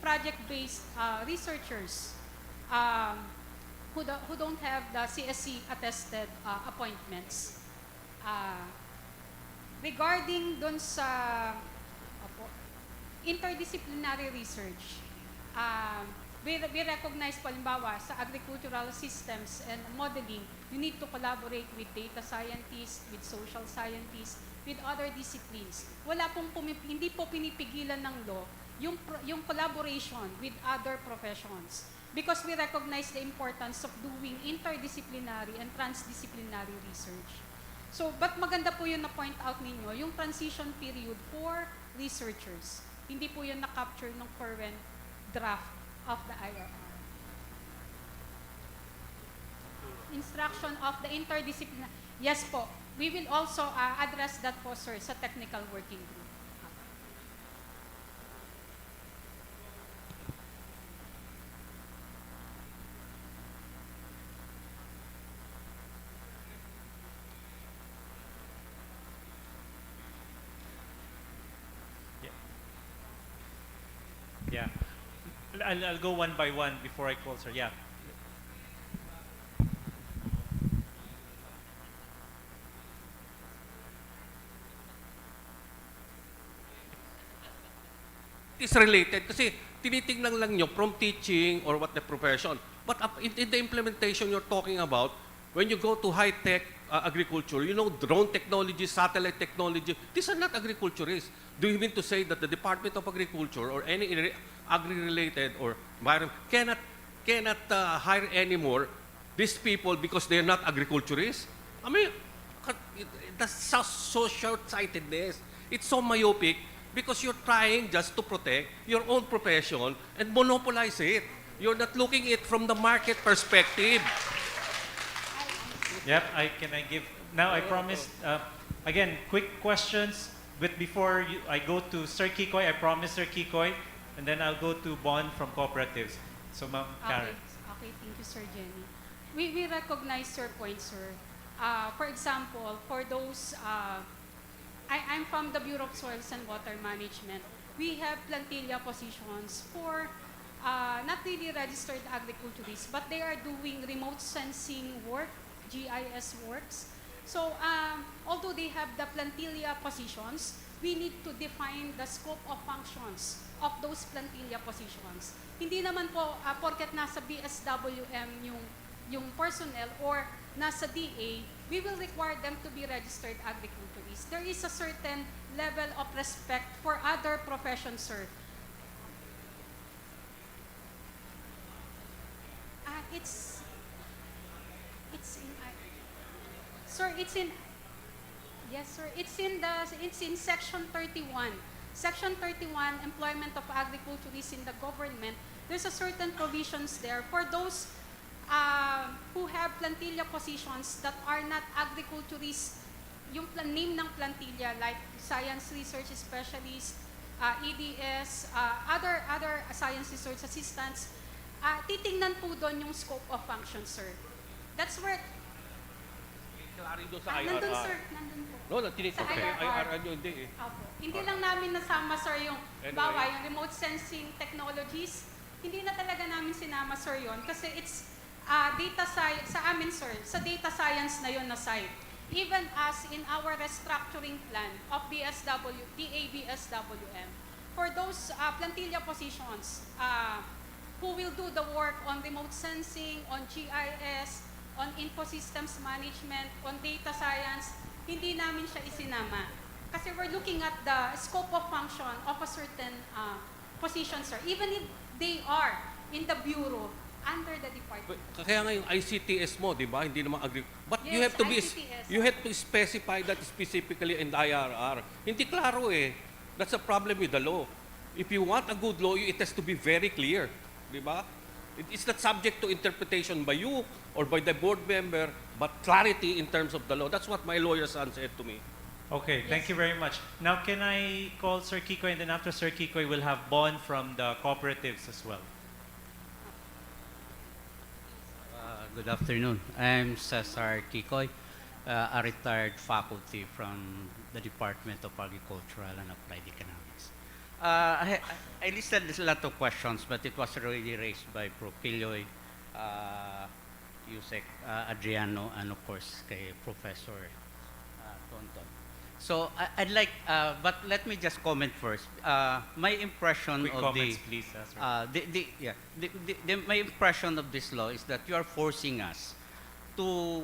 project-based researchers who don't have the CSC-attested appointments. Regarding dun sa interdisciplinary research, we recognize po, halimbawa, sa agricultural systems and modeling, you need to collaborate with data scientists, with social scientists, with other disciplines. Hindi po pinipigilan ng law yung collaboration with other professions because we recognize the importance of doing interdisciplinary and transdisciplinary research. So, but maganda po yun na point out ninyo, yung transition period for researchers. Hindi po yun na-capture ng current draft of the IRR. Instruction of the interdisciplinary. Yes po, we will also address that po, sir, sa technical working group. Yeah. I'll go one by one before I call, sir. Yeah. It's related kasi tinitingnan lang nyo from teaching or what the profession. But in the implementation you're talking about, when you go to high-tech agriculture, you know, drone technology, satellite technology, these are not agriculturists. Do you mean to say that the Department of Agriculture or any agri-related or environment cannot hire anymore these people because they're not agriculturists? I mean, that's so short-sightedness. It's so myopic because you're trying just to protect your own profession and monopolize it. You're not looking at it from the market perspective. Yep, I promise, again, quick questions, but before I go to Sir Kikoy, I promise Sir Kikoy, and then I'll go to Bond from cooperatives. So, Ma'am Karen. Okay, thank you, Sir Jenny. We recognize your point, sir. For example, for those, I'm from the Bureau of Soils and Water Management. We have plantilla positions for not really registered agriculturists, but they are doing remote sensing work, GIS works. So, although they have the plantilla positions, we need to define the scope of functions of those plantilla positions. Hindi naman po, porket nasa BSWM yung personnel or nasa DA, we will require them to be registered agriculturists. There is a certain level of respect for other professions, sir. It's in section 31. Section 31, employment of agriculturists in the government. There's a certain provisions there for those who have plantilla positions that are not agriculturists, yung name ng plantilla like science research specialists, EDS, other science research assistants, titingnan po doon yung scope of function, sir. That's where Klaro doon sa IRR. nandun, sir. Nandun po. No, tinitingnan ko. IRR nyo, hindi eh. Opo. Hindi lang namin nasama, sir, yung yung remote sensing technologies. Hindi na talaga namin sinama, sir, yon kasi it's data science, sa amin, sir, sa data science na yon na site. Even as in our restructuring plan of DABSWM, for those plantilla positions who will do the work on remote sensing, on GIS, on infosystems management, on data science, hindi namin siya isinama. Kasi we're looking at the scope of function of a certain position, sir. Even if they are in the bureau, under the department. Kaya nga yung ICTS mo, di ba? Hindi naman But Yes, you have to ICTS. you have to specify that specifically in the IRR. Hindi klaro eh. That's a problem with the law. If you want a good law, it has to be very clear. Di ba? It's not subject to interpretation by you or by the board member, but clarity in terms of the law. That's what my lawyer son said to me. Okay, thank you very much. Now, can I call Sir Kikoy, and then after Sir Kikoy, we'll have Bon from the cooperatives as well. Good afternoon. I'm Cesar Kikoy, a retired faculty from the Department of Agricultural and Applied Economics. I listed a lot of questions, but it was already raised by Prof. Kiloy, Yusek Adriano, and of course, kay Professor Tonton. So I'd like, but let me just comment first. My impression Quick of comments, please, sir. my impression of this law is that you are forcing us to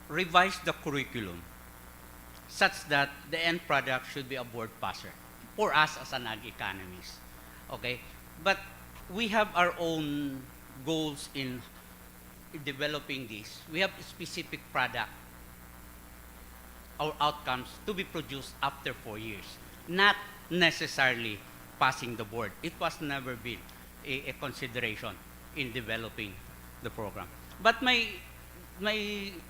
revise the curriculum such that the end product should be a board passer for us as an ag economist. Okay, but we have our own goals in developing this. We have a specific product, our outcomes to be produced after 4 years, not necessarily passing the board. It was never been a consideration in developing the program. But my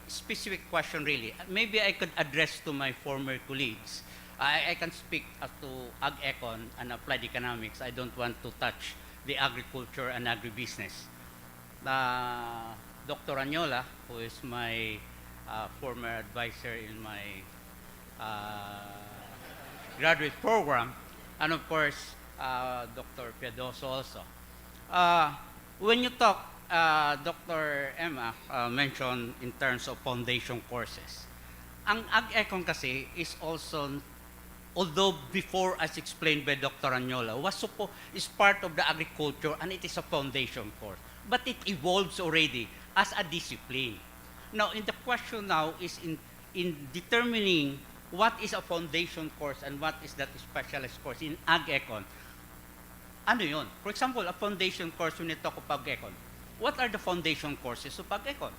specific question really, maybe I could address to my former colleagues. I can speak as to Ag Econ and Applied Economics. I don't want to touch the agriculture and agribusiness. Dr. Anyola, who is my former advisor in my graduate program, and of course, Dr. Piadoso also. When you talk, Dr. Emma mentioned in terms of foundation courses. Ang Ag-Econ kasi is also, although before as explained by Dr. Anyola, is part of the agriculture and it is a foundation course. But it evolves already as a discipline. Now, in the question now is in determining what is a foundation course and what is that specialist course in Ag-Econ. Ano yun? For example, a foundation course when you talk of Ag-Econ. What are the foundation courses of Ag-Econ?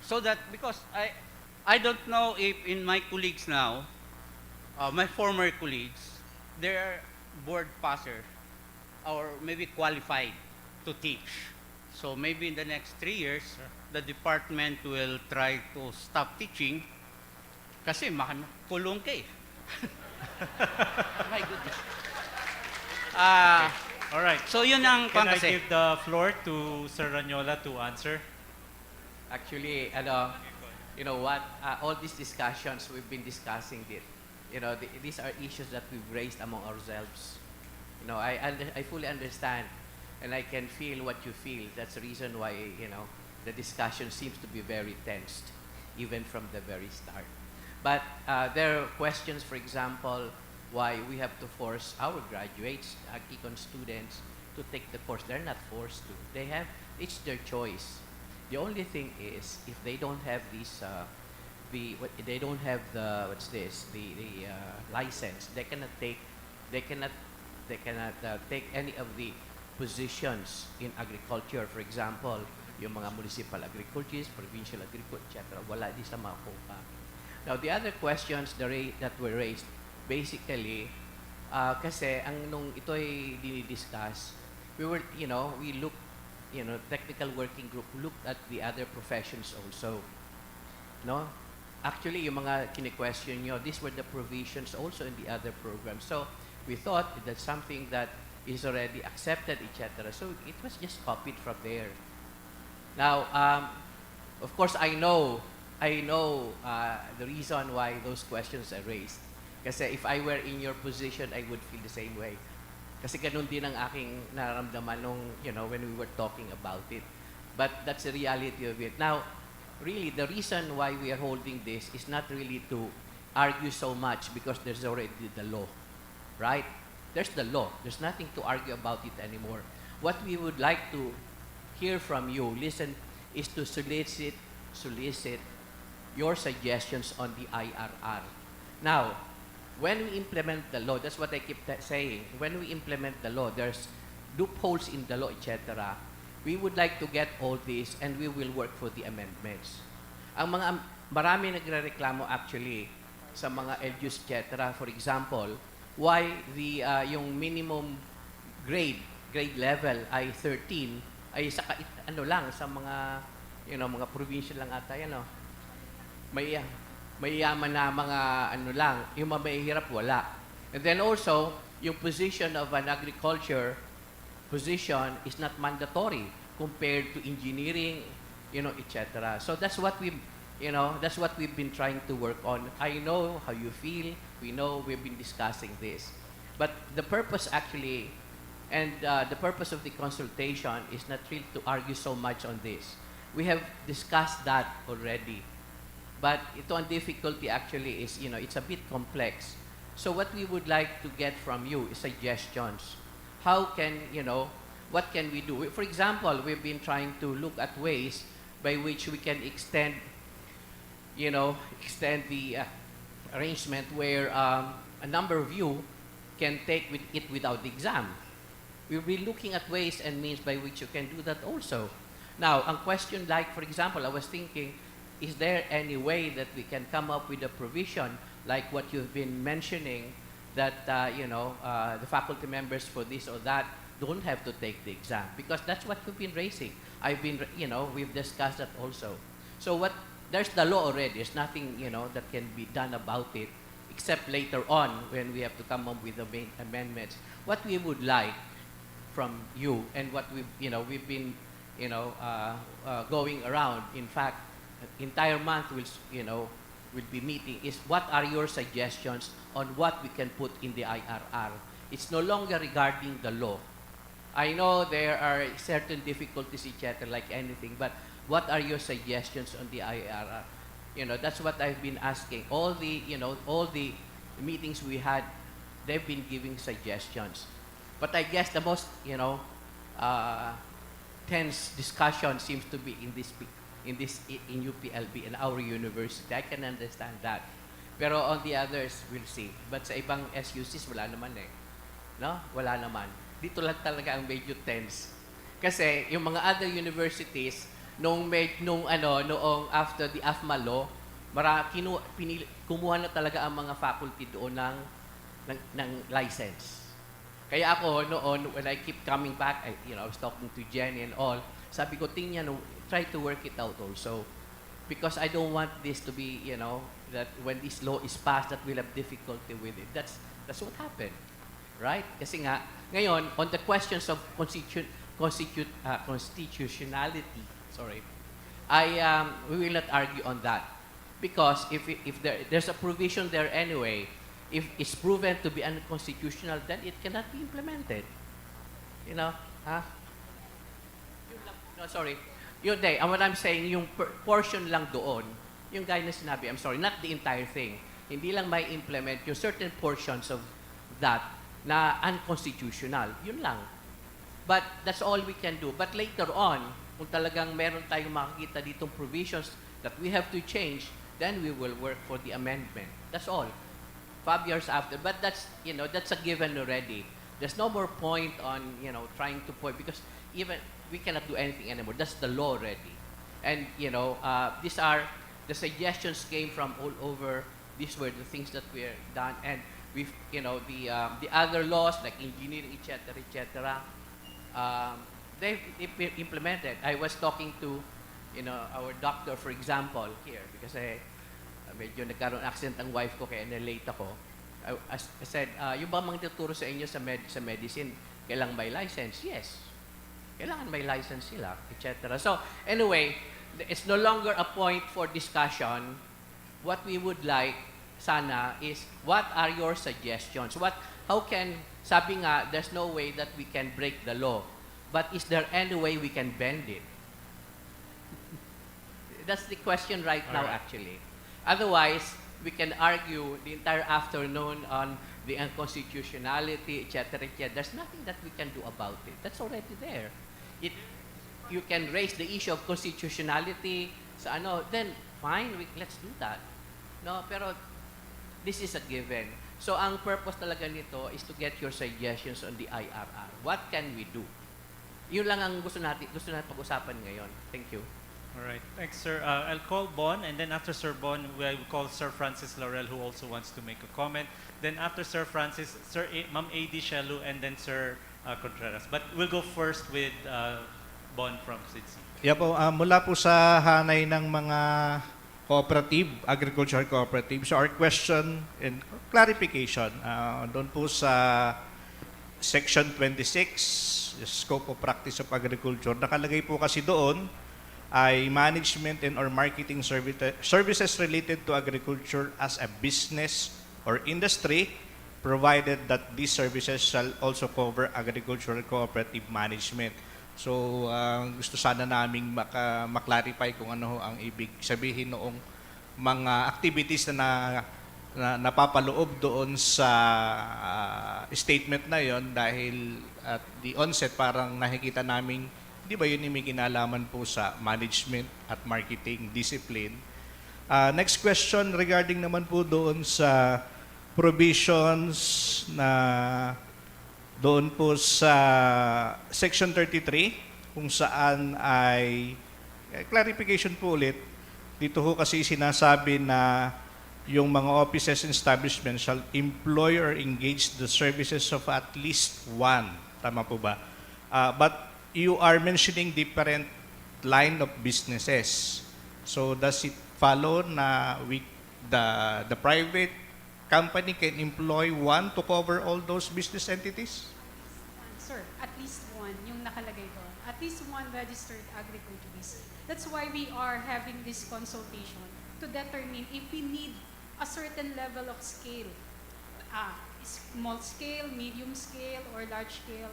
So that, because I don't know if in my colleagues now, my former colleagues, they're board passer or maybe qualified to teach. So maybe in the next 3 years, the department will try to stop teaching kasi kulong ka eh. My goodness. Okay. All right. So yun ang Can I kasi. give the floor to Sir Ranyola to answer? Actually, you know what? All these discussions we've been discussing it. You know, these are issues that we've raised among ourselves. You know, I fully understand, and I can feel what you feel. That's the reason why, you know, the discussion seems to be very tensed, even from the very start. But there are questions, for example, why we have to force our graduates, econ students, to take the course. They're not forced to. It's their choice. The only thing is, if they don't have this, they don't have the license. They cannot take any of the positions in agriculture. For example, yung mga municipal agriculturists, provincial agriculture, etc. Wala di sa makuha. Now, the other questions that were raised, basically, kasi nung ito ay dinidiscuss, we looked, technical working group looked at the other professions also. No? Actually, yung mga kine-question nyo, these were the provisions also in the other programs. So, we thought that's something that is already accepted, etc. So, it was just copied from there. Now, of course, I know the reason why those questions are raised. Kasi if I were in your position, I would feel the same way. Kasi ganun din ang aking nararamdaman when we were talking about it. But that's the reality of it. Now, really, the reason why we are holding this is not really to argue so much because there's already the law, right? There's the law. There's nothing to argue about it anymore. What we would like to hear from you, is to solicit your suggestions on the IRR. Now, when we implement the law, that's what I keep saying. When we implement the law, there's loopholes in the law, etc. We would like to get all this, and we will work for the amendments. Marami nagrereklamo actually sa mga LGUs, etc. For example, why yung minimum grade level ay 13 ay sa sa mga mga provincial lang ata yan, may yaman na mga yung mahihirap wala. And then also, yung position of an agriculture position is not mandatory. compared to engineering, etc. So that's what we've been trying to work on. I know how you feel. We know we've been discussing this. But the purpose actually, and the purpose of the consultation is not really to argue so much on this. We have discussed that already. But ito ang difficulty actually is, it's a bit complex. So what we would like to get from you is suggestions. How can, what can we do? For example, we've been trying to look at ways by which we can extend the arrangement where a number of you can take it without the exam. We'll be looking at ways and means by which you can do that also. Now, a question like, for example, I was thinking, is there any way that we can come up with a provision like what you've been mentioning, that the faculty members for this or that don't have to take the exam? Because that's what you've been raising. We've discussed that also. So there's the law already. There's nothing, that can be done about it, except later on when we have to come up with the main amendments. What we would like from you, and what we've been, going around. In fact, entire month will be meeting, is what are your suggestions on what we can put in the IRR. It's no longer regarding the law. I know there are certain difficulties, etc., like anything, but what are your suggestions on the IRR? That's what I've been asking. All the meetings we had, they've been giving suggestions. But I guess the most, tense discussion seems to be in UPLB and our university. I can understand that. Pero on the others, we'll see. But sa ibang SUCs, wala naman eh. No? Wala naman. Dito lang talaga ang medyo tense. Kasi yung mga other universities, noong after the AFMA law, kumuha na talaga ang mga faculty doon ng license. Kaya ako noon, when I keep coming back, I was talking to Jenny and all, sabi ko, tingnan, try to work it out also. Because I don't want this to be, that when this law is passed, that we'll have difficulty with it. That's what happened. Right? Kasi nga, ngayon, on the questions of constitutionality, we will not argue on that. Because if there's a provision there anyway, if it's proven to be unconstitutional, then it cannot be implemented. What I'm saying, yung portion lang doon, yung gaya na sinabi, not the entire thing. Hindi lang may implement yung certain portions of that na unconstitutional. Yun lang. But that's all we can do. But later on, kung talagang meron tayong makikita ditong provisions that we have to change, then we will work for the amendment. That's all. 5 years after. But that's a given already. There's no more point on, trying to point, because even we cannot do anything anymore. That's the law already. And, these are, the suggestions came from all over. These were the things that were done. And we've, the other laws like engineering, etc., they've implemented. I was talking to, our doctor, for example, here, because medyo nagkaroon accident ang wife ko, kaya na-late ako. I said, yung ba mga tuturo sa inyo sa medicine, kailangan may license? Yes. Kailangan may license sila, etc. So, anyway, it's no longer a point for discussion. What we would like, sana, is what are your suggestions? Sabi nga, there's no way that we can break the law. But is there any way we can bend it? That's the question right now, actually. Otherwise, we can argue the entire afternoon on the unconstitutionality, etc., etc. There's nothing that we can do about it. That's already there. You can raise the issue of constitutionality, then fine, let's do that. No, pero this is a given. So ang purpose talaga nito is to get your suggestions on the IRR. What can we do? Yun lang ang gusto natin pag-usapan ngayon. Thank you. All right. Thanks, sir. I'll call Bon, and then after Sir Bon, we'll call Sir Francis Laurel, who also wants to make a comment. Then after Sir Francis, Ma'am A.D. Shelu, and then Sir Contreras. But we'll go first with Bon from SIDSI. Yeah po, mula po sa hanay ng mga cooperative, agricultural cooperative. So our question and clarification, doon po sa Section 26, the scope of practice of agriculture, nakalagay po kasi doon ay management and or marketing services related to agriculture as a business or industry, provided that these services shall also cover agricultural cooperative management. So, gusto sana naming maklarify kung ano ang ibig sabihin noong mga activities na napapaloob doon sa statement na yon, dahil at the onset parang nakikita naming di ba yun yung may kinalaman po sa management at marketing discipline. Next question regarding naman po doon sa provisions na doon po sa Section 33 kung saan ay clarification po ulit. Dito ho kasi sinasabi na yung mga offices and establishments shall employ or engage the services of at least one. Tama po ba? But you are mentioning different line of businesses. So does it follow na the private company can employ one to cover all those business entities? Sir, at least one, yung nakalagay doon. At least one registered agriculturist. That's why we are having this consultation to determine if we need a certain level of scale. Small scale, medium scale, or large scale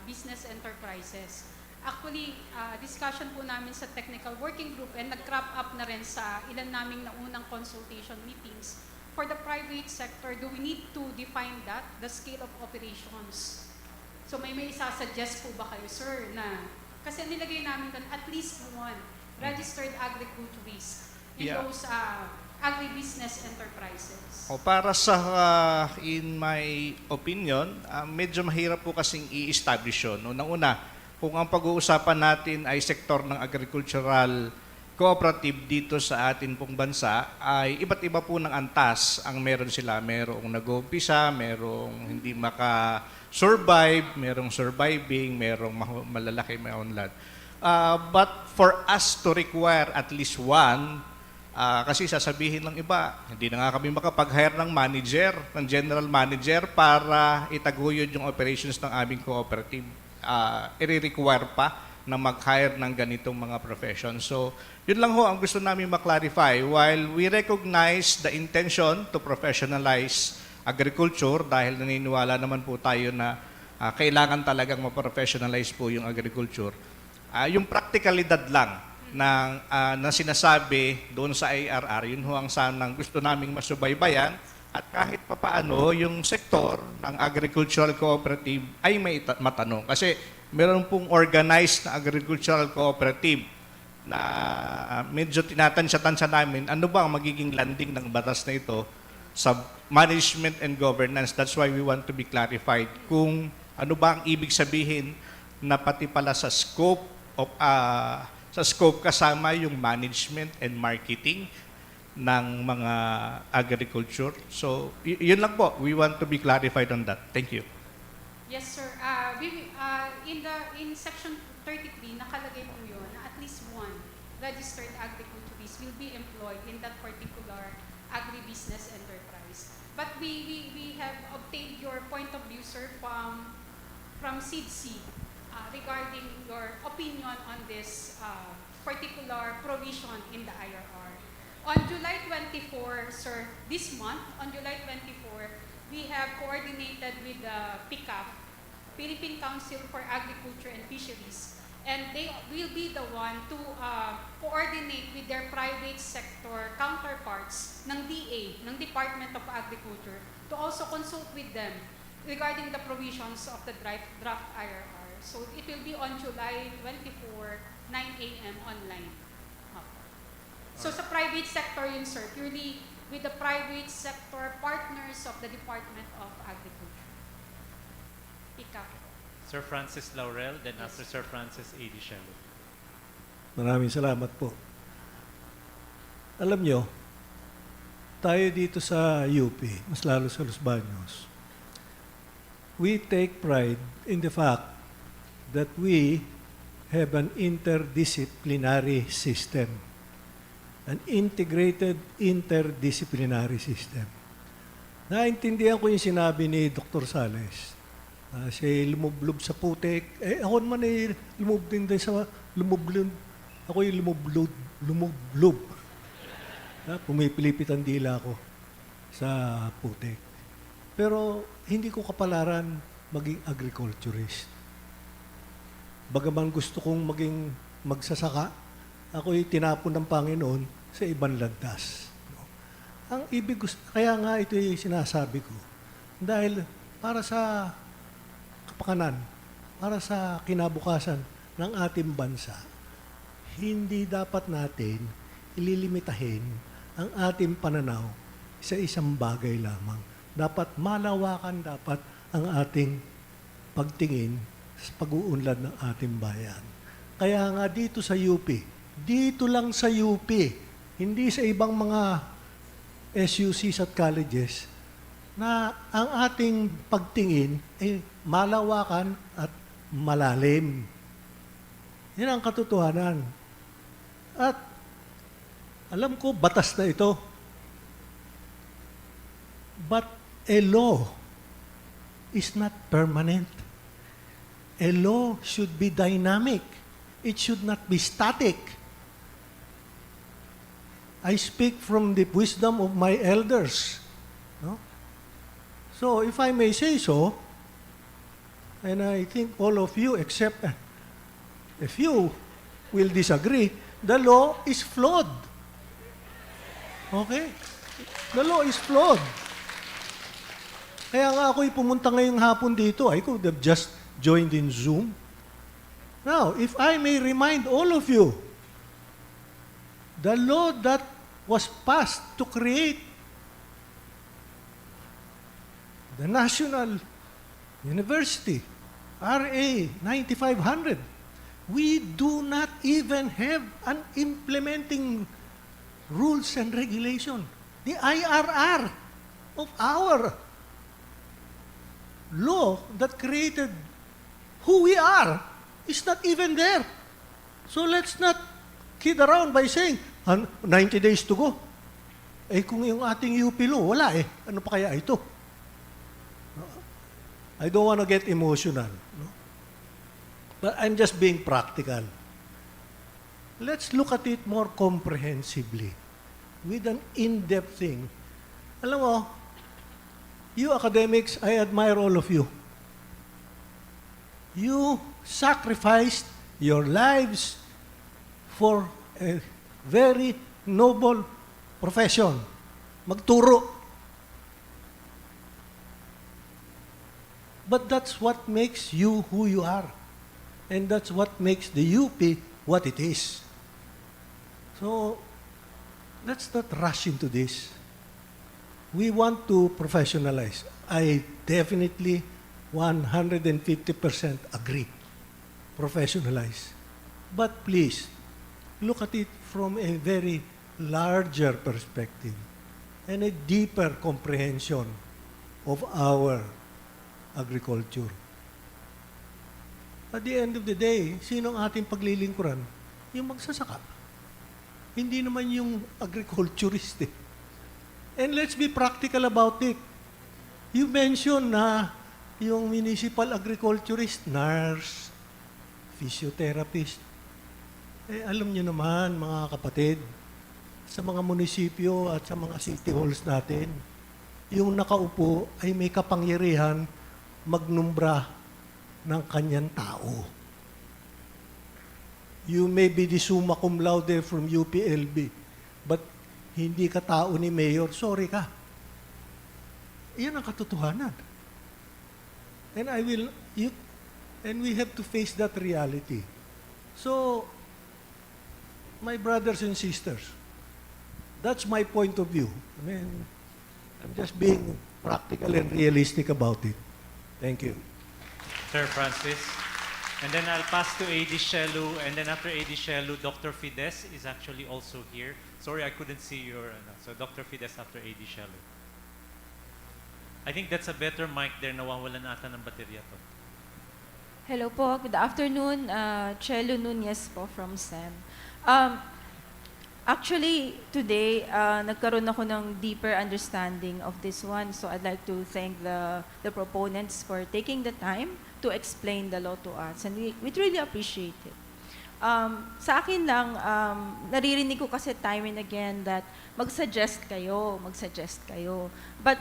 business enterprises. Actually, discussion po namin sa technical working group and nag-crop up na rin sa ilan naming naunang consultation meetings. For the private sector, do we need to define that, the scale of operations? So may isasuggest po ba kayo, sir, na kasi nilagay namin doon at least one registered agriculturist in those agribusiness enterprises. Para sa, in my opinion, medyo mahirap po kasing i-establish yun. Unang-una, kung ang pag-uusapan natin ay sektor ng agricultural cooperative dito sa atin pong bansa, ay iba't iba po ng antas ang meron sila. Merong nag-uumpisa, merong hindi maka-survive, merong surviving, merong malalaki, may unlad. But for us to require at least one, kasi sasabihin ng iba, hindi na nga kami makapag-hire ng manager, ng general manager para itaguyod yung operations ng aming cooperative. I-require pa na mag-hire ng ganitong mga professions. So, yun lang ho ang gusto namin maklarify. While we recognize the intention to professionalize agriculture, dahil naniniwala naman po tayo na kailangan talagang ma-professionalize po yung agriculture, yung practicalidad lang na sinasabi doon sa IRR, yun ho ang sanang gusto naming masubaybayan, at kahit papaano yung sektor ng agricultural cooperative ay may matanong. Kasi meron pong organized na agricultural cooperative na medyo tinatansya-tansya namin ano ba ang magiging landing ng batas na ito sa management and governance. That's why we want to be clarified kung ano ba ang ibig sabihin na pati pala sa scope of kasama yung management and marketing ng mga agriculture. So, yun lang po. We want to be clarified on that. Thank you. Yes, sir. In Section 33, nakalagay po yun na at least one registered agriculturist will be employed in that particular agribusiness enterprise. But we have obtained your point of view, sir, from SIDC regarding your opinion on this particular provision in the IRR. On July 24, sir, this month, on July 24, we have coordinated with the PICAF, Philippine Council for Agriculture and Fisheries, and they will be the one to coordinate with their private sector counterparts ng DA, ng Department of Agriculture, to also consult with them regarding the provisions of the draft IRR. So it will be on July 24, 9 a.m. online. So sa private sector yun, sir, purely with the private sector partners of the Department of Agriculture. PICAF. Sir Francis Laurel, then after Sir Francis A. Dicello. Maraming salamat po. Alam nyo, tayo dito sa UP, mas lalo sa Los Baños, we take pride in the fact that we have an interdisciplinary system, an integrated interdisciplinary system. Naintindihan ko yung sinabi ni Dr. Sales Siya lumublob sa putik. Ako naman lumublob din sa lumublob. Ako lumublob. Pumipilipit ang dila ko sa putik. Pero hindi ko kapalaran maging agriculturist. Bagaman gusto kong maging magsasaka, ako'y tinapon ng Panginoon sa ibang landas. Ang ibig kaya nga ito yung sinasabi ko. Dahil para sa kapakanan, para sa kinabukasan ng ating bansa, hindi dapat natin ililimitahin ang ating pananaw sa isang bagay lamang. Dapat malawakan dapat ang ating pagtingin sa pag-uunlad ng ating bayan. Kaya nga dito sa UP, dito lang sa UP, hindi sa ibang mga SUCs at colleges, na ang ating pagtingin ay malawakan at malalim. Yan ang katotohanan. At alam ko, batas na ito. But a law is not permanent. A law should be dynamic. It should not be static. I speak from the wisdom of my elders. No? So, if I may say so, and I think all of you, except a few, will disagree, the law is flawed. Okay? The law is flawed. Kaya nga ako'y pumunta ngayong hapon dito. I could have just joined in Zoom. Now, if I may remind all of you, the law that was passed to create the National University, RA 9500, we do not even have an implementing rules and regulation. The IRR of our law that created who we are is not even there. So let's not kid around by saying, 90 days to go. Kung yung ating UP law, wala Ano pa kaya ito? I don't want to get emotional. No? But I'm just being practical. Let's look at it more comprehensively with an in-depth thing. Alam mo, you academics, I admire all of you. You sacrificed your lives for a very noble profession. Magturo. But that's what makes you who you are. And that's what makes the UP what it is. So, let's not rush into this. We want to professionalize. I definitely 150% agree. Professionalize. But please, look at it from a very larger perspective and a deeper comprehension of our agriculture. At the end of the day, sino ang ating paglilingkuran? Yung magsasaka. Hindi naman yung agriculturist And let's be practical about it. You mentioned na yung municipal agriculturist, nurse, physiotherapist. Alam niyo naman, mga kapatid, sa mga munisipyo at sa mga city halls natin, yung nakaupo ay may kapangyarihan magnumbra ng kanyang tao. You may be the summa cum laude from UPLB, but hindi ka tao ni Mayor, sorry ka. Iyan ang katotohanan. And we have to face that reality. So, my brothers and sisters, that's my point of view. I mean, I'm just being practical and realistic about it. Thank you. Sir Francis. And then I'll pass to AD Shelu, and then after AD Shelu, Dr. Fides is actually also here. Sorry, I couldn't see your, so Dr. Fides after AD Shelu. I think that's a better mic there, nawawalan ata ng baterya to. Hello po, good afternoon. Chelo Nunez po from SEM. Actually, today, nagkaroon ako ng deeper understanding of this one. So I'd like to thank the proponents for taking the time to explain the law to us. And we really appreciate it. Sa akin lang, naririnig ko kasi time and again that mag-suggest kayo. But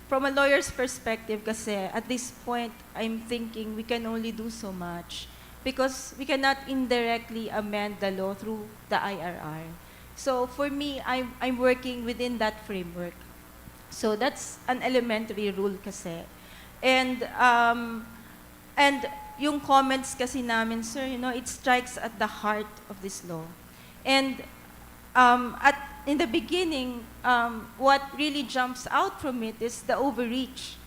from a lawyer's perspective kasi, at this point, I'm thinking we can only do so much because we cannot indirectly amend the law through the IRR. So for me, I'm working within that framework. So that's an elementary rule kasi. And yung comments kasi namin, sir, it strikes at the heart of this law. And in the beginning, what really jumps out from it is the overreach.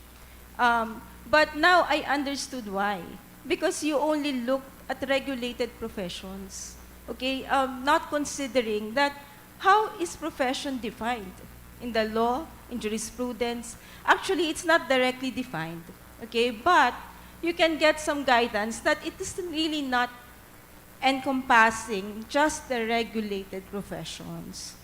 But now I understood why. Because you only look at regulated professions. Okay, not considering that how is profession defined in the law, in jurisprudence. Actually, it's not directly defined. Okay, but you can get some guidance that it is really not encompassing just the regulated professions.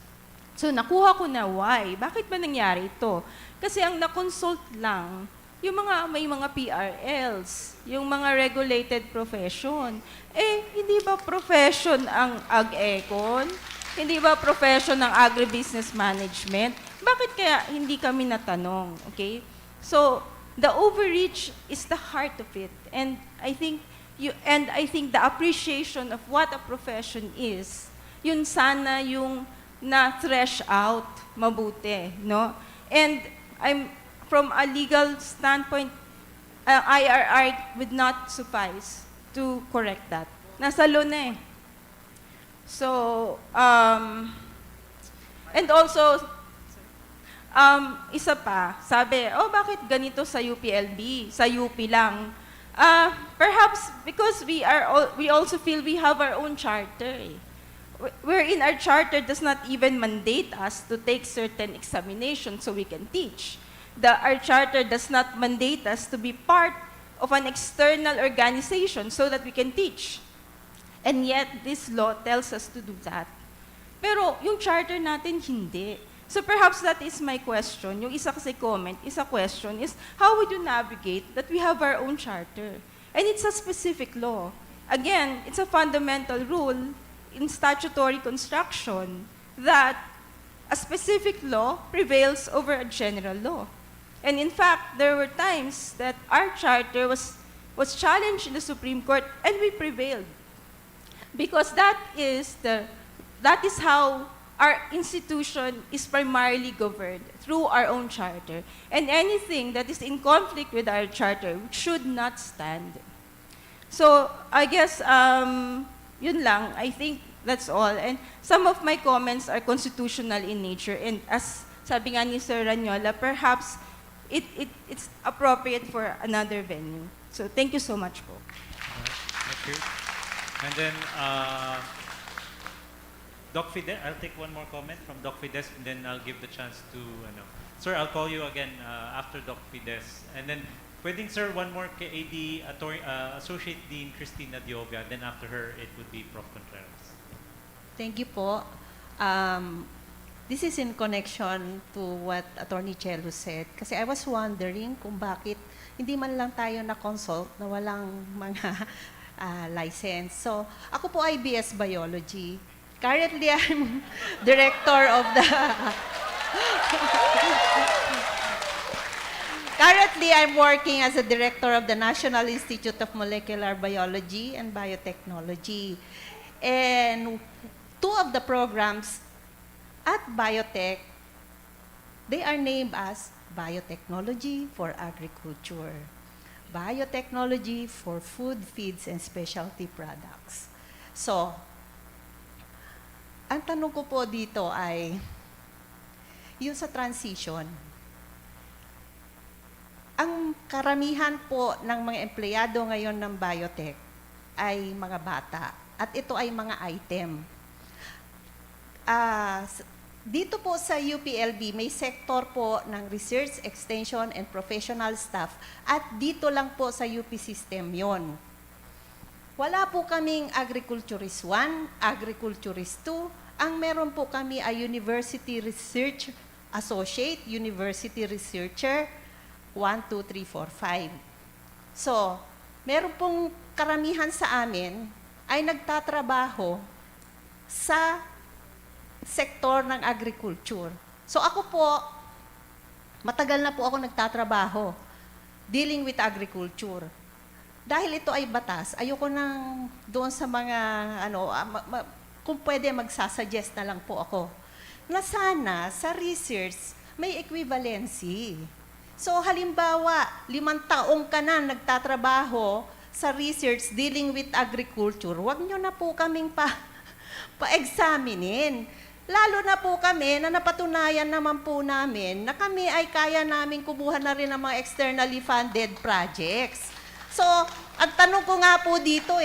So, nakuha ko na why. Bakit ba nangyari ito? Kasi ang na-consult lang, may mga PRLs, yung mga regulated profession. Hindi ba profession ang ag-econ? Hindi ba profession ng agribusiness management? Bakit kaya hindi kami natanong? Okay? So, the overreach is the heart of it. And I think the appreciation of what a profession is, yun sana yung na-thresh out mabuti, no? And from a legal standpoint, IRR would not suffice to correct that. Nasa law na eh. So, and also, isa pa, sabi, bakit ganito sa UPLB, sa UP lang? Perhaps because we also feel we have our own charter. Wherein our charter does not even mandate us to take certain examinations so we can teach. Our charter does not mandate us to be part of an external organization so that we can teach. And yet, this law tells us to do that. Pero yung charter natin, hindi. So perhaps that is my question. Yung isa kasi comment, question is, how would you navigate that we have our own charter? And it's a specific law. Again, it's a fundamental rule in statutory construction that a specific law prevails over a general law. And in fact, there were times that our charter was challenged in the Supreme Court and we prevailed. Because that is how our institution is primarily governed, through our own charter. And anything that is in conflict with our charter should not stand. So I guess yun lang. I think that's all. And some of my comments are constitutional in nature. And as sabi nga ni Sir Ranyola, perhaps it's appropriate for another venue. So thank you so much po. Thank you. And then, Doc Fides, I'll take one more comment from Doc Fides, and then I'll give the chance to, Sir, I'll call you again after Doc Fides. And then, pwedeng, sir, one more kay AD, Associate Dean Christina Diobia, then after her, it would be Prof. Contreras. Thank you po. This is in connection to what Attorney Chelo said. Kasi I was wondering kung bakit hindi man lang tayo na-consult na walang mga license. So, ako po ay BS Biology. Currently, I'm director of the... Currently, I'm working as a director of the National Institute of Molecular Biology and Biotechnology. And two of the programs at biotech, they are named as biotechnology for agriculture, biotechnology for food, feeds, and specialty products. So, ang tanong ko po dito ay, yung sa transition, ang karamihan po ng mga empleyado ngayon ng biotech ay mga bata, at ito ay mga item. Dito po sa UPLB, may sector po ng research, extension, and professional staff. At dito lang po sa UP system yon. Wala po kaming agriculturist 1, agriculturist 2, ang meron po kami ay University Research Associate, University Researcher, 1, 2, 3, 4, 5. So, meron pong karamihan sa amin ay nagtatrabaho sa sektor ng agriculture. So ako po, matagal na po ako nagtatrabaho dealing with agriculture. Dahil ito ay batas, ayoko nang doon sa mga, kung pwede magsasuggest na lang po ako, na sana sa research may equivalency. So halimbawa, 5 taong ka na nagtatrabaho sa research dealing with agriculture, wag nyo na po kaming pa-examinin. Lalo na po kami na napatunayan naman po namin na kami ay kaya namin kumuha na rin ng mga externally funded projects. So, ang tanong ko nga po dito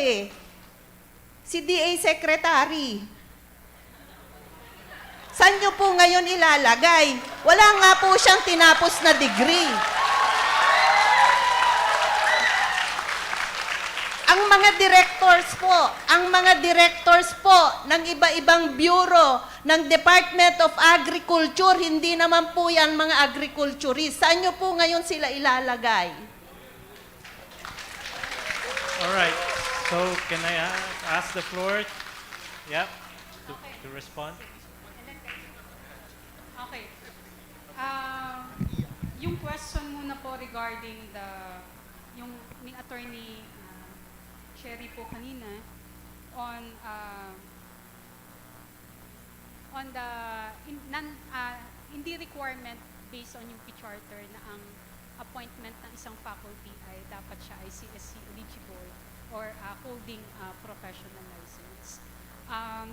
si DA Secretary, saan nyo po ngayon ilalagay? Wala nga po siyang tinapos na degree. Ang mga directors po ng iba-ibang bureau ng Department of Agriculture, hindi naman po yan mga agriculturists. Saan nyo po ngayon sila ilalagay? All right. So, can I ask the floor? Yeah, to respond. Okay. Yung question muna po regarding yung ni Attorney Sherry po kanina on the hindi requirement based on yung P-Charter na ang appointment ng isang faculty ay dapat siya ay CSC eligible or holding professional license.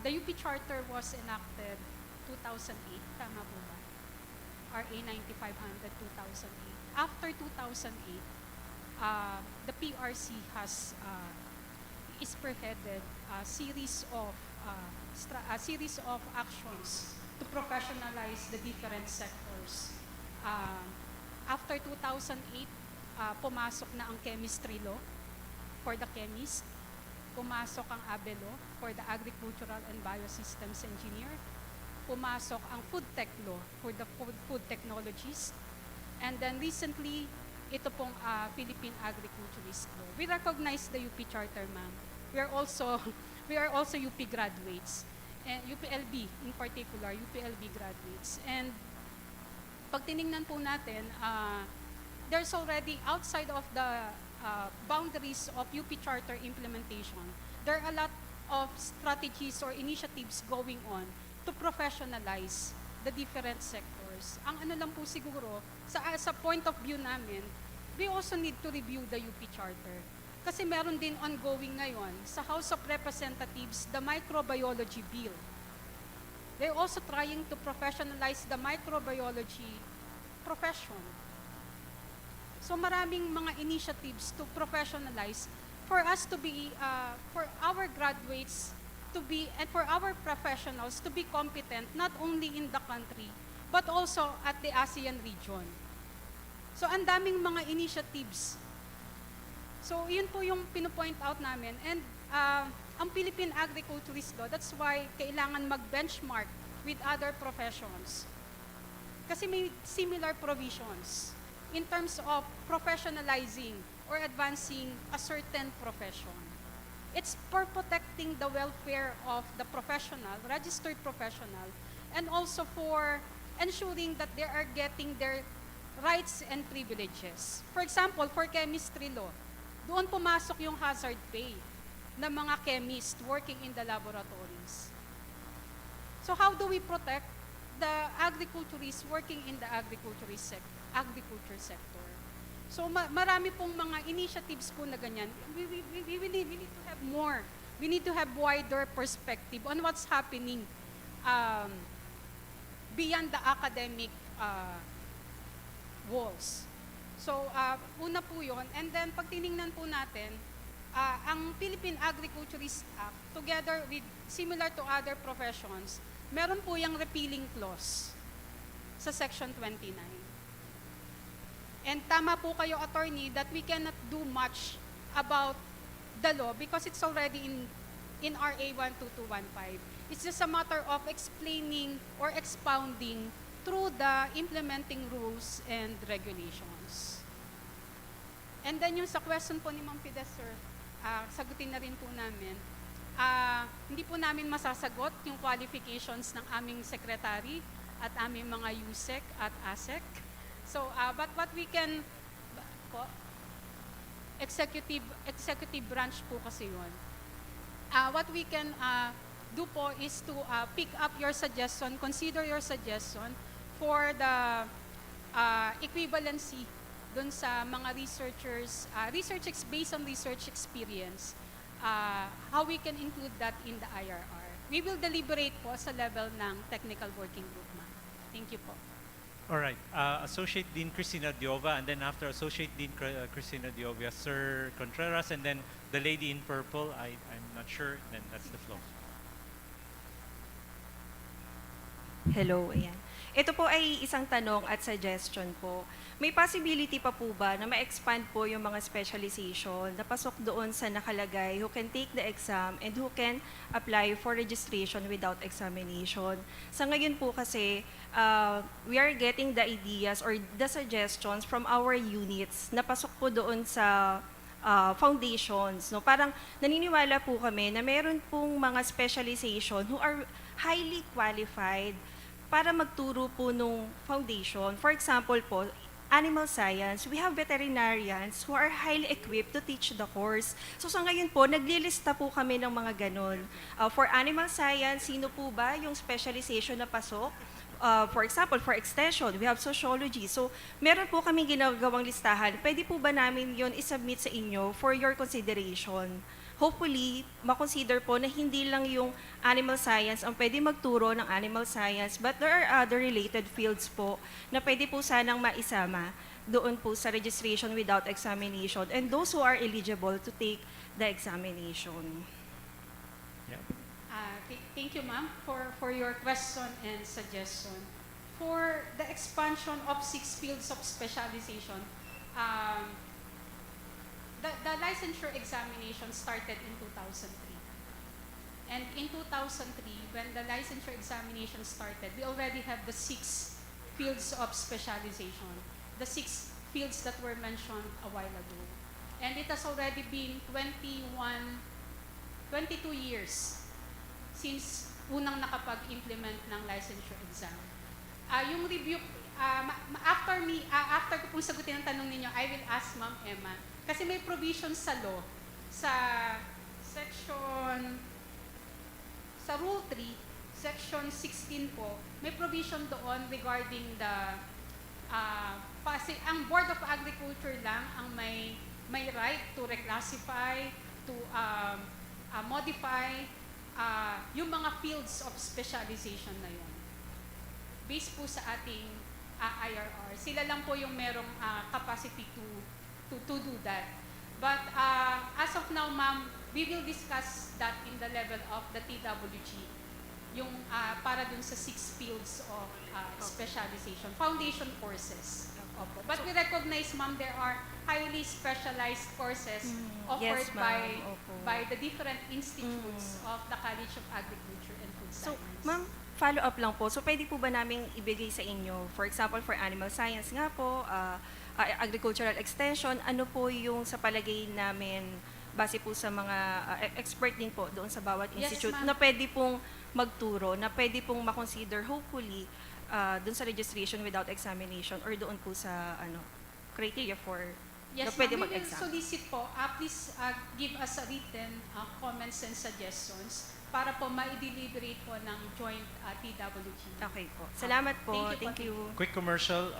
The UP Charter was enacted 2008, tama po ba? RA 9500 2008. After 2008, the PRC is spearheaded a series of actions to professionalize the different sectors. After 2008, pumasok na ang chemistry law for the chemist, pumasok ang ABE law for the agricultural and biosystems engineer, pumasok ang food tech law for the food technologist, and then recently, ito pong Philippine Agriculturists law. We recognize the UP Charter, ma'am. We are also UP graduates, and UPLB in particular, UPLB graduates. And pag tiningnan po natin, there's already outside of the boundaries of UP Charter implementation, there are a lot of strategies or initiatives going on to professionalize the different sectors. Ang ano lang po siguro, sa point of view namin, we also need to review the UP Charter. Kasi meron din ongoing ngayon sa House of Representatives, the microbiology bill. They're also trying to professionalize the microbiology profession. So maraming mga initiatives to professionalize for us to be, for our graduates to be, and for our professionals to be competent not only in the country, but also at the ASEAN region. So ang daming mga initiatives. So yun po yung pinopoint out namin. And ang Philippine Agriculturists Law, that's why kailangan mag-benchmark with other professions. Kasi may similar provisions in terms of professionalizing or advancing a certain profession. It's for protecting the welfare of the professional, registered professional, and also for ensuring that they are getting their rights and privileges. For example, for chemistry law, doon pumasok yung hazard pay ng mga chemists working in the laboratories. So how do we protect the agriculturists working in the agriculture sector? So marami pong mga initiatives po na ganyan. We need to have more. We need to have wider perspective on what's happening beyond the academic walls. So, una po yun. And then, pag tinignan po natin, ang Philippine Agriculturists Act, together with, similar to other professions, meron po yung repealing clause sa Section 29. And tama po kayo, attorney, that we cannot do much about the law because it's already in RA 12215. It's just a matter of explaining or expounding through the implementing rules and regulations. And then yung sa question po ni Ma'am Pides, sir, sagutin na rin po namin. Hindi po namin masasagot yung qualifications ng aming secretary at aming mga USEC at ASEC. So, but what we can, executive branch po kasi yun. What we can do po is to pick up your suggestion, consider your suggestion for the equivalency dun sa mga researchers, based on research experience, how we can include that in the IRR. We will deliberate po sa level ng technical working group, ma'am. Thank you po. All right. Associate Dean Cristina Diova, and then after Associate Dean Cristina Diova, Sir Contreras, and then the lady in purple, I'm not sure, then that's the flow. Hello, ayan. Ito po ay isang tanong at suggestion po. May possibility pa po ba na ma-expand po yung mga specialization na pasok doon sa nakalagay who can take the exam and who can apply for registration without examination? Sa ngayon po kasi, we are getting the ideas or the suggestions from our units na pasok po doon sa foundations. No? Parang naniniwala po kami na meron pong mga specialization who are highly qualified para magturo po nung foundation. For example po, animal science, we have veterinarians who are highly equipped to teach the course. So sa ngayon po, naglilista po kami ng mga ganon. For animal science, sino po ba yung specialization na pasok? For example, for extension, we have sociology. So meron po kami ginagawang listahan. Pwede po ba namin yon isubmit sa inyo for your consideration? Hopefully, makonsider po na hindi lang yung animal science ang pwede magturo ng animal science, but there are other related fields po na pwede po sanang maisama doon po sa registration without examination and those who are eligible to take the examination. Yeah. Thank you, ma'am, for your question and suggestion. For the expansion of 6 fields of specialization, the licensure examination started in 2003. And in 2003, when the licensure examination started, we already have the 6 fields of specialization, the 6 fields that were mentioned a while ago. And it has already been 22 years since unang nakapag-implement ng licensure exam. Yung review, after ko pong sagutin ang tanong ninyo, I will ask Ma'am Emma. Kasi may provision sa law, sa section, sa Rule 3, Section 16 po, may provision doon regarding the, kasi ang Board of Agriculture lang ang may right to reclassify, to modify yung mga fields of specialization na yun. Based po sa ating IRR, sila lang po yung merong capacity to do that. But as of now, ma'am, we will discuss that in the level of the TWG, yung para dun sa 6 fields of specialization, foundation courses. Opo. But we recognize, ma'am, there are highly specialized courses offered Yes, by the different institutes of the College of Agriculture and Food So, Science. ma'am, follow-up lang po. So, pwede po ba namin ibigay sa inyo, for example, for animal science nga po, agricultural extension, ano po yung sa palagay namin, base po sa mga expert din po doon sa bawat institute, na pwede pong magturo, na pwede pong makonsider, hopefully, doon sa registration without examination, or doon po sa criteria for na Yes, pwede ma'am, we will mag-exam. solicit po. Please give us a written comments and suggestions para po ma-deliberate po ng joint TWG. Okay po. Salamat po. Thank you. Quick commercial.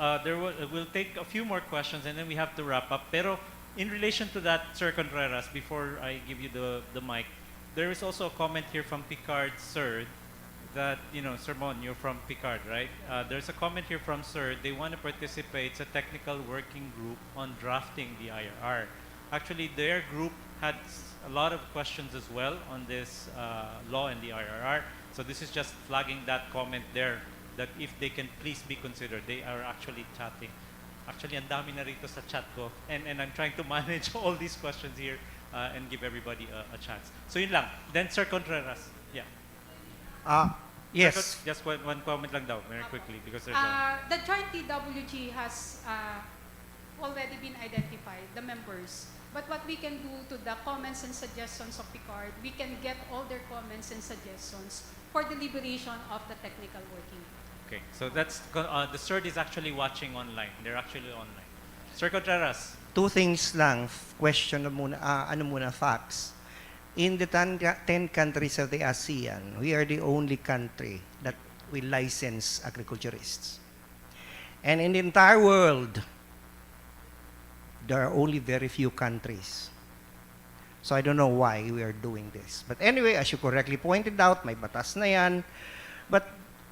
We'll take a few more questions and then we have to wrap up. Pero in relation to that, Sir Contreras, before I give you the mic, there is also a comment here from Picard, Sir, that, Sir Mon, you're from Picard, right? There's a comment here from Sir. They want to participate sa technical working group on drafting the IRR. Actually, their group had a lot of questions as well on this law and the IRR. So this is just flagging that comment there, that if they can please be considered. They are actually chatting. Actually, ang dami na rito sa chat ko. And I'm trying to manage all these questions here and give everybody a chance. So yun lang. Then Sir Contreras. Yeah. Yes. Just one comment lang daw, very quickly, because there's The joint TWG has already been identified, the members. But what we can do to the comments and suggestions of PICARD, we can get all their comments and suggestions for deliberation of the technical working. Okay, so that's the CERD is actually watching online. They're actually online. Sir Contreras. Two things lang, question na muna, facts. In the 10 countries of the ASEAN, we are the only country that will license agriculturists. And in the entire world, there are only very few countries. So I don't know why we are doing this. But anyway, as you correctly pointed out, may batas na yan. But,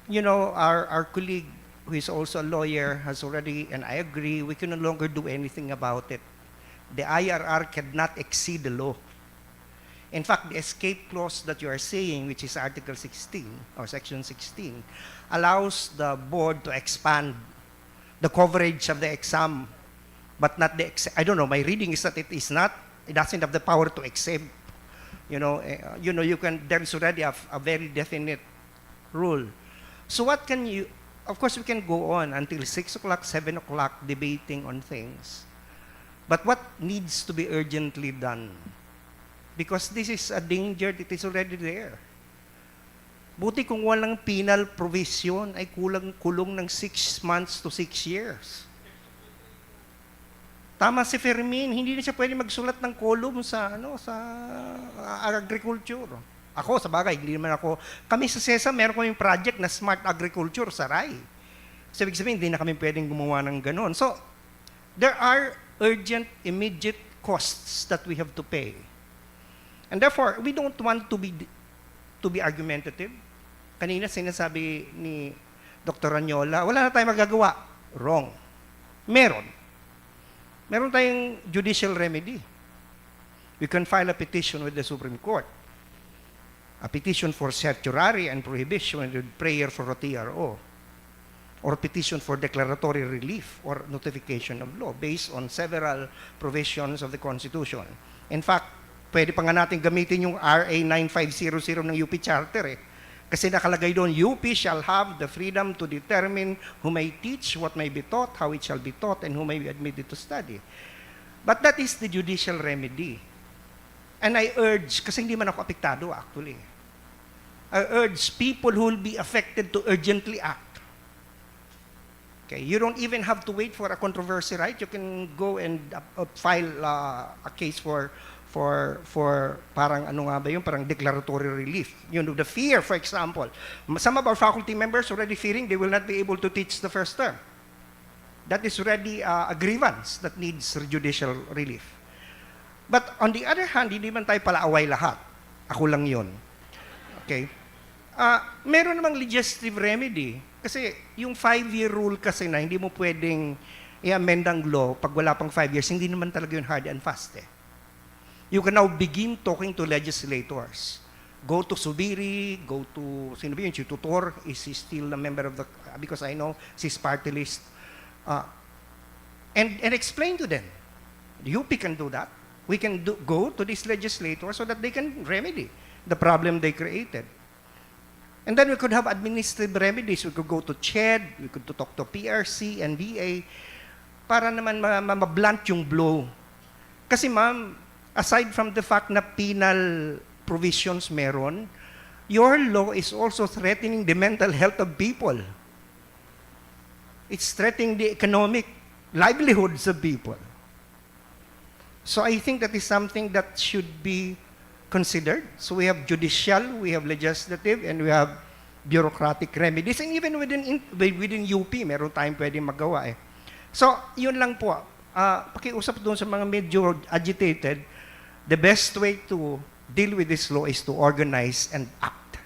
you know, our colleague who is also a lawyer has already, and I agree, we can no longer do anything about it. The IRR cannot exceed the law. In fact, the escape clause that you are saying, which is Article 16 or Section 16, allows the board to expand the coverage of the exam, but not the, I don't know, my reading is that it doesn't have the power to exempt. You can, there's already a very definite rule. So what can you, of course we can go on until 6 o'clock, 7 o'clock debating on things. But what needs to be urgently done? Because this is a danger that is already there. Buti kung walang penal provision ay kulong ng 6 months to 6 years. Tama si Fermin, hindi na siya pwede magsulat ng column sa agriculture. Ako, sa bagay, hindi naman ako. Kami sa SESA, meron kaming project na Smart Agriculture sa RAI. So, ibig sabihin, hindi na kami pwedeng gumawa ng ganun. So, there are urgent, immediate costs that we have to pay. And therefore, we don't want to be argumentative. Kanina sinasabi ni Dr. Ranyola, wala na tayong magagawa. Wrong. Meron tayong judicial remedy. We can file a petition with the Supreme Court. A petition for certiorari and prohibition with prayer for a TRO. Or petition for declaratory relief or notification of law based on several provisions of the Constitution. In fact, pwede pa nga natin gamitin yung RA 9500 ng UP Charter Kasi nakalagay doon, UP shall have the freedom to determine who may teach, what may be taught, how it shall be taught, and who may be admitted to study. But that is the judicial remedy. And I urge, kasi hindi man ako apektado actually, I urge people who will be affected to urgently act. Okay, you don't even have to wait for a controversy, right? You can go and file a case for parang ano nga ba yun, parang declaratory relief. You know, the fear, for example, some of our faculty members already fearing they will not be able to teach the first term. That is already a grievance that needs judicial relief. But on the other hand, hindi man tayo palaaway lahat. Ako lang yun. Okay? Meron namang legislative remedy. Kasi yung 5-year rule kasi na hindi mo pwedeng i-amend ang law pag wala pang 5 years, hindi naman talaga yun hard and fast You can now begin talking to legislators. Go to Subiri, go to, sino ba yun, si Tutor, is he still a member of the, because I know she's party list. And explain to them. The UP can do that. We can go to these legislators so that they can remedy the problem they created. And then we could have administrative remedies. We could go to CHED, we could talk to PRC and VA para naman ma-blunt yung blow. Kasi ma'am, aside from the fact na penal provisions meron, your law is also threatening the mental health of people. It's threatening the economic livelihoods of people. So I think that is something that should be considered. So we have judicial, we have legislative, and we have bureaucratic remedies. And even within UP, meron tayong pwedeng magawa So, yun lang po. Pakiusap doon sa mga medyo agitated, the best way to deal with this law is to organize and act.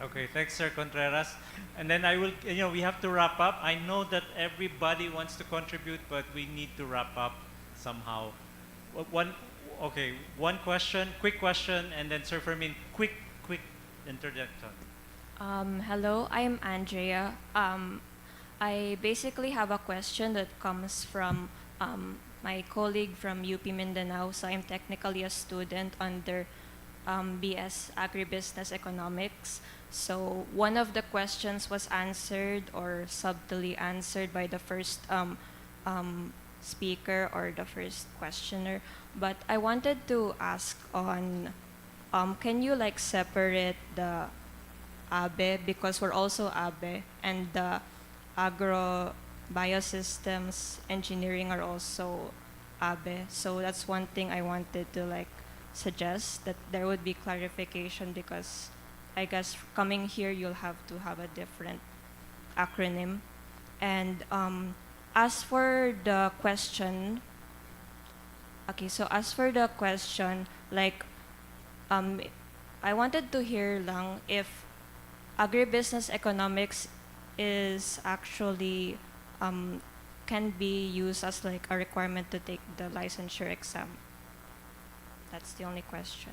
Okay, thanks, Sir Contreras. And then I will, we have to wrap up. I know that everybody wants to contribute, but we need to wrap up somehow. One question, quick question, and then Sir Fermin, quick introduction. Hello, I'm Andrea. I basically have a question that comes from my colleague from UP Mindanao. So I'm technically a student under BS Agribusiness Economics. So one of the questions was answered or subtly answered by the first speaker or the first questioner. But I wanted to ask on, can you like separate the ABE, because we're also ABE, and the agro biosystems engineering are also ABE. So that's one thing I wanted to like suggest, that there would be clarification, because I guess coming here you'll have to have a different acronym. And as for the question, okay, so as for the question, like I wanted to hear lang if agribusiness economics is actually can be used as like a requirement to take the licensure exam. That's the only question.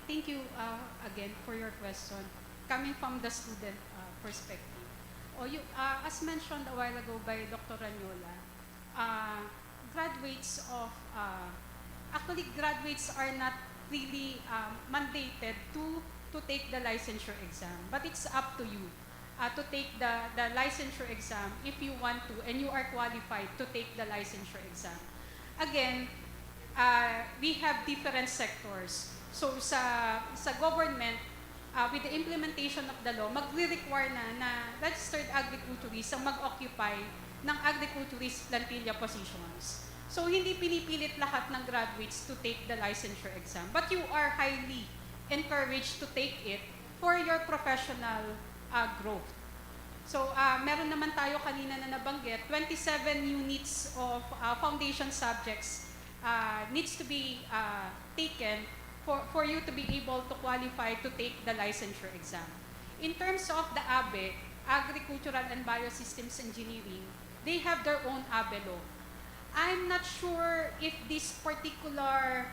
Thank you again for your question. Coming from the student perspective, as mentioned a while ago by Dr. Ranyola, graduates are not really mandated to take the licensure exam, but it's up to you to take the licensure exam if you want to and you are qualified to take the licensure exam. Again, we have different sectors. So sa government, with the implementation of the law, magre-require na registered agriculturists ang mag-occupy ng agriculturist plantilla positions. So hindi pinipilit lahat ng graduates to take the licensure exam, but you are highly encouraged to take it for your professional growth. So meron naman tayo kanina na nabanggit, 27 units of foundation subjects needs to be taken for you to be able to qualify to take the licensure exam. In terms of the ABE, Agricultural and Biosystems Engineering, they have their own ABE law. I'm not sure if this particular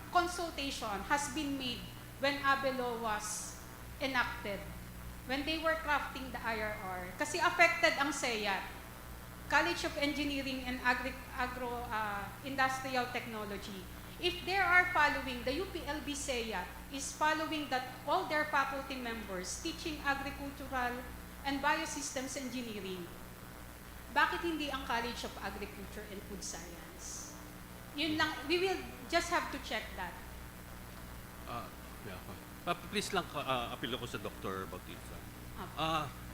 consultation has been made when ABE law was enacted, when they were crafting the IRR. Kasi affected ang SEAT, College of Engineering and Agro-Industrial Technology. If they are following, the UPLB SEAT is following that all their faculty members teaching agricultural and biosystems engineering, bakit hindi ang College of Agriculture and Food Science? Yun lang, we will just have to check that. Please lang, apilo ko sa Dr. Bautista.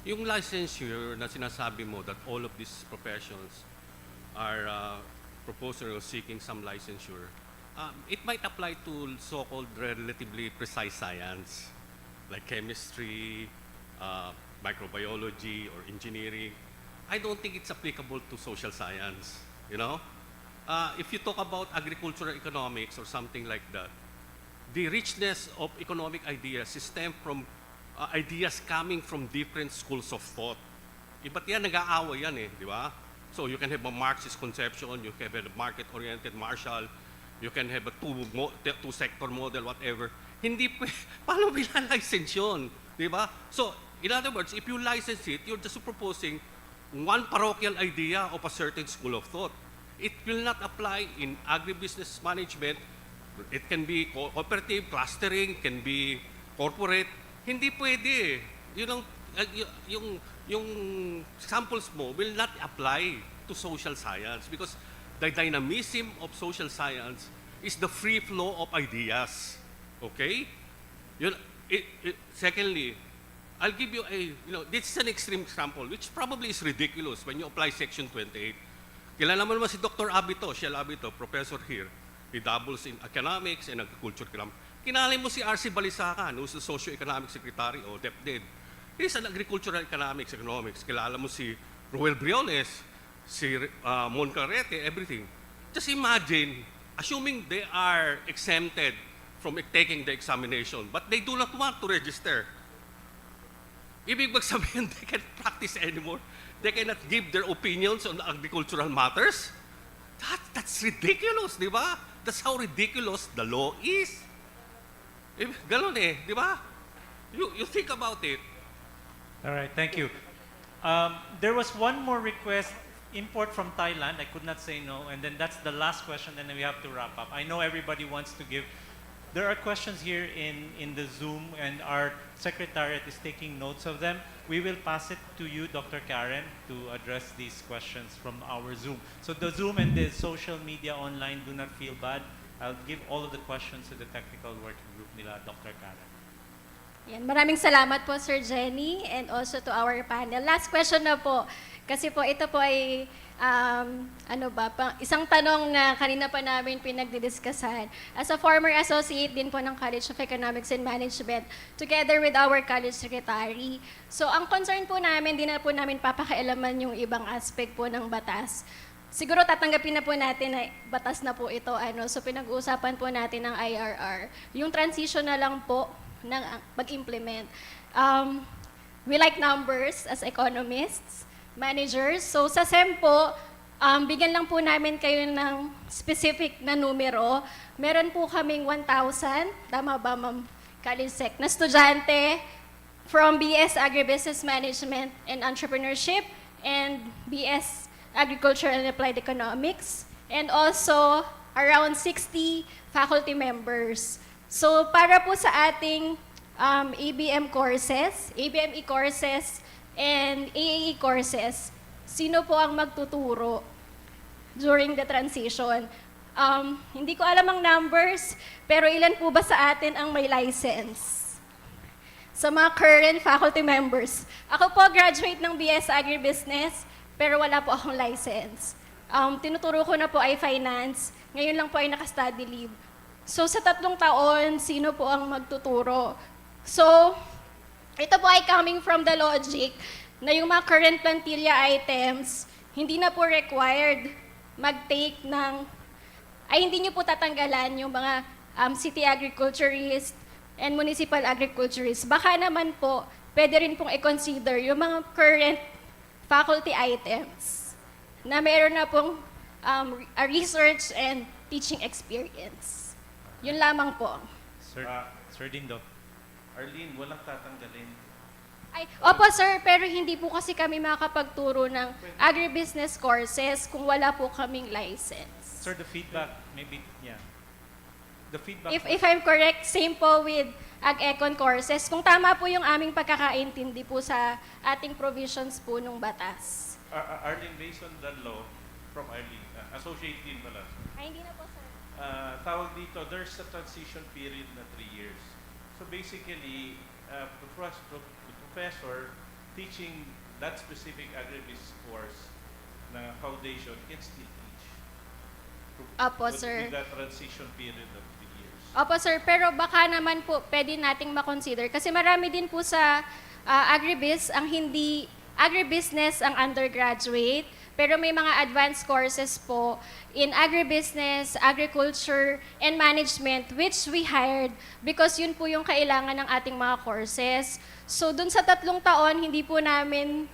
Yung licensure na sinasabi mo that all of these professions are proposing or seeking some licensure, it might apply to so-called relatively precise science, like chemistry, microbiology, or engineering. I don't think it's applicable to social science, you know? If you talk about agricultural economics or something like that, the richness of economic ideas stem from ideas coming from different schools of thought. Iba't yan, nag-aaway yan di ba? So you can have a Marxist conception, you can have a market-oriented Marshall, you can have a two-sector model, whatever. Hindi, paano bila-license yun? Di ba? So, in other words, if you license it, you're just proposing one parochial idea of a certain school of thought. It will not apply in agribusiness management. It can be cooperative, clustering, can be corporate. Hindi pwede. Yung samples mo will not apply to social science because the dynamism of social science is the free flow of ideas. Okay? Secondly, I'll give you this is an extreme example which probably is ridiculous when you apply Section 28. Kilala mo naman si Dr. Abito, Shell Abito, professor here. He doubles in economics and agriculture economics. Kinalay mo si R.C. Balisacan, who's the socio-economic secretary o DepEd. He's an agricultural economics. Kilala mo si Roel Briones, si Mon Carrete, everything. Just imagine, assuming they are exempted from taking the examination, but they do not want to register. Ibig sabihin, they can't practice anymore. They cannot give their opinions on agricultural matters. That's ridiculous, di ba? That's how ridiculous the law is. Ganun di ba? You think about it. All right, thank you. There was one more request, import from Thailand. I could not say no, and then that's the last question, and then we have to wrap up. I know everybody wants to give. There are questions here in the Zoom, and our secretariat is taking notes of them. We will pass it to you, Dr. Karen, to address these questions from our Zoom. So the Zoom and the social media online, do not feel bad. I'll give all of the questions to the technical working group nila, Dr. Karen. Yan, maraming salamat po, Sir Jenny, and also to our panel. Last question na po, kasi po ito po ay isang tanong na kanina pa namin pinagdidiscusshan. As a former associate din po ng College of Economics and Management, together with our college secretary. So ang concern po namin, di na po namin papakialaman yung ibang aspect po ng batas. Siguro tatanggapin na po natin na batas na po ito. So pinag-uusapan po natin ng IRR. Yung transition na lang po ng pag-implement. We like numbers as economists, managers. So sa SEM po, bigyan lang po namin kayo ng specific na numero. Meron po kaming 1,000, tama ba Ma'am Kalisek, na estudyante from BS Agribusiness Management and Entrepreneurship and BS Agriculture and Applied Economics, and also around 60 faculty members. So para po sa ating ABM courses, ABME courses, and AAE courses, sino po ang magtuturo during the transition? Hindi ko alam ang numbers, pero ilan po ba sa atin ang may license? Sa mga current faculty members. Ako po graduate ng BS Agribusiness, pero wala po akong license. Tinuturo ko na po ay finance, ngayon lang po ay naka-study leave. So sa 3 taon, sino po ang magtuturo? So, ito po ay coming from the logic na yung mga current plantilla items, hindi na po required mag-take ng, hindi nyo po tatanggalan yung mga city agriculturists and municipal agriculturists. Baka naman po, pwede rin pong i-consider yung mga current faculty items na meron na pong a research and teaching experience. Yun lamang po. Sir Dindo. Arlene, walang tatanggalin. Opo sir, pero hindi po kasi kami makakapagturo ng agribusiness courses kung wala po kaming license. Sir, the feedback, maybe, yeah. The feedback. If I'm correct, same po with Ag-Econ courses. Kung tama po yung aming pagkakaintindi po sa ating provisions po ng batas. Arlene, based on the law, from Arlene, associate din pala. Hindi na po sir. Tawag dito, there's a transition period na 3 years. So basically, the professor teaching that specific agribusiness course na foundation can still teach. Opo, sir. With that transition period of 3 years. Opo, sir. Pero baka naman po pwede nating makonsider. Kasi marami din po sa agribusiness ang undergraduate. Pero may mga advanced courses po in agribusiness, agriculture, and management which we hired because yun po yung kailangan ng ating mga courses. So dun sa 3 taon, hindi po namin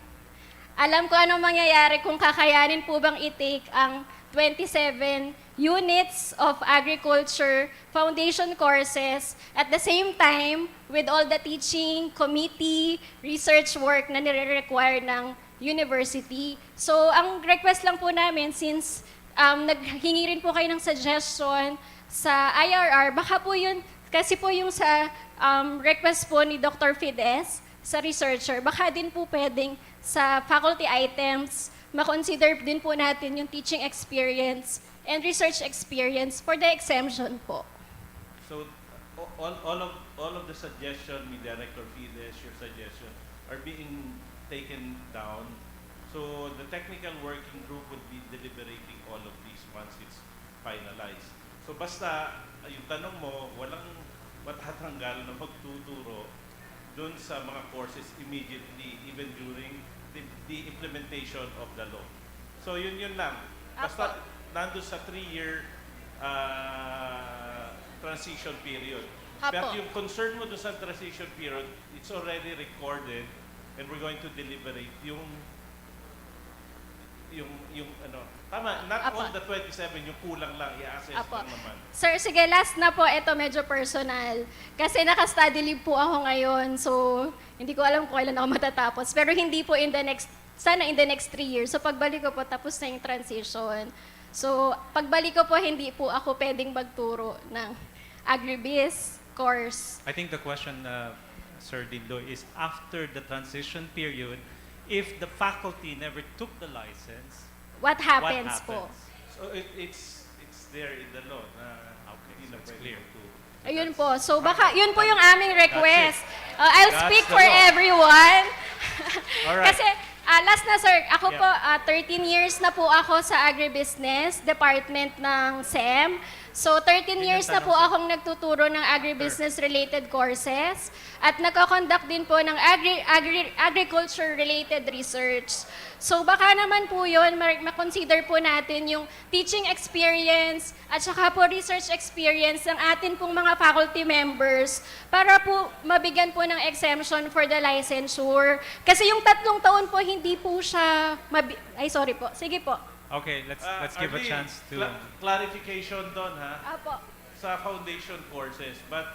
alam kung anong mangyayari kung kakayanin po bang i-take ang 27 units of agriculture foundation courses at the same time with all the teaching, committee, research work na nire-require ng university. So, ang request lang po namin, since naghingi rin po kayo ng suggestion sa IRR, baka po yun, kasi po yung sa request po ni Dr. Fides, sa researcher, baka din po pwedeng sa faculty items, makonsider din po natin yung teaching experience and research experience for the exemption po. So, all of the suggestion ni Director Fides, your suggestion, are being taken down. So the technical working group would be deliberating all of these once it's finalized. So basta, yung tanong mo, walang matatanggal na magtuturo dun sa mga courses immediately, even during the implementation of the law. So yun lang. Basta nandun sa 3-year transition period. Pero yung concern mo dun sa transition period, it's already recorded and we're going to deliberate yung yung ano, tama, not Apo. all the 27, yung kulang lang, i-assess Apo. lang naman. Sir, sige, last na po. Ito medyo personal. Kasi naka-study leave po ako ngayon. So, hindi ko alam kung kailan ako matatapos. Pero hindi po sana in the next 3 years. So, pagbalik ko po, tapos na yung transition. So, pagbalik ko po, hindi po ako pwedeng magturo ng agribiz course. I think the question, Sir Dindo, is after the transition period, if the faculty never took the license, What happens po? So it's there in the law. Okay, so it's clear. Ayun po. So, baka, yun po yung aming request. That's I'll That's speak the for law. everyone. Alright. Kasi, last na sir, ako Yeah. po, 13 years na po ako sa agribusiness department ng SEM. So, 13 years na po akong nagtuturo ng agribusiness-related courses at nagko-conduct din po ng agriculture-related research. So, baka naman po yun, makonsider po natin yung teaching experience at saka po research experience ng atin pong mga faculty members para po mabigyan po ng exemption for the licensure. Kasi yung 3 taon po, hindi po siya, ay sorry po, sige po. Okay, let's give a Arlene, chance to... clarification doon, ha? Apo. Sa foundation courses, but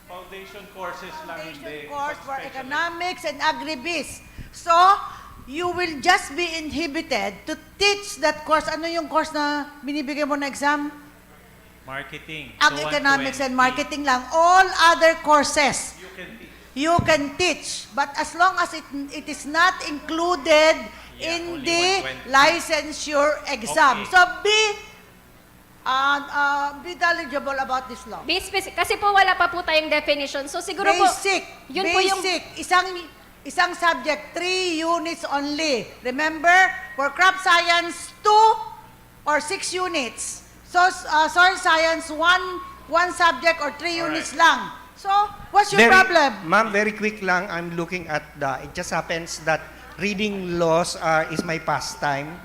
foundation courses lang hindi. Course for Special- economics and agribiz. So, you will just be inhibited to teach that course. Ano yung course na binibigay mo na exam? Marketing. Economics and marketing lang. All other courses You can teach. you can teach. But as long as it is not included in only the 120. licensure exam. Okay. So, be knowledgeable about this law. Kasi po wala pa po tayong definition. So siguro Basic. po, yun po yung Basic. Isang subject, 3 units only. Remember, for crop science, 2 or 6 units. So, soil science, one subject or 3 units lang. So, what's your problem? Ma'am, very quick lang. I'm looking at it just happens that reading laws is my pastime.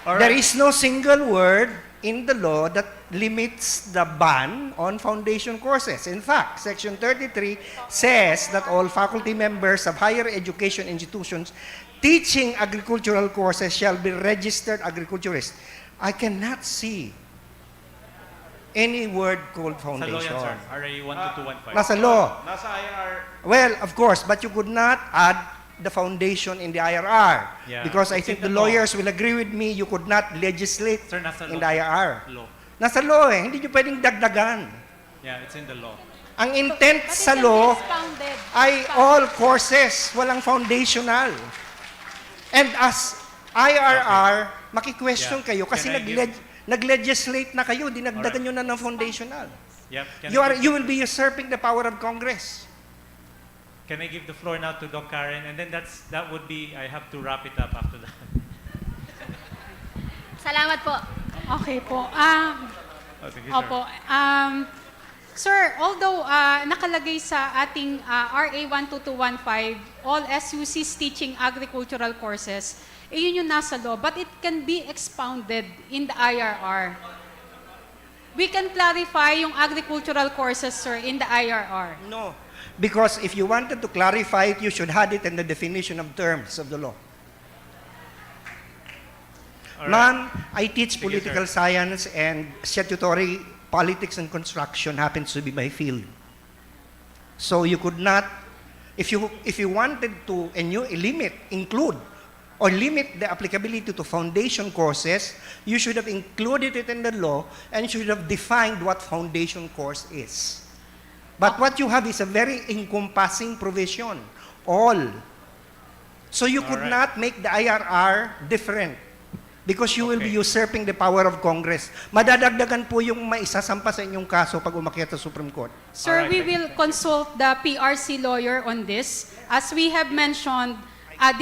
There is no single word in the law that limits the ban on foundation courses. In fact, Section 33 says that all faculty members of higher education institutions teaching agricultural courses shall be registered agriculturists. I cannot see any word called Sa law foundation. yan, sir. RA 12215. Nasa law. Nasa IR. Well, of course, but you could not add the foundation in the IRR. Yeah. Because I It's think in the the law. lawyers will agree with me, you could not legislate Sir, nasa in law. the IRR. Law. Nasa law eh, hindi nyo pwedeng dagdagan. Yeah, it's in the law. Ang intent sa law ay all courses, walang foundational. And as IRR, maki-question Yeah. kayo kasi Can I nag-legislate na kayo, dinagdagan nyo na ng foundational. Yep. You will be usurping the power of Congress. Can I give the floor now to Doc Karen? And then that would be, I have to wrap it up after that. Salamat po. Okay po. Oh, sige, sir. Opo. Sir, although nakalagay sa ating RA 12215, all SUCs teaching agricultural courses, yun yung nasa law, but it can be expounded in the IRR. We can clarify yung agricultural courses, sir, in the IRR. No. Because if you wanted to clarify it, you should have it in the definition of terms of the law. All right. Ma'am, I teach Sige, political sir. science and statutory politics and construction happens to be my field. So you could not, if you wanted to, and you include or limit the applicability to foundation courses, you should have included it in the law and should have defined what foundation course is. But what you have is a very encompassing provision, all. So you could Alright. not make the IRR different because you will be Okay. usurping the power of Congress. Madadagdagan po yung maisasampa sa inyong kaso pag umakyat sa Supreme Court. Sir, Alright, we thank will consult the PRC lawyer on this. As we have mentioned,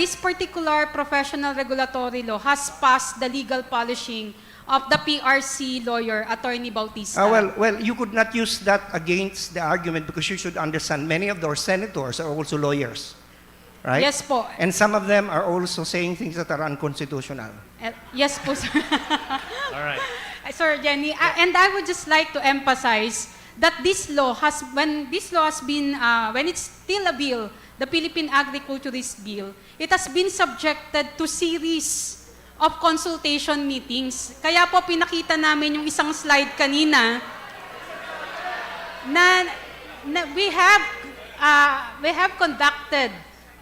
this particular professional regulatory law has passed the legal polishing of the PRC lawyer, Attorney Bautista. Well, you could not use that against the argument because you should understand many of our senators are also lawyers, right? Yes po. And some of them are also saying things that are unconstitutional. Yes po, sir. All right. Sir Jenny, and I would just like to emphasize that this law has, when it's still a bill, the Philippine Agriculturist Bill, it has been subjected to series of consultation meetings. Kaya po pinakita namin yung isang slide kanina na we have conducted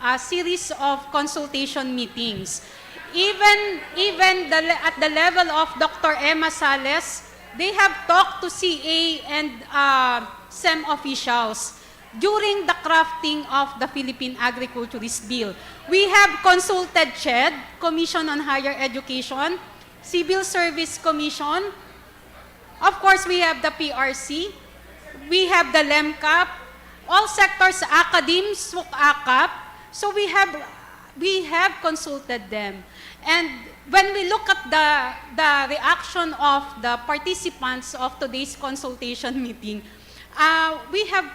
a series of consultation meetings. Even at the level of Dr. Emma Sales, they have talked to CA and SEM officials during the crafting of the Philippine Agriculturist Bill. We have consulted CHED, Commission on Higher Education, Civil Service Commission. Of course, we have the PRC. We have the LEMCAP, all sectors, academe, SWOC-ACAP. So we have consulted them. And when we look at the reaction of the participants of today's consultation meeting, we have,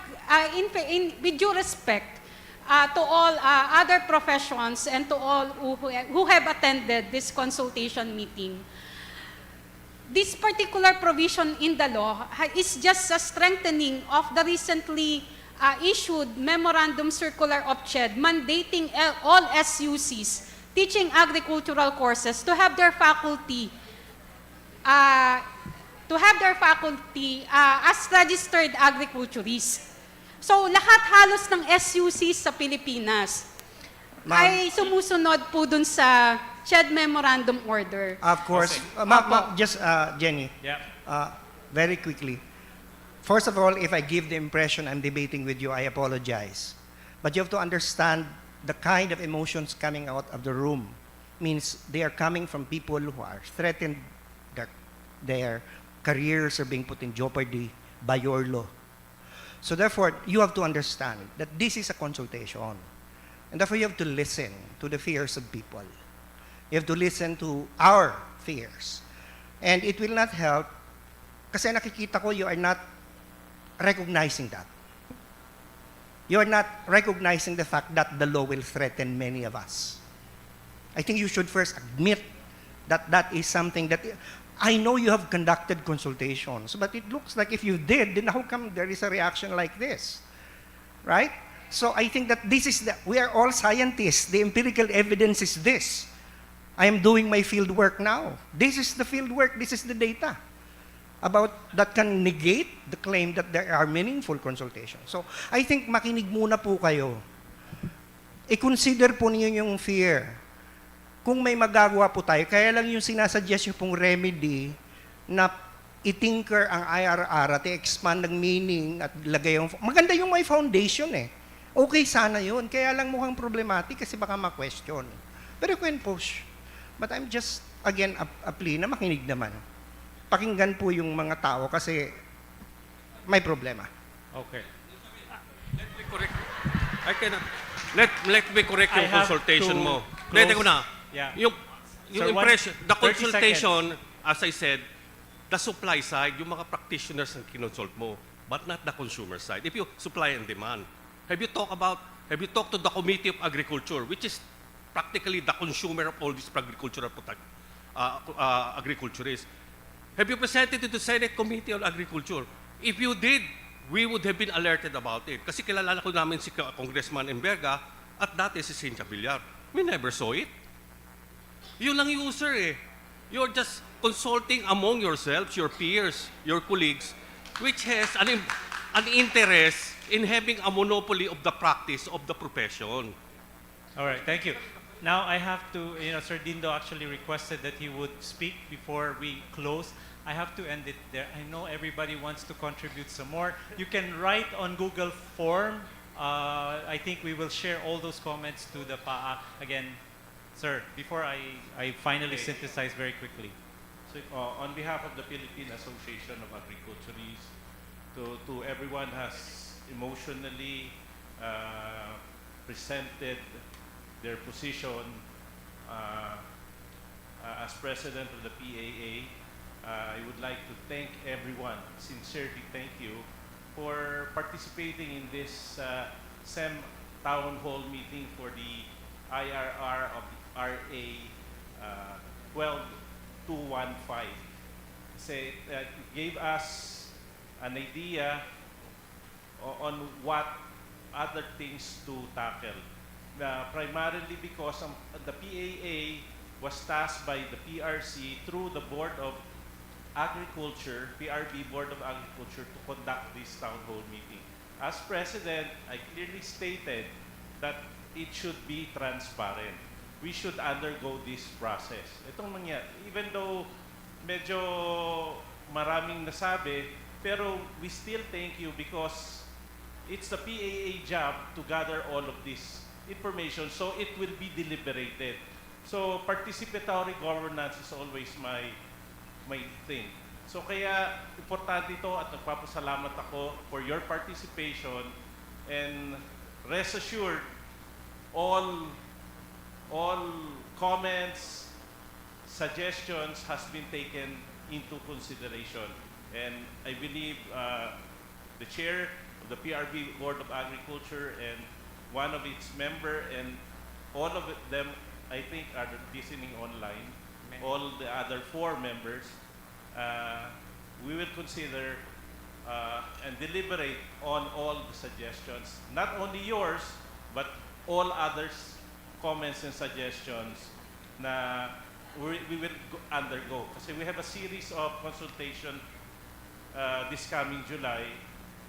with due respect to all other professions and to all who have attended this consultation meeting, this particular provision in the law is just a strengthening of the recently issued Memorandum Circular of CHED mandating all SUCs teaching agricultural courses to have their faculty as registered agriculturists. So lahat halos ng SUCs sa Pilipinas ay sumusunod po dun sa CHED Memorandum Order. Of course. Okay. Just, Jenny, Yeah. very quickly. First of all, if I give the impression I'm debating with you, I apologize. But you have to understand the kind of emotions coming out of the room means they are coming from people who are threatened, their careers are being put in jeopardy by your law. So therefore, you have to understand that this is a consultation. And therefore, you have to listen to the fears of people. You have to listen to our fears. And it will not help kasi nakikita ko you are not recognizing that. You are not recognizing the fact that the law will threaten many of us. I think you should first admit that that is something that I know you have conducted consultations, but it looks like if you did, then how come there is a reaction like this? Right? So I think that this is we are all scientists. The empirical evidence is this. I am doing my field work now. This is the field work, this is the data about that can negate the claim that there are meaningful consultations. So I think makinig muna po kayo. I-consider po niyo yung fear. Kung may magagawa po tayo, kaya lang yung sinasuggest yung pong remedy na itinker ang IRR at i-expand ng meaning at lagay yung... Maganda yung may foundation eh. Okay sana yun. Kaya lang mukhang problematic kasi baka ma-question. Pero you can push. But I'm just, again, a plea na makinig naman. Pakinggan po yung mga tao kasi may problema. Okay. Let me correct. I cannot. Let me correct yung consultation mo. Hindi ko na. Yeah. Yung Sir, impression, the 30 consultation, as I said, the supply side, yung mga practitioners ang kinonsult mo, but not the consumer side. If you supply and demand, have you talked to the Committee of Agriculture, which is practically the consumer of all these agricultural agriculturists? Have you presented it to the Senate Committee on Agriculture? If you did, we would have been alerted about it. Kasi kilala ko namin si Congressman Enverga at dati si Cynthia Villar. We never saw it. Yun lang yung user eh. You're just consulting among yourselves, your peers, your colleagues, which has an interest in having a monopoly of the practice of the profession. All right, thank you. Now I have to, Sir Dindo actually requested that he would speak before we close. I have to end it there. I know everybody wants to contribute some more. You can write on Google form. I think we will share all those comments to the PAA. Again, sir, before I finally synthesize very quickly. So, on behalf of the Philippine Association of Agriculturists, to everyone has emotionally presented their position as president of the PAA, I would like to thank everyone, sincerely thank you, for participating in this SEM Town Hall meeting for the IRR of RA 12215. Kasi it gave us an idea on what other things to tackle. Primarily because the PAA was tasked by the PRC through the Board of Agriculture, PRB Board of Agriculture, to conduct this town hall meeting. As President, I clearly stated that it should be transparent. We should undergo this process. Itong nangyari, even though medyo maraming nasabi, pero we still thank you because it's the PAA job to gather all of this information so it will be deliberated. So participatory governance is always my thing. So kaya importante ito at nagpapasalamat ako for your participation, and rest assured all comments, suggestions has been taken into consideration, and I believe the chair of the PRB Board of Agriculture and one of its member and all of them, I think, are listening online. All the other 4 members, we will consider and deliberate on all the suggestions, not only yours, but all others' comments and suggestions na we will undergo. Kasi we have a series of consultation this coming July,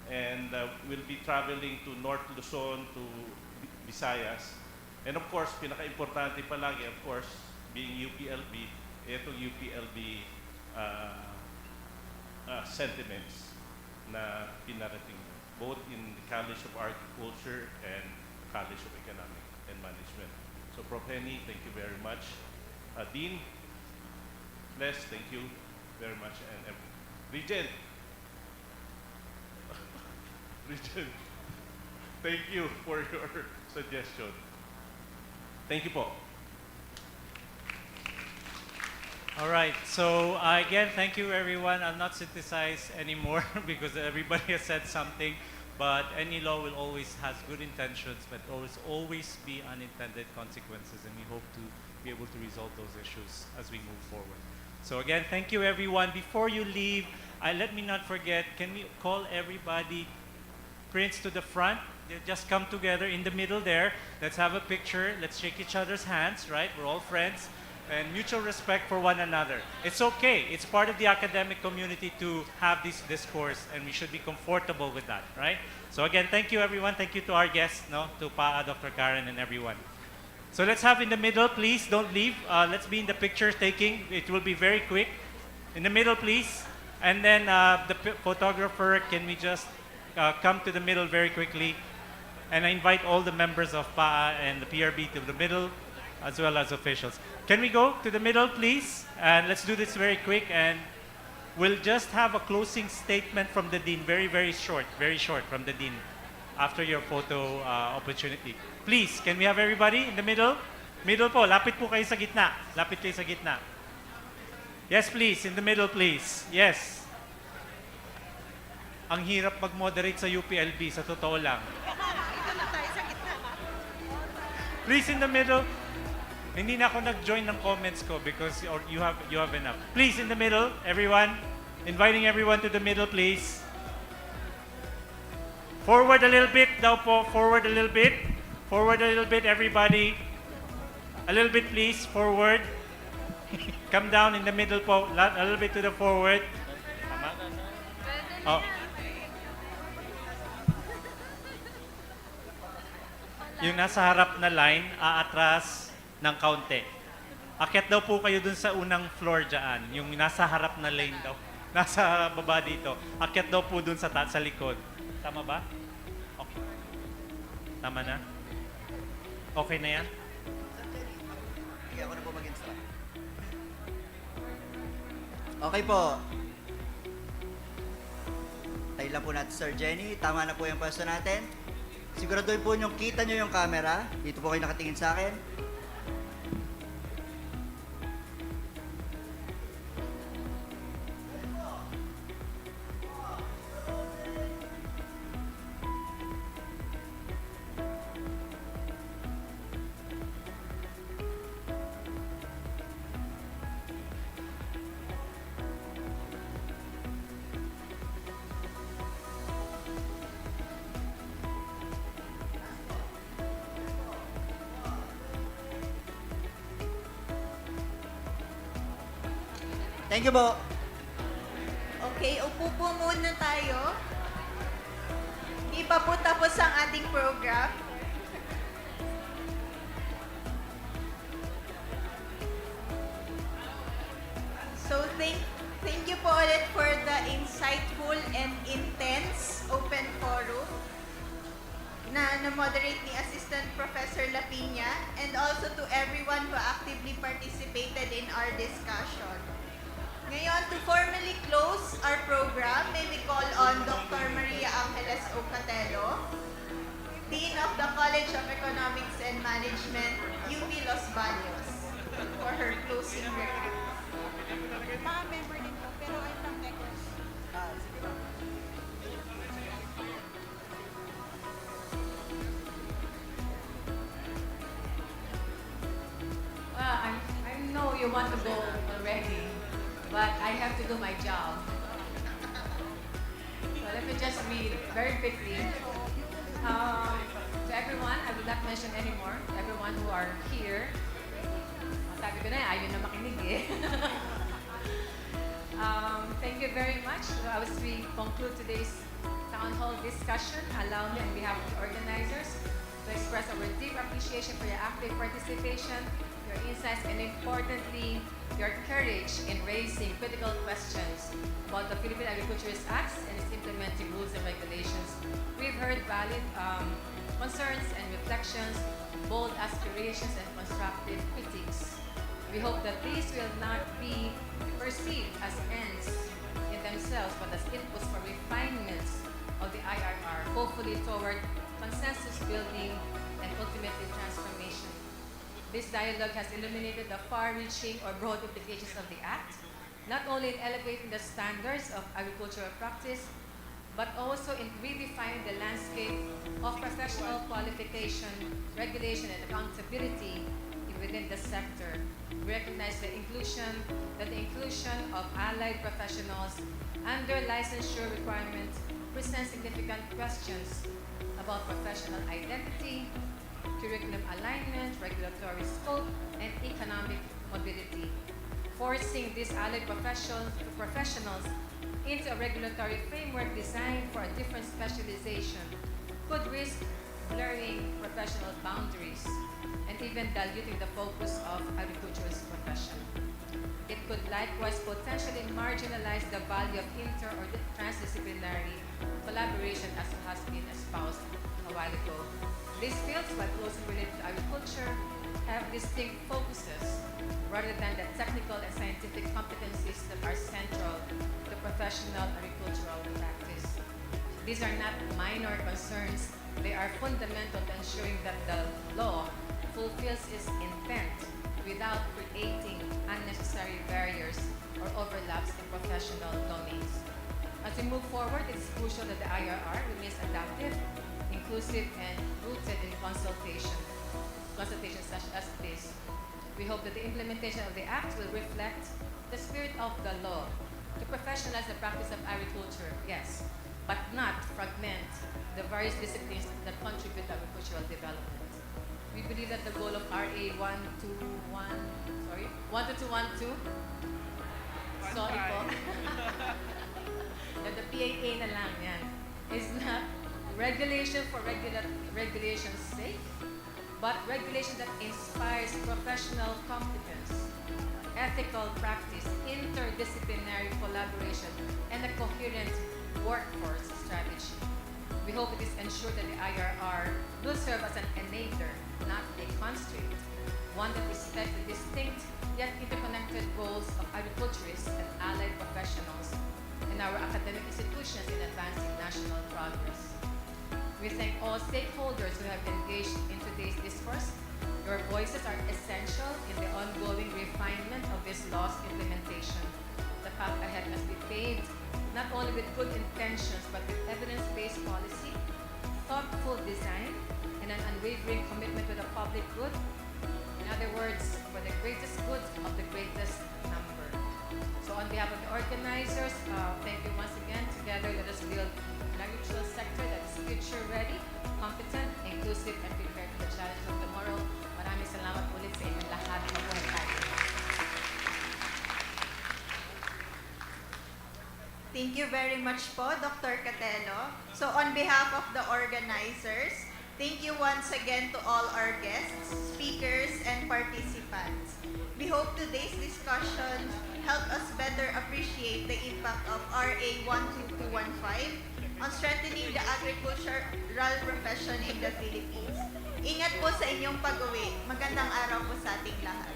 and we'll be traveling to North Luzon, to Visayas. And of course, pinaka-importante palagi, of course, being UPLB, itong UPLB sentiments na pinarating both in the College of Agriculture and College of Economic and Management. So, Prof. Henny, thank you very much. Dean, Les, thank you very much. And Regent, Regent, thank you for your suggestion. Thank you po. All right, so again, thank you everyone. I'll not synthesize anymore because everybody has said something, but any law will always has good intentions, but always be unintended consequences, and we hope to be able to resolve those issues as we move forward. So again, thank you everyone. Before you leave, let me not forget, can we call everybody, Prince, to the front? They just come together in the middle there. Let's have a picture. Let's shake each other's hands, right? We're all friends. And mutual respect for one another. It's okay. It's part of the academic community to have this discourse, and we should be comfortable with that, right? So again, thank you everyone. Thank you to our guests, to Dr. Karen and everyone. So let's have in the middle, please. Don't leave. Let's be in the picture taking. It will be very quick. In the middle, please. And then the photographer, can we just come to the middle very quickly? And I invite all the members of PAA and the PRB to the middle, as well as officials. Can we go to the middle, please? And let's do this very quick, and we'll just have a closing statement from the Dean, very short from the Dean, after your photo opportunity. Please, can we have everybody in the middle? Middle po, lapit po kayo sa gitna. Lapit kayo sa gitna. Yes, please, in the middle, please. Yes. Ang hirap mag-moderate sa UPLB, sa totoo lang. Please, in the middle. Hindi na ako nag-join ng comments ko because you have enough. Please, in the middle, everyone. Inviting everyone to the middle, please. Forward a little bit daw po. Forward a little bit. Forward a little bit, everybody. A little bit, please. Forward. Come down in the middle po. A little bit to the forward. Tama? Oh. Yung nasa harap na line, aatras ng kaunti. Akyat daw po kayo dun sa unang floor dyan. Yung nasa harap na lane daw. Nasa baba dito. Akyat daw po dun sa likod. Tama ba? Okay. Tama na? Okay na yan? Sige, ako na po mag-instruct. Okay po. Tayo lang po natin, Sir Jenny. Tama na po yung pwesto natin. Siguraduhin po nyo, kita nyo yung camera. Dito po kayo nakatingin sa akin. Thank you po. Okay, upo po muna tayo. Hindi pa po tapos ang ating program. So thank you po ulit for the insightful and intense open forum na na-moderate ni Assistant Professor Lapina, and also to everyone who actively participated in our discussion. Ngayon, to formally close our program, may we call on Dr. Maria Angeles Ocatelo, Dean of the College of Economics and Management, UP Los Baños, for her closing remarks. Mga member din po, pero I'm from Negros. I know you want to go already, but I have to do my job. So let me just read very quickly. To everyone, I will not mention anymore. To everyone who are here, sabi ko na, ayaw na makinig eh. Thank you very much. So as we conclude today's town hall discussion, allow me on behalf of the organizers to express our deep appreciation for your active participation, your insights, and importantly, your courage in raising critical questions about the Philippine Agriculturists Acts and its implementing rules and regulations. We've heard valid concerns and reflections, bold aspirations, and constructive critiques. We hope that these will not be perceived as ends in themselves, but as inputs for refinements of the IRR, hopefully toward consensus building and ultimately transformation. This dialogue has illuminated the far-reaching or broad implications of the Act, not only in elevating the standards of agricultural practice, but also in redefining the landscape of professional qualification, regulation, and accountability within the sector. We recognize that the inclusion of allied professionals under licensure requirements presents significant questions about professional identity, curriculum alignment, regulatory scope, and economic mobility. Forcing these allied professionals into a regulatory framework designed for a different specialization could risk blurring professional boundaries and even diluting the focus of agriculturist profession. It could likewise potentially marginalize the value of inter- or transdisciplinary collaboration as has been espoused a while ago. These fields, while closely related to agriculture, have distinct focuses rather than the technical and scientific competencies that are central to professional agricultural practice. These are not minor concerns. They are fundamental to ensuring that the law fulfills its intent without creating unnecessary barriers or overlaps in professional domains. As we move forward, it is crucial that the IRR remains adaptive, inclusive, and rooted in consultations such as this. We hope that the implementation of the Act will reflect the spirit of the law to professionalize the practice of agriculture, yes, but not fragment the various disciplines that contribute to agricultural development. We believe that the goal of RA 12212, sorry po, that the PAA na lang yan, is not regulation for regulation's sake, but regulation that inspires professional competence, ethical practice, interdisciplinary collaboration, and a coherent workforce strategy. We hope it is ensured that the IRR will serve as an enabler, not a constraint, one that respects the distinct yet interconnected roles of agriculturists and allied professionals in our academic institutions in advancing national progress. We thank all stakeholders who have engaged in today's discourse. Your voices are essential in the ongoing refinement of this law's implementation. The path ahead must be paved not only with good intentions, but with evidence-based policy, thoughtful design, and an unwavering commitment to the public good. In other words, for the greatest good of the greatest number. So on behalf of the organizers, thank you once again. Together, let us build an agricultural sector that is future-ready, competent, inclusive, and prepared for the challenges of tomorrow. Maraming salamat ulit sa inyong lahat. Mabuhay tayo. Thank you very much po, Dr. Catelo. So on behalf of the organizers, thank you once again to all our guests, speakers, and participants. We hope today's discussion helped us better appreciate the impact of RA 12215 on strengthening the agricultural profession in the Philippines. Ingat po sa inyong pag-uwi. Magandang araw po sa ating lahat.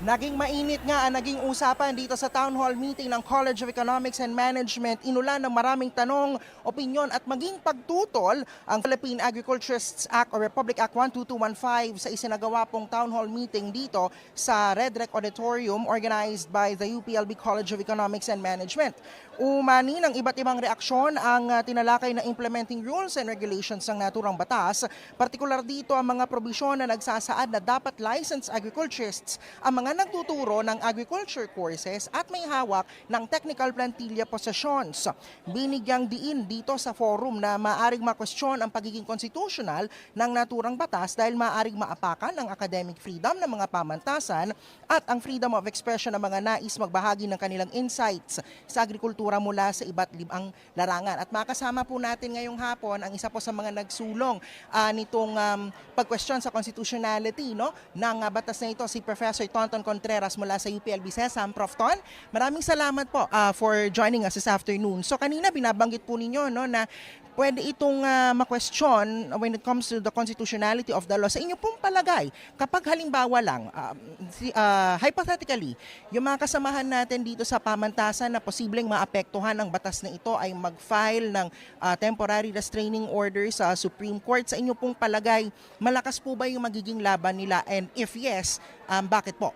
Naging mainit nga ang naging usapan dito sa town hall meeting ng College of Economics and Management. Inulan ng maraming tanong, opinyon at maging pagtutol ang Philippine Agriculturists Act o Republic Act 12215 sa isinagawa pong town hall meeting dito sa REDREC Auditorium organized by the UPLB College of Economics and Management. Umani ng iba't ibang reaksyon ang tinalakay na implementing rules and regulations ng naturang batas. Partikular dito ang mga probisyon na nagsasaad na dapat licensed agriculturists ang mga nagtuturo ng agriculture courses at may hawak ng technical plantilla possessions. Binigyang diin dito sa forum na maaring makwestiyon ang pagiging constitutional ng naturang batas dahil maaring maapakan ang academic freedom ng mga pamantasan at ang freedom of expression ng mga nais magbahagi ng kanilang insights sa agrikultura mula sa iba't ibang larangan. At makasama po natin ngayong hapon ang isa po sa mga nagsulong nitong pag-question sa constitutionality ng batas na ito, si Professor Tonton Contreras mula sa UPLB CESAM. Prof. Ton, maraming salamat po for joining us this afternoon. So kanina binabanggit po ninyo na pwede itong ma-question when it comes to the constitutionality of the law. Sa inyo pong palagay, kapag halimbawa lang, hypothetically, yung mga kasamahan natin dito sa pamantasan na posibleng maapektuhan ng batas na ito ay mag-file ng temporary restraining order sa Supreme Court, sa inyo pong palagay, malakas po ba yung magiging laban nila? And if yes, bakit po?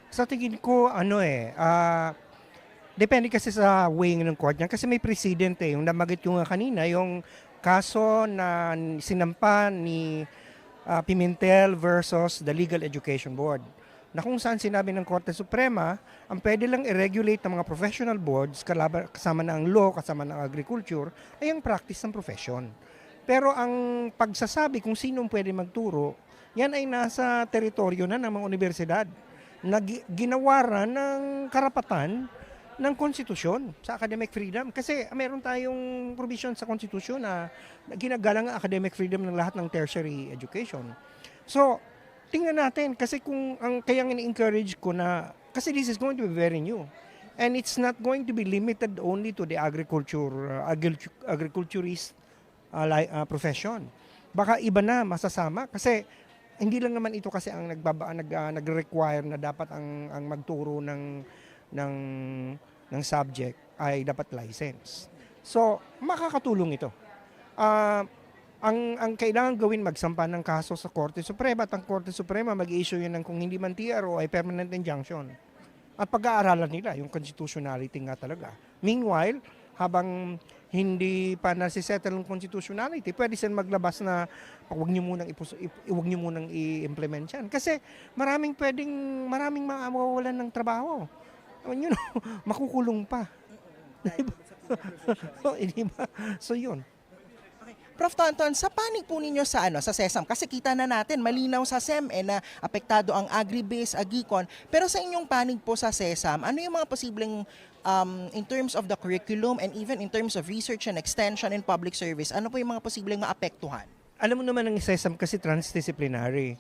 Sa tingin ko, depende kasi sa weighing ng court niya. Kasi may precedent yung namagit yung kanina, yung kaso na sinampa ni Pimentel versus the Legal Education Board. Na kung saan sinabi ng Korte Suprema, ang pwede lang i-regulate ng mga professional boards, kasama na ang law, kasama na ang agriculture, ay ang practice ng profession. Pero ang pagsasabi kung sino pwede magturo, yan ay nasa teritoryo na ng mga universidad na ginawaran ng karapatan ng konstitusyon sa academic freedom. Kasi meron tayong provision sa konstitusyon na ginagalang ang academic freedom ng lahat ng tertiary education. So, tingnan natin kasi kung ang kayang in-encourage ko na, kasi this is going to be very new. And it's not going to be limited only to the agriculturist profession. Baka iba na masasama kasi hindi lang naman ito kasi ang nag-require na dapat ang magturo ng subject ay dapat license. So, makakatulong ito. Ang kailangan gawin, magsampa ng kaso sa Korte Suprema at ang Korte Suprema mag-issue yun ng kung hindi man TRO ay permanent injunction. At pag-aaralan nila yung constitutionality nga talaga. Meanwhile, habang hindi pa nasisettle ng constitutionality, pwede silang maglabas na huwag nyo munang i-implement yan. Kasi maraming mawawalan ng trabaho. Makukulong pa. So yun. Prof. Tonton, sa panig po ninyo sa CESAM, kasi kita na natin, malinaw sa SEM na apektado ang agri-base, agicon, pero sa inyong panig po sa CESAM, ano yung mga posibleng in terms of the curriculum and even in terms of research and extension in public service, ano po yung mga posibleng maapektuhan? Alam mo naman ang CESAM kasi transdisciplinary.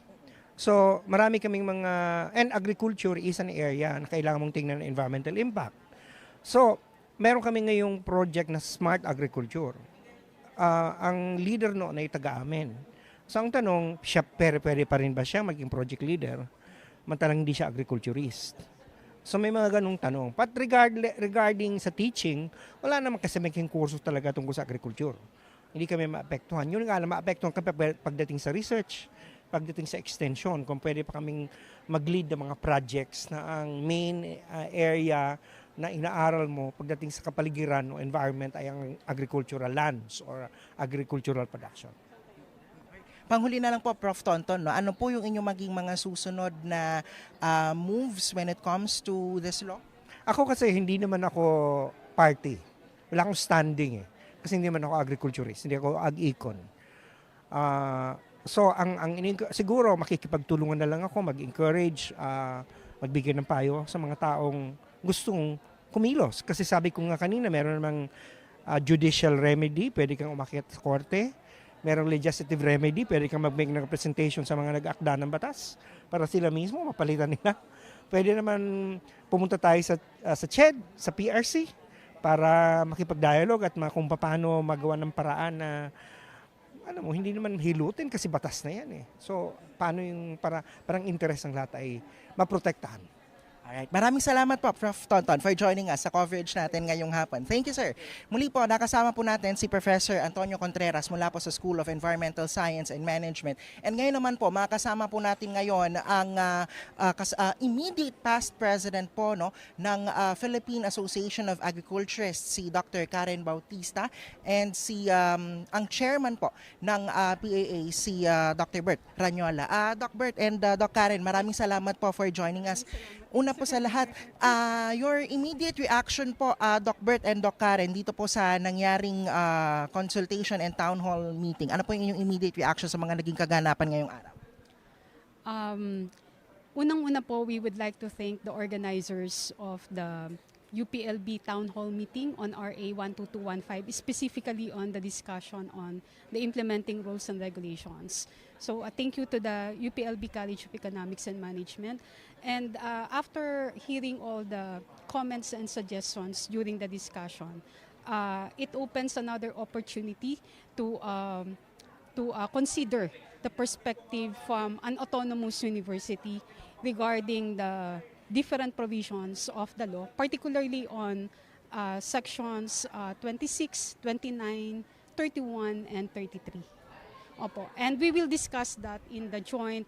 So, marami kaming and agriculture is an area na kailangan mong tingnan ng environmental impact. So, meron kami ngayong project na Smart Agriculture. Ang leader noon ay taga-amin. So, ang tanong, pwede pa rin ba siya maging project leader? Mantalang hindi siya agriculturist. So, may mga ganong tanong. But regarding sa teaching, wala naman kasi maging kurso talaga tungkol sa agriculture. Hindi kami maapektuhan. Yun nga lang maapektuhan kami pagdating sa research, pagdating sa extension, kung pwede pa kaming mag-lead ng mga projects na ang main area na inaaral mo pagdating sa kapaligiran o environment ay ang agricultural lands or agricultural production. Panghuli na lang po, Prof. Tonton, ano po yung inyong maging mga susunod na moves when it comes to this law? Ako kasi hindi naman ako party. Wala akong standing Kasi hindi naman ako agriculturist, hindi ako ag-econ. So siguro makikipagtulungan na lang ako, mag-encourage, magbigay ng payo sa mga taong gustong kumilos. Kasi sabi ko nga kanina, meron namang judicial remedy, pwede kang umakyat sa korte. Merong legislative remedy, pwede kang mag-make ng representation sa mga nag-aakda ng batas para sila mismo mapalitan nila. Pwede naman pumunta tayo sa CHED, sa PRC, para makipag-dialogue at kung paano magawa ng paraan na hindi naman hilutin kasi batas na yan eh. So, paano yung parang interest ng lahat ay maprotektahan. Alright. Maraming salamat po, Prof. Tonton, for joining us sa coverage natin ngayong hapon. Thank you, sir. Muli po, nakasama po natin si Professor Antonio Contreras mula po sa School of Environmental Science and Management. And ngayon naman po, makasama po natin ngayon ang immediate past president po ng Philippine Association of Agriculturists, si Dr. Karen Bautista, and ang chairman po ng PAA, si Dr. Bert Ranyola. Doc Bert and Doc Karen, maraming salamat po for joining us. Una po sa lahat, your immediate reaction po, Doc Bert and Doc Karen, dito po sa nangyaring consultation and town hall meeting. Ano po yung inyong immediate reaction sa mga naging kaganapan ngayong araw? Unang-una po, we would like to thank the organizers of the UPLB Town Hall meeting on RA 12215, specifically on the discussion on the implementing rules and regulations. So thank you to the UPLB College of Economics and Management. And after hearing all the comments and suggestions during the discussion, it opens another opportunity to consider the perspective from an autonomous university regarding the different provisions of the law, particularly on sections 26, 29, 31, and 33. Opo. And we will discuss that in the joint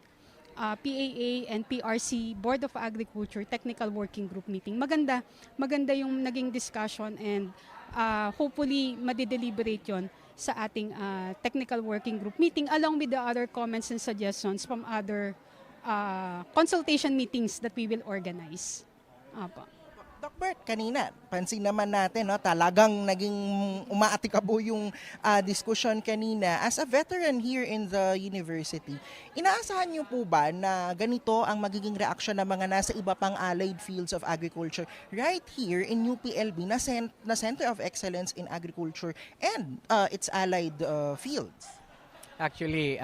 PAA and PRC Board of Agriculture Technical Working Group meeting. Maganda yung naging discussion, and hopefully madideliberate yon sa ating Technical Working Group meeting, along with the other comments and suggestions from other consultation meetings that we will organize. Apo. Doc Bert, kanina, pansin naman natin, talagang naging umaatikabo yung discussion kanina. As a veteran here in the university, inaasahan niyo po ba na ganito ang magiging reaksyon ng mga nasa iba pang allied fields of agriculture right here in UPLB na Center of Excellence in Agriculture and its allied fields? Actually,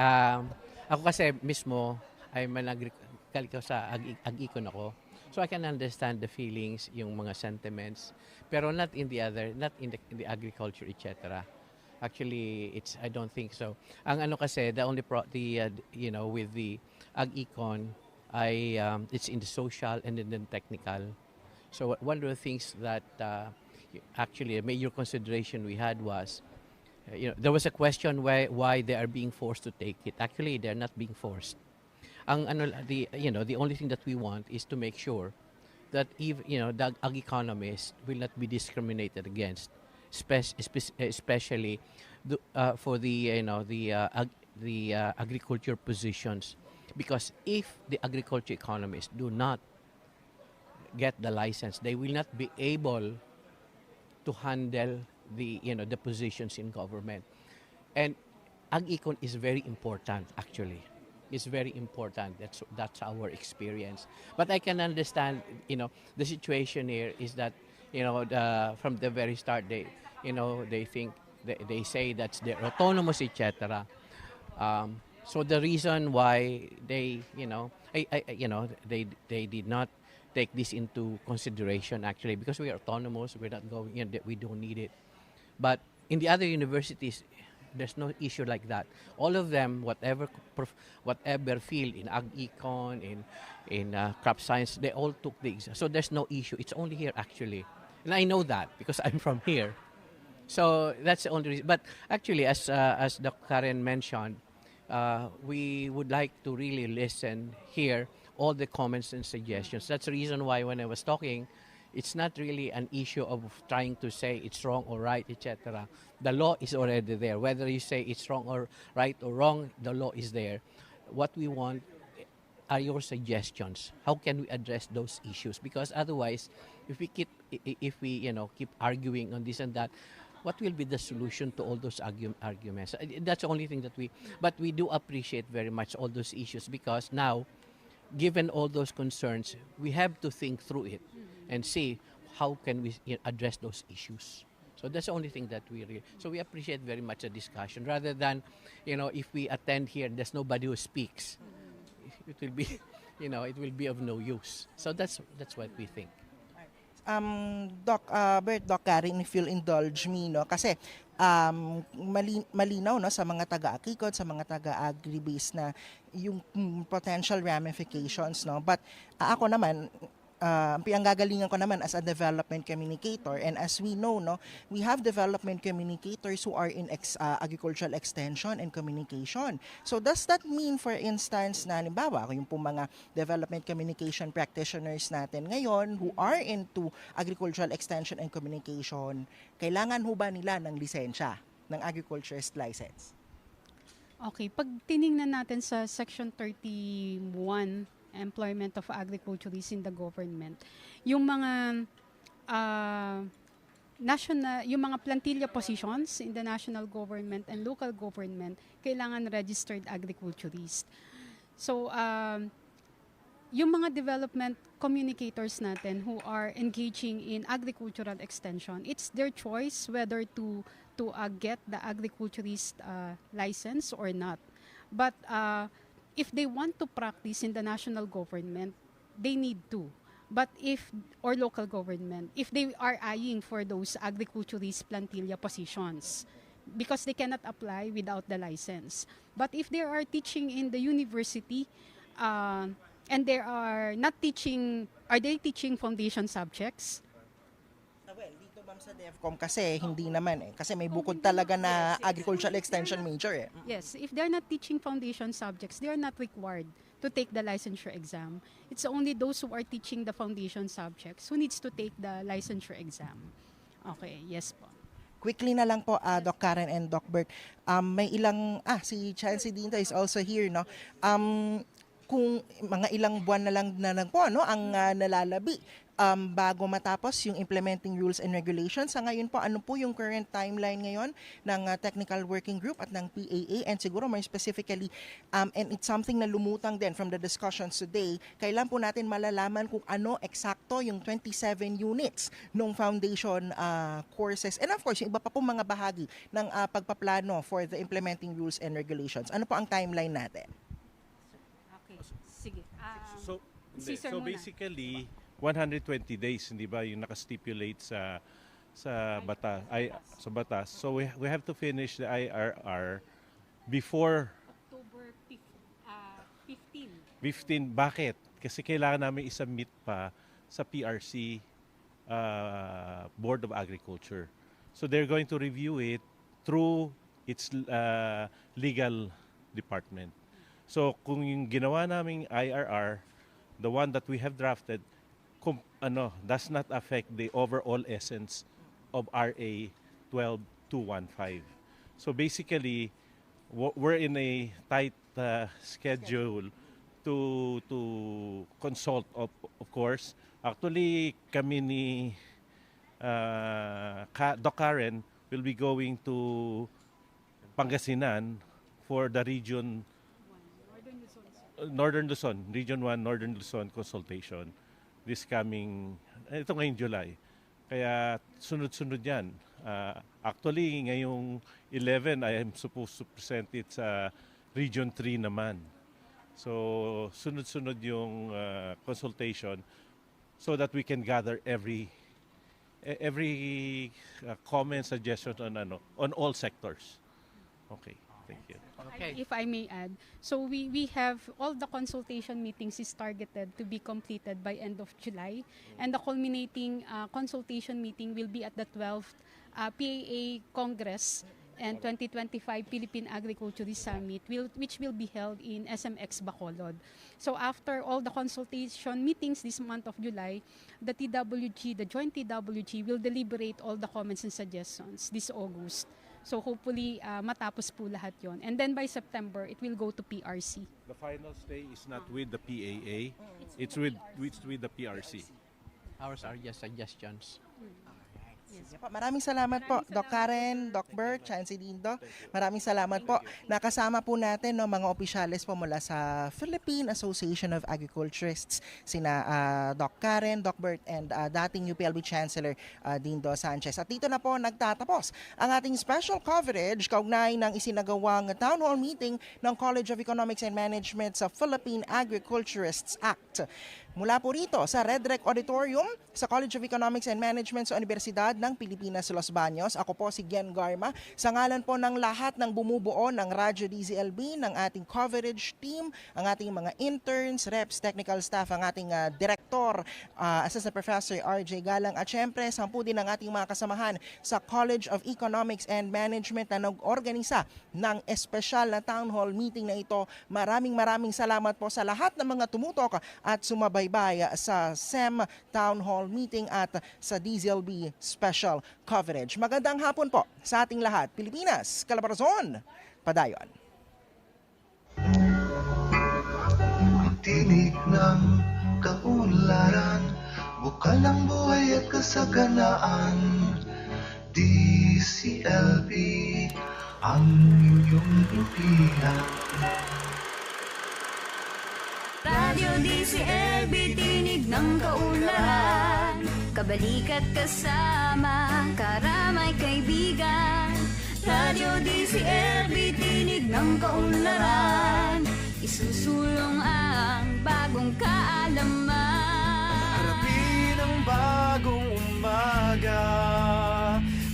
ako kasi mismo ay managrikalikaw sa ag-econ ako. So I can understand the feelings, yung mga sentiments, pero not in the agriculture, etc. Actually, I don't think so. Ang ano kasi, with the ag-econ, it's in the social and in the technical. So one of the things that actually a major consideration we had was, there was a question why they are being forced to take it. Actually, they're not being forced. The only thing that we want is to make sure that the ag economists will not be discriminated against, especially for the agriculture positions, because if the agriculture economists do not get the license, they will not be able to handle the positions in government. And ag-econ is very important, actually. It's very important. That's our experience. But I can understand, the situation here is that, from the very start, they think, they say that's their autonomous, etc. So the reason why they did not take this into consideration, actually, because we are autonomous, we're not going, we don't need it. But in the other universities, there's no issue like that. All of them, whatever field, in ag-econ, in crop science, they all took the exam. So there's no issue. It's only here, actually. And I know that because I'm from here. So that's the only reason. But actually, as Dr. Karen mentioned, we would like to really listen, hear all the comments and suggestions. That's the reason why when I was talking, it's not really an issue of trying to say it's wrong or right, etc. The law is already there. Whether you say it's wrong or right or wrong, the law is there. What we want are your suggestions. How can we address those issues? Because otherwise, if we keep arguing on this and that, what will be the solution to all those arguments? That's the only thing that but we do appreciate very much all those issues, because now, given all those concerns, we have to think through it and see how can we address those issues. So that's the only thing that so we appreciate very much the discussion, rather than, if we attend here and there's nobody who speaks, it will be, it will be of no use. So that's what we think. Doc Bert, Doc Karen, if you'll indulge me, no? Kasi malinaw, no, sa mga taga-akikot, sa mga taga-agribase na yung potential ramifications, no? But ako naman, ang gagalingan ko naman as a development communicator, and as we know, no, we have development communicators who are in agricultural extension and communication. So does that mean, for instance, na halimbawa yung po mga development communication practitioners natin ngayon who are into agricultural extension and communication, kailangan ho ba nila ng lisensya, ng agriculturist license? Okay, pag tiningnan natin sa Section 31, employment of agriculturists in the government, yung mga yung mga plantilla positions in the national government and local government, kailangan registered agriculturist. So yung mga development communicators natin who are engaging in agricultural extension, it's their choice whether to get the agriculturist license or not. But if they want to practice in the national government, they need to. But or local government, if they are eyeing for those agriculturist plantilla positions, because they cannot apply without the license. But if they are teaching in the university, and they are not teaching, are they teaching foundation subjects? Well, dito ma'am sa DevCom kasi hindi naman kasi may bukod talaga na agricultural extension major eh. Yes, if they're not teaching foundation subjects, they are not required to take the licensure exam. It's only those who are teaching the foundation subjects who needs to take the licensure exam. Okay, yes po. Quickly na lang po, Doc Karen and Doc Bert, may ilang, si Chancey Dinta is also here, no? Kung mga ilang buwan na lang po, no, ang nalalabi bago matapos yung implementing rules and regulations. Sa ngayon po, ano po yung current timeline ngayon ng Technical Working Group at ng PAA, and siguro more specifically, and it's something na lumutang din from the discussions today, kailan po natin malalaman kung ano eksakto yung 27 units ng foundation courses, and of course, yung iba pa po mga bahagi ng pagpaplano for the implementing rules and regulations. Ano po ang timeline natin? Okay, sige. So Sir muna. basically 120 days, hindi ba, yung nakastipulate sa batas. So we have to finish the IRR before October 15. 15. Bakit? Kasi kailangan namin i-submit pa sa PRC Board of Agriculture. So they're going to review it through its legal department. So kung yung ginawa naming IRR, the one that we have drafted, does not affect the overall essence of RA 12215. So basically, we're in a tight schedule to consult, of course. Actually, kami ni Doc Karen will be going to Pangasinan for the region Northern Luzon, Region 1 Northern Luzon consultation this coming, ito ngayong July. Kaya sunod-sunod yan. Actually, ngayong 11, I am supposed to present it sa Region 3 naman. So, sunod-sunod yung consultation so that we can gather every comment, suggestion on all sectors. Okay. Thank you. Okay. If I may add, so we have all the consultation meetings is targeted to be completed by end of July, and the culminating consultation meeting will be at the 12th PAA Congress and 2025 Philippine Agriculturists Summit, which will be held in SMX Bacolod. So after all the consultation meetings this month of July, the TWG, the joint TWG, will deliberate all the comments and suggestions this August. So hopefully matapos po lahat yon. And then by September, it will go to PRC. The final stay is not with the PAA, it's with the PRC. Ours are just suggestions. Maraming salamat po, Doc Karen, Doc Bert, Chancey Dindo. Maraming salamat po. Nakasama po natin mga opisyales po mula sa Philippine Association of Agriculturists, sina Doc Karen, Doc Bert, and dating UPLB Chancellor Dindo Sanchez. At dito na po nagtatapos ang ating special coverage kaugnay ng isinagawang town hall meeting ng College of Economics and Management sa Philippine Agriculturists Act. Mula po rito sa REDREC Auditorium sa College of Economics and Management sa Universidad ng Pilipinas, Los Baños. Ako po si Gen Garma. Sa ngalan po ng lahat ng bumubuo ng Radyo DZLB, ng ating coverage team, ang ating mga interns, reps, technical staff, ang ating director, Assistant Professor RJ Galang, at syempre, 10 din ang ating mga kasamahan sa College of Economics and Management na nag-organisa ng espesyal na town hall meeting na ito. Maraming salamat po sa lahat ng mga tumutok at sumabay sa SEM Town Hall Meeting at sa DZLB Special Coverage. Magandang hapon po sa ating lahat. Pilipinas, Calabarzon, Padayon. Tinig ng Kaunlaran, bukal ng buhay at kasaganaan. DZLB ang iyong impilan. Radyo DZLB, tinig ng kaunlaran. Kabalikat kasama, karamay kaibigan. Radyo DZLB, tinig ng kaunlaran. Isusulong ang bagong kaalaman. Harapin ang bagong umaga,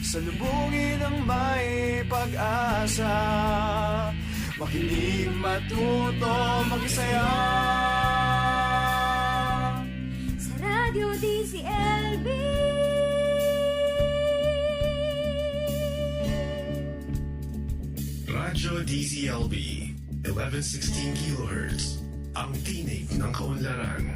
salubungin ang may pag-asa. Makinig, matuto, mag-isaya. Sa Radyo DZLB. Radyo DZLB, 1116 kHz, ang tinig ng kaunlaran.